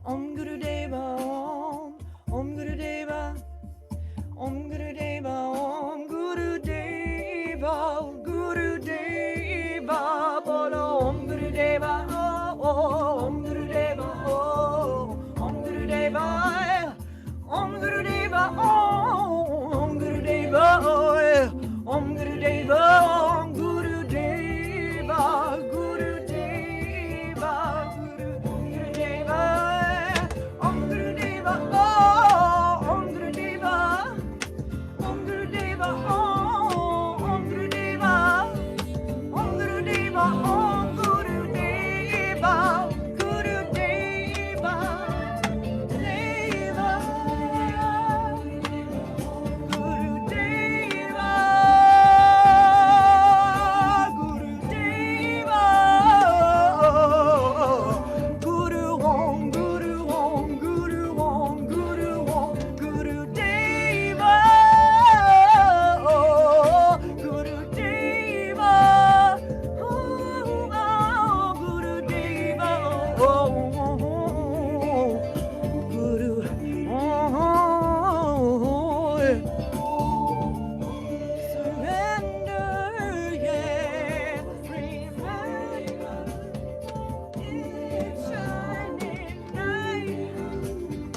Om Guru Deva Om, Om Guru Deva, Om Guru Deva, Om Guru Deva, Guru Deva, Bolo Om Guru Deva, Om Guru Deva, Om Guru Deva, Om Guru Deva, Om Guru Deva, Om Guru Deva, Om Guru Deva, Guru Deva, Guru Deva, Om Guru Deva, Om Guru Deva, Om Guru Deva, Om Guru Deva, Om Guru Deva, Om Guru Deva, Guru Deva, Deva, Guru Deva, Guru Deva, Guru Om, Guru Om, Guru Om, Guru Om, Guru Deva, Guru Deva, Guru Deva, Guru, surrender, yeah, remember, it's shining night,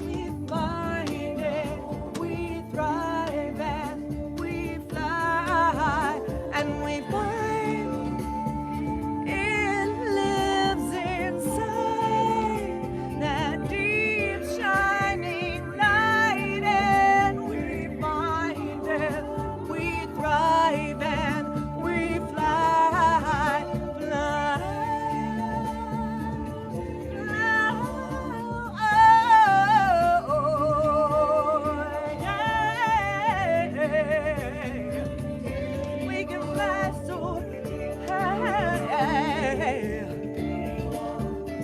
we find it, we thrive and we fly, and we find it lives inside that deep shining light, and we find it, we thrive and we fly, fly, yeah. We can fly so high.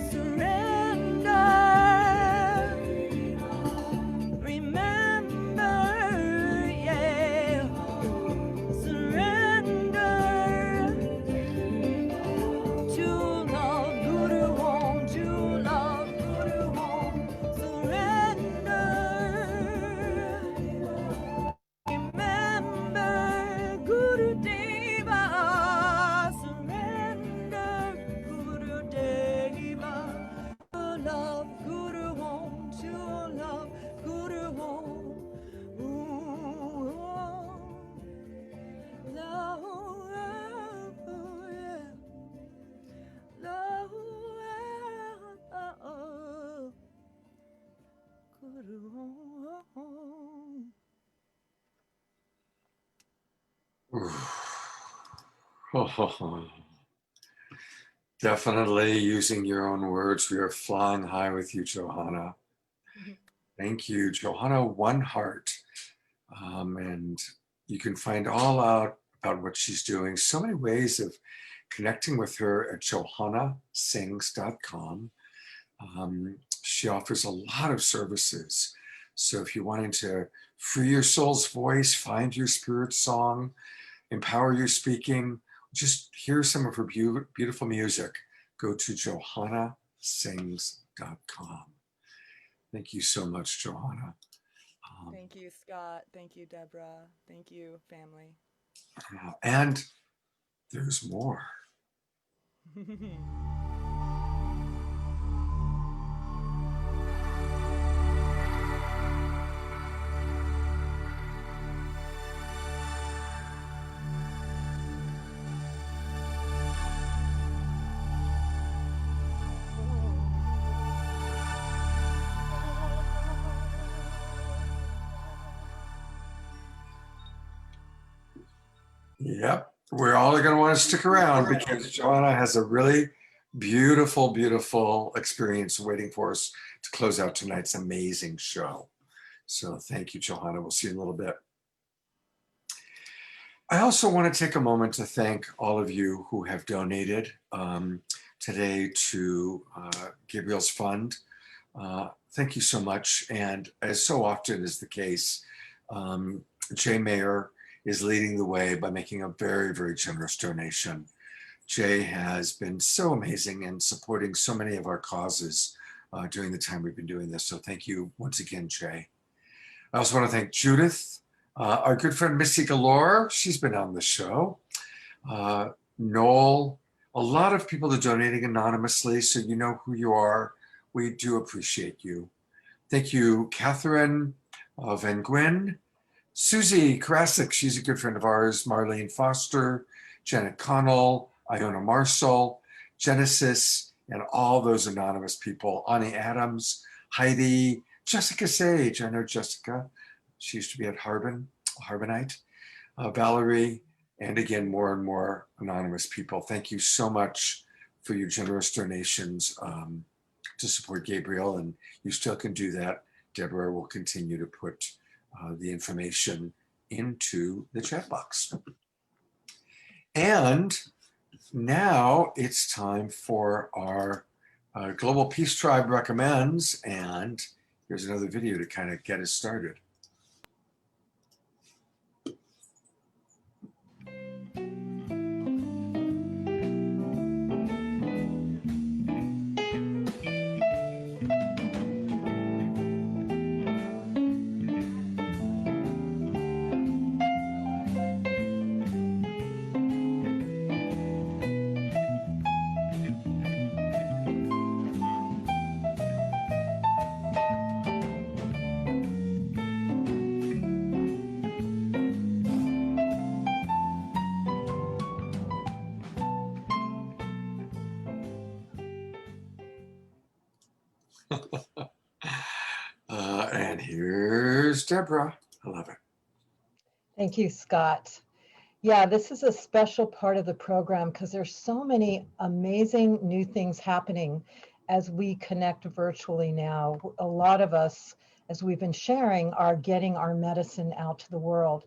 Surrender, remember, yeah. Surrender to love, Guru Om, to love, Guru Om. Surrender, remember, Guru Deva. Surrender, Guru Deva. To love, Guru Om, to love, Guru Om. Ooh, love, yeah. Love, Guru Om. Definitely using your own words. We are flying high with you, Johanna. Thank you, Johanna One Heart. And you can find all out about what she's doing. So many ways of connecting with her at johannasings.com. She offers a lot of services. So if you're wanting to free your soul's voice, find your spirit song, empower your speaking, just hear some of her beautiful music, go to johannasings.com. Thank you so much, Johanna. Thank you, Scott. Thank you, Deborah. Thank you, family. And there's more. Yep, we're all going to want to stick around because Johanna has a really beautiful, beautiful experience waiting for us to close out tonight's amazing show. So thank you, Johanna. We'll see you in a little bit. I also want to take a moment to thank all of you who have donated today to Gabriel's Fund. Thank you so much. And as so often is the case, Jay Mayer is leading the way by making a very, very generous donation. Jay has been so amazing in supporting so many of our causes during the time we've been doing this. So thank you once again, Jay. I also want to thank Judith, our good friend Missy Galore. She's been on the show. Noel, a lot of people are donating anonymously, so you know who you are. We do appreciate you. Thank you, Catherine Van Gwyn, Susie Karasik, she's a good friend of ours, Marlene Foster, Janet Connell, Iona Marshall, Genesis, and all those anonymous people, Ani Adams, Heidi, Jessica Sage, I know Jessica, she used to be at Harbonite, Valerie, and again, more and more anonymous people. Thank you so much for your generous donations to support Gabriel, and you still can do that. Deborah will continue to put the information into the chat box. And now it's time for our Global Peace Tribe Recommends, and here's another video to kind of get us started. And here's Deborah. I love it. Thank you, Scott. Yeah, this is a special part of the program because there's so many amazing new things happening as we connect virtually now. A lot of us, as we've been sharing, are getting our medicine out to the world.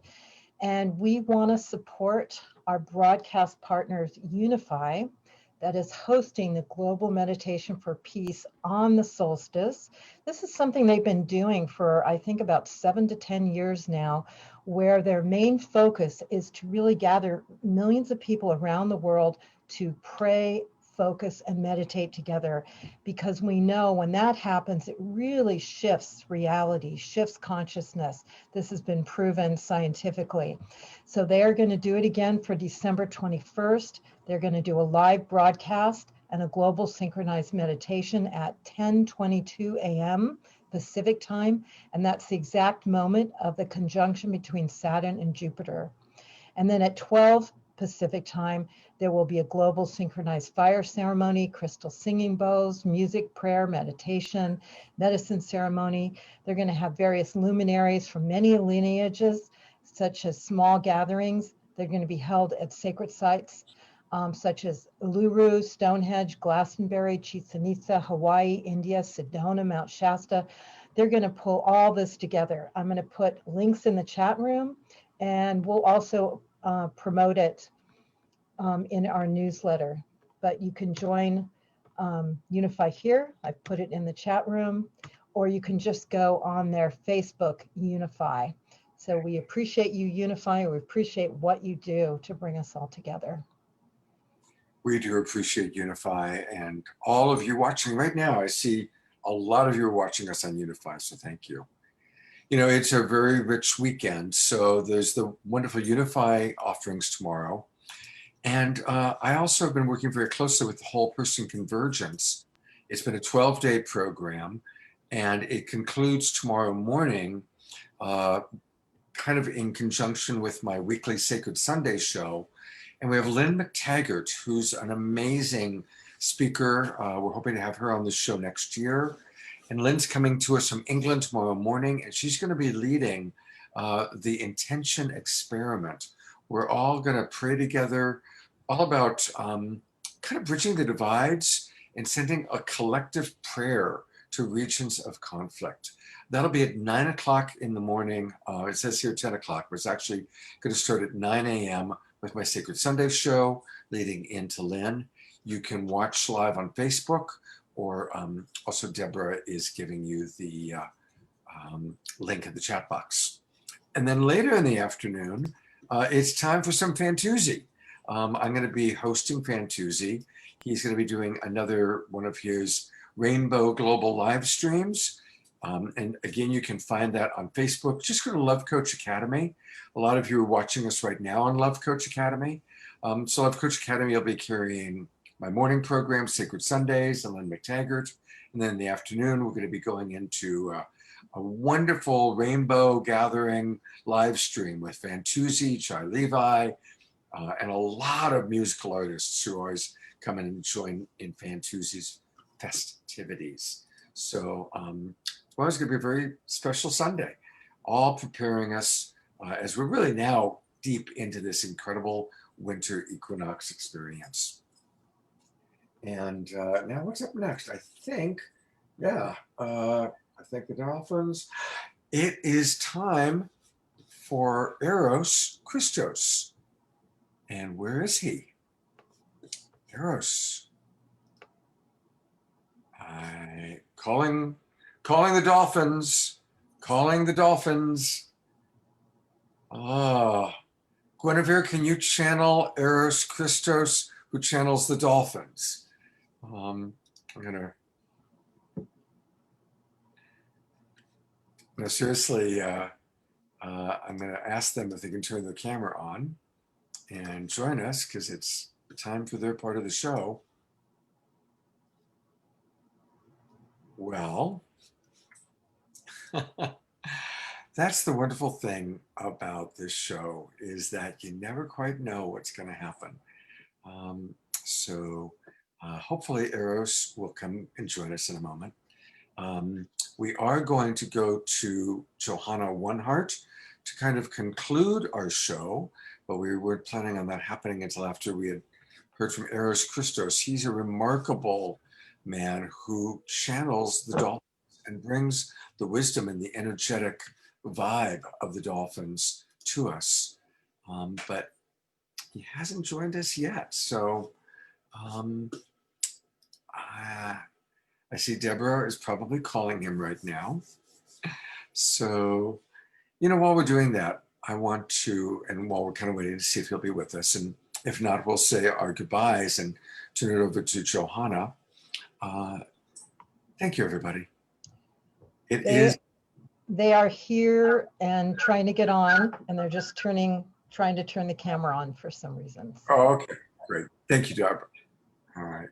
And we want to support our broadcast partners, Unify, that is hosting the Global Meditation for Peace on the solstice. This is something they've been doing for, I think, about 7 to 10 years now, where their main focus is to really gather millions of people around the world to pray, focus, and meditate together. Because we know when that happens, it really shifts reality, shifts consciousness. This has been proven scientifically. So they are going to do it again for December 21st. They're going to do a live broadcast and a global synchronized meditation at 10:22 a.m. Pacific time. And that's the exact moment of the conjunction between Saturn and Jupiter. And then at 12 Pacific time, there will be a global synchronized fire ceremony, crystal singing bowls, music, prayer, meditation, medicine ceremony. They're going to have various luminaries from many lineages, such as small gatherings. They're going to be held at sacred sites, such as Uluru, Stonehenge, Glastonbury, Chichen Itza, Hawaii, India, Sedona, Mount Shasta. They're going to pull all this together. I'm going to put links in the chat room, and we'll also promote it in our newsletter. But you can join Unify here. I've put it in the chat room, or you can just go on their Facebook, Unify. So we appreciate you, Unify. We appreciate what you do to bring us all together. We do appreciate Unify and all of you watching right now. I see a lot of you are watching us on Unify, so thank you. You know, it's a very rich weekend. So there's the wonderful Unify offerings tomorrow. And I also have been working very closely with the Whole Person Convergence. It's been a 12-day program, and it concludes tomorrow morning, kind of in conjunction with my weekly Sacred Sunday show. And we have Lynn McTaggart, who's an amazing speaker. We're hoping to have her on the show next year. And Lynn's coming to us from England tomorrow morning, and she's going to be leading the Intention Experiment. We're all going to pray together, all about kind of bridging the divides and sending a collective prayer to regions of conflict. That'll be at 9 o'clock in the morning. It says here 10 o'clock, but it's actually going to start at 9 a.m. with my Sacred Sunday show leading into Lynn. You can watch live on Facebook, or also Deborah is giving you the link in the chat box. And then later in the afternoon, it's time for some Fantuzzi. I'm going to be hosting Fantuzzi. He's going to be doing another one of his Rainbow Global live streams. And again, you can find that on Facebook. Just go to Love Coach Academy. A lot of you are watching us right now on Love Coach Academy. So Love Coach Academy will be carrying my morning program, Sacred Sundays, and Lynn McTaggart. And then in the afternoon, we're going to be going into a wonderful rainbow gathering live stream with Fantuzzi, Chai Levi, and a lot of musical artists who always come in and join in Fantuzzi's festivities. So well, it's going to be a very special Sunday, all preparing us as we're really now deep into this incredible winter equinox experience. And now what's up next? I think the Dolphins. It is time for Eros Christos. And where is he? Eros. Calling the Dolphins. Calling the Dolphins. Guinevere, can you channel Eros Christos, who channels the Dolphins? I'm gonna seriously, I'm gonna ask them if they can turn their camera on and join us, because it's time for their part of the show. Well, that's the wonderful thing about this show, is that you never quite know what's going to happen. So hopefully Eros will come and join us in a moment. We are going to go to Johanna Oneheart to kind of conclude our show, but we weren't planning on that happening until after we had heard from Eros Christos. He's a remarkable man who channels the dolphins and brings the wisdom and the energetic vibe of the dolphins to us. But he hasn't joined us yet. So I see Deborah is probably calling him right now. So, while we're doing that, I want to, and while we're kind of waiting to see if he'll be with us, and if not, we'll say our goodbyes and turn it over to Johanna. Thank you, everybody. They are here and trying to get on, and they're just trying to turn the camera on for some reason. So. Oh, okay, great. Thank you, Deborah. All right.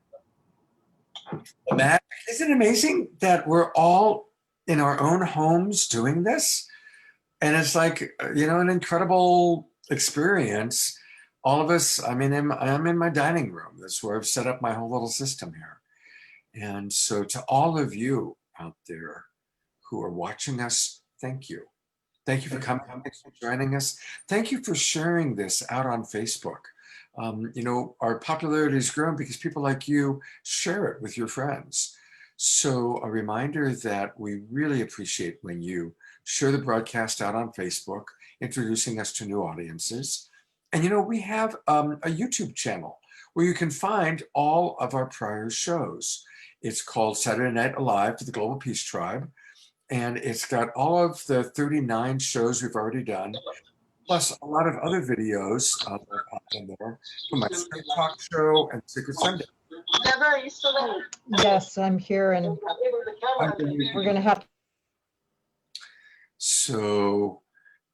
Matt, isn't it amazing that we're all in our own homes doing this? And it's like, an incredible experience. All of us, I'm in my dining room. That's where I've set up my whole little system here. And so to all of you out there who are watching us, thank you. Thank you for coming, thanks for joining us. Thank you for sharing this out on Facebook. Our popularity has grown because people like you share it with your friends. So a reminder that we really appreciate when you share the broadcast out on Facebook, introducing us to new audiences. And we have a YouTube channel where you can find all of our prior shows. It's called Saturday Night Alive for the Global Peace Tribe. And it's got all of the 39 shows we've already done, plus a lot of other videos that are popped in there from my Straight Talk show and Sacred Sunday. Deborah, are you still there? Yes, I'm here, and we're going to have to. So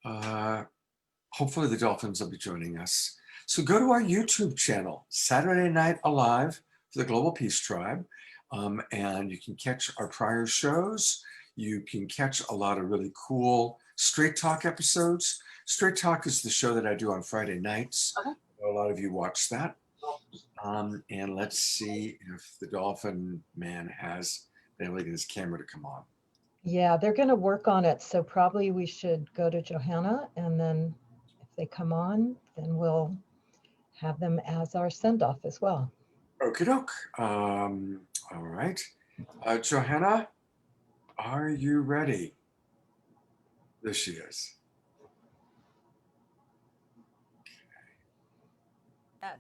hopefully the Dolphins will be joining us. So go to our YouTube channel, Saturday Night Alive for the Global Peace Tribe, and you can catch our prior shows. You can catch a lot of really cool Straight Talk episodes. Straight Talk is the show that I do on Friday nights. Okay. A lot of you watch that. And let's see if the Dolphin Man has been able to get his camera to come on. Yeah, they're going to work on it. So probably we should go to Johanna, and then if they come on, then we'll have them as our send-off as well. Okie doke. All right. Johanna, are you ready? There she is. Yes.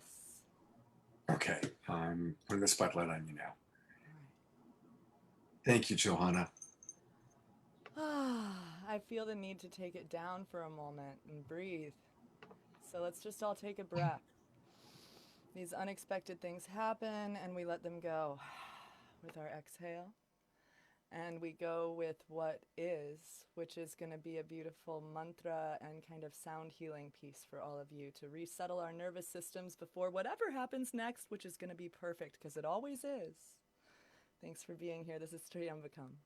Okay, I'm putting the spotlight on you now. Thank you, Johanna. I feel the need to take it down for a moment and breathe. So let's just all take a breath. These unexpected things happen and we let them go. with our exhale. And we go with what is, which is going to be a beautiful mantra and kind of sound healing piece for all of you to resettle our nervous systems before whatever happens next, which is going to be perfect because it always is. Thanks for being here. This is Triambakam.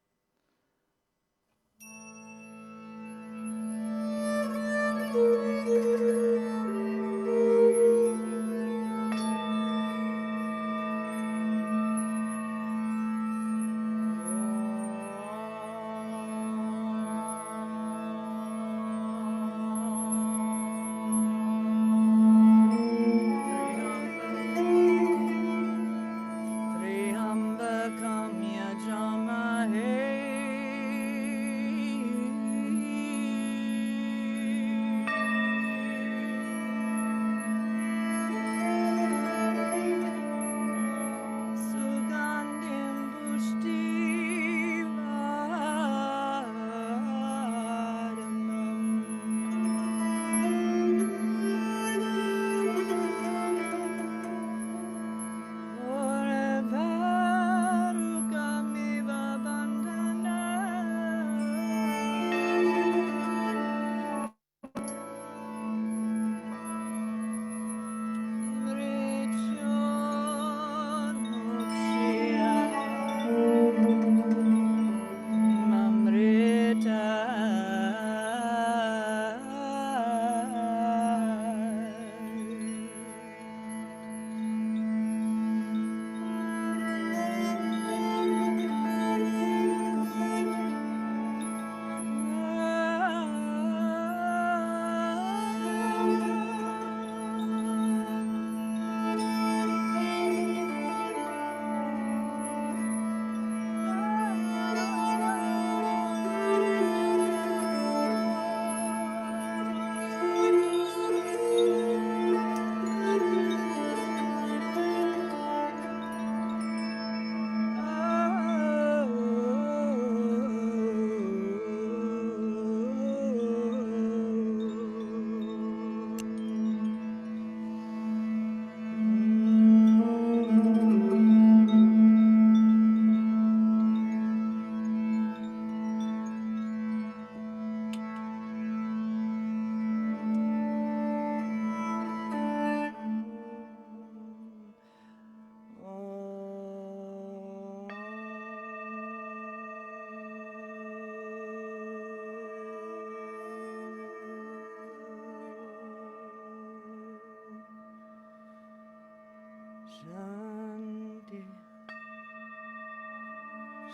Shanti,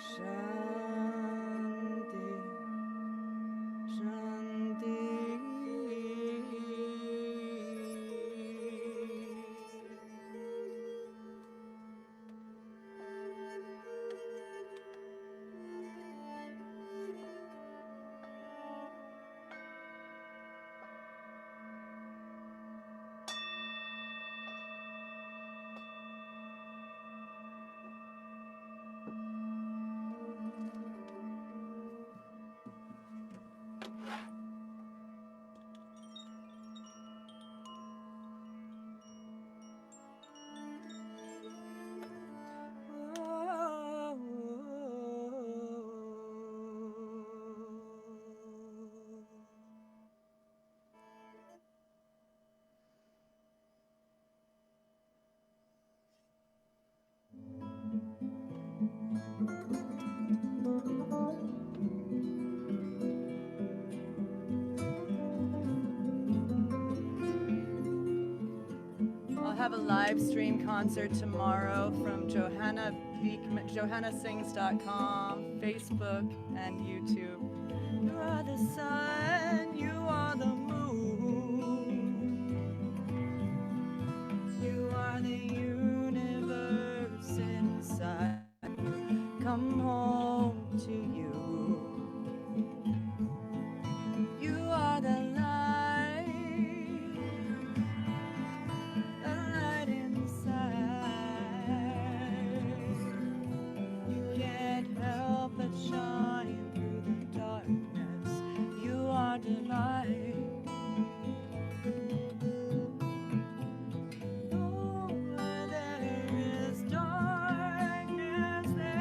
Shanti, Shanti. I'll have a live stream concert tomorrow from Johanna Beekman, johannasings.com, Facebook, and YouTube. You are the sun, you are the moon, you are the universe inside. Come home to you. You are the light inside. You can't help but shine through the darkness. You are delight. Oh, where there is darkness, there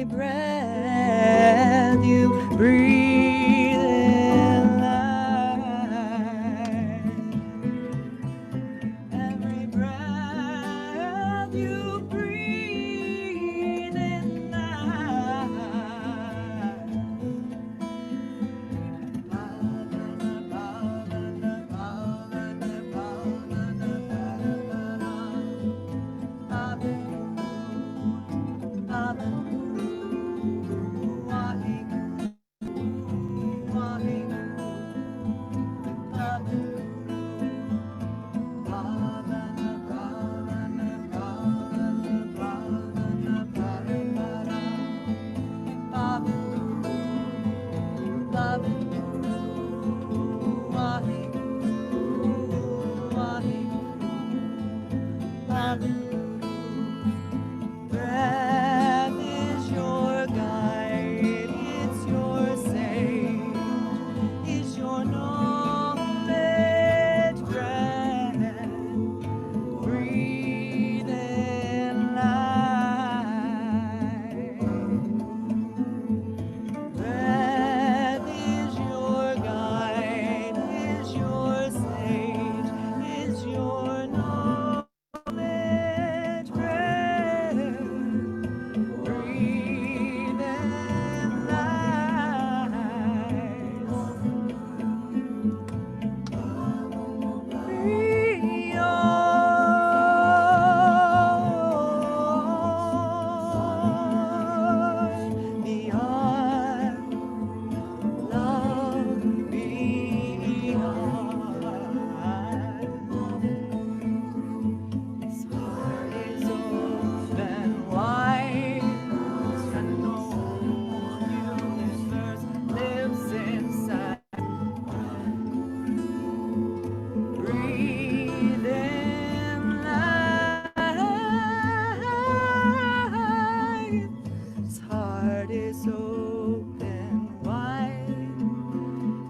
every breath you breathe in life. Every breath you breathe in life. Breath is your guide, it's your sage, is your knowledge. Breath, breathe in life. Breath is your guide, is your sage, is your knowledge. Breath, breathe in life. Breathe on beyond. Love beyond. This heart is open wide, and the whole universe lives inside. Breathe in life. This heart is open wide,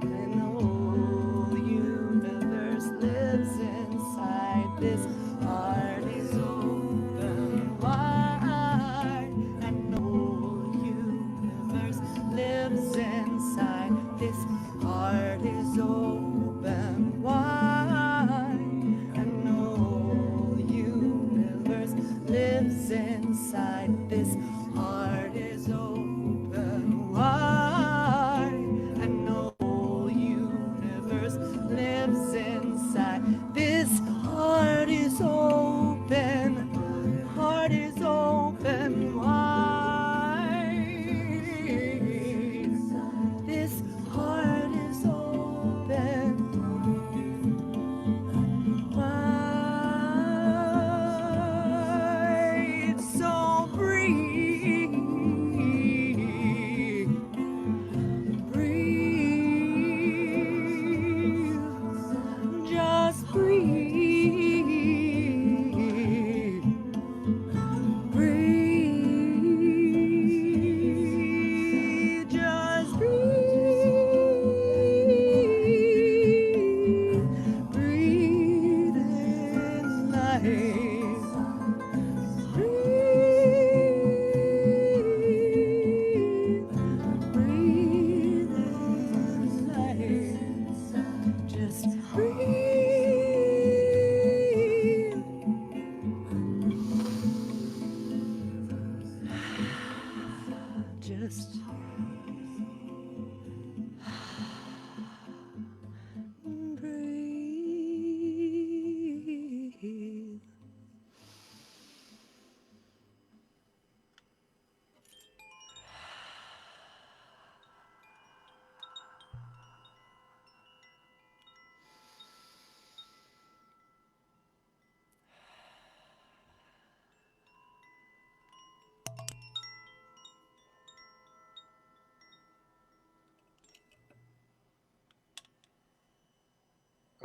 and the whole universe lives inside. This heart is open wide, and the whole universe lives inside. This heart is open wide, and the whole universe lives inside. This heart is open wide, and the whole universe lives inside. This heart is open wide. This heart is open wide. So breathe, breathe, just breathe, breathe, just breathe, breathe in life. Breathe, breathe in life. Just breathe. Just breathe.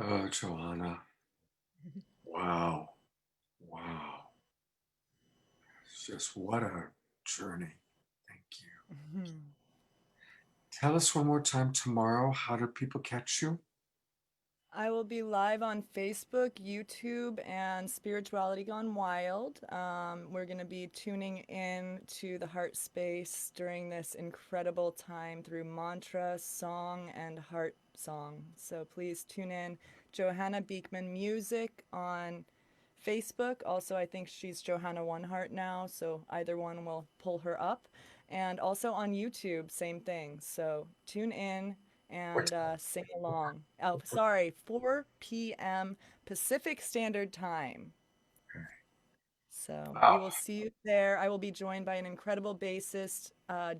Oh, Johanna. Wow. Wow. It's just what a journey. Thank you. Tell us one more time tomorrow, how do people catch you? I will be live on Facebook, YouTube, and Spirituality Gone Wild. We're going to be tuning in to the heart space during this incredible time through mantra, song, and heart song. So please tune in. Johanna Beekman Music on Facebook. Also, I think she's Johanna One Heart now, so either one will pull her up. And also on YouTube, same thing. So tune in and sing along. Oh, sorry, 4 p.m. Pacific Standard Time. So we will see you there. I will be joined by an incredible bassist,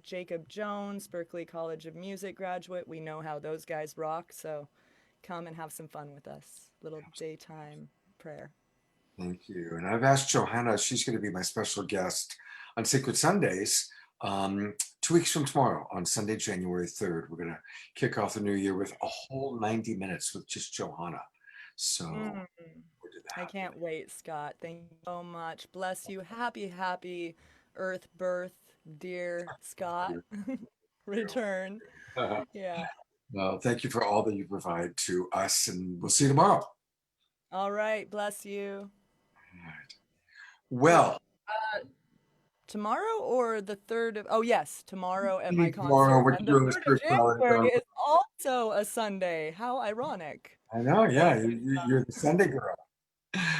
Jacob Jones, Berklee College of Music graduate. We know how those guys rock, so come and have some fun with us. Little daytime prayer. Thank you. And I've asked Johanna, she's going to be my special guest on Sacred Sundays 2 weeks from tomorrow, on Sunday, January 3rd. We're going to kick off the new year with a whole 90 minutes with just Johanna. So we'll do that. I can't wait, Scott. Thank you so much. Bless you. Happy Earth birth, dear Scott. Return. Yeah. Well, thank you for all that you provide to us, and we'll see you tomorrow. All right. Bless you. Well, tomorrow or the 3rd of, oh yes, tomorrow at my tomorrow concert. we're And the doing the 3rd of spirituality January gone. is also a Sunday. How ironic. I know, yeah, you're the Sunday girl.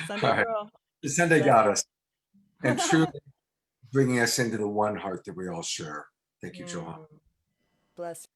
Sunday All right. girl. The Sunday Bless goddess. And truly bringing us into the one heart that we all share. Thank you, Johanna. Bless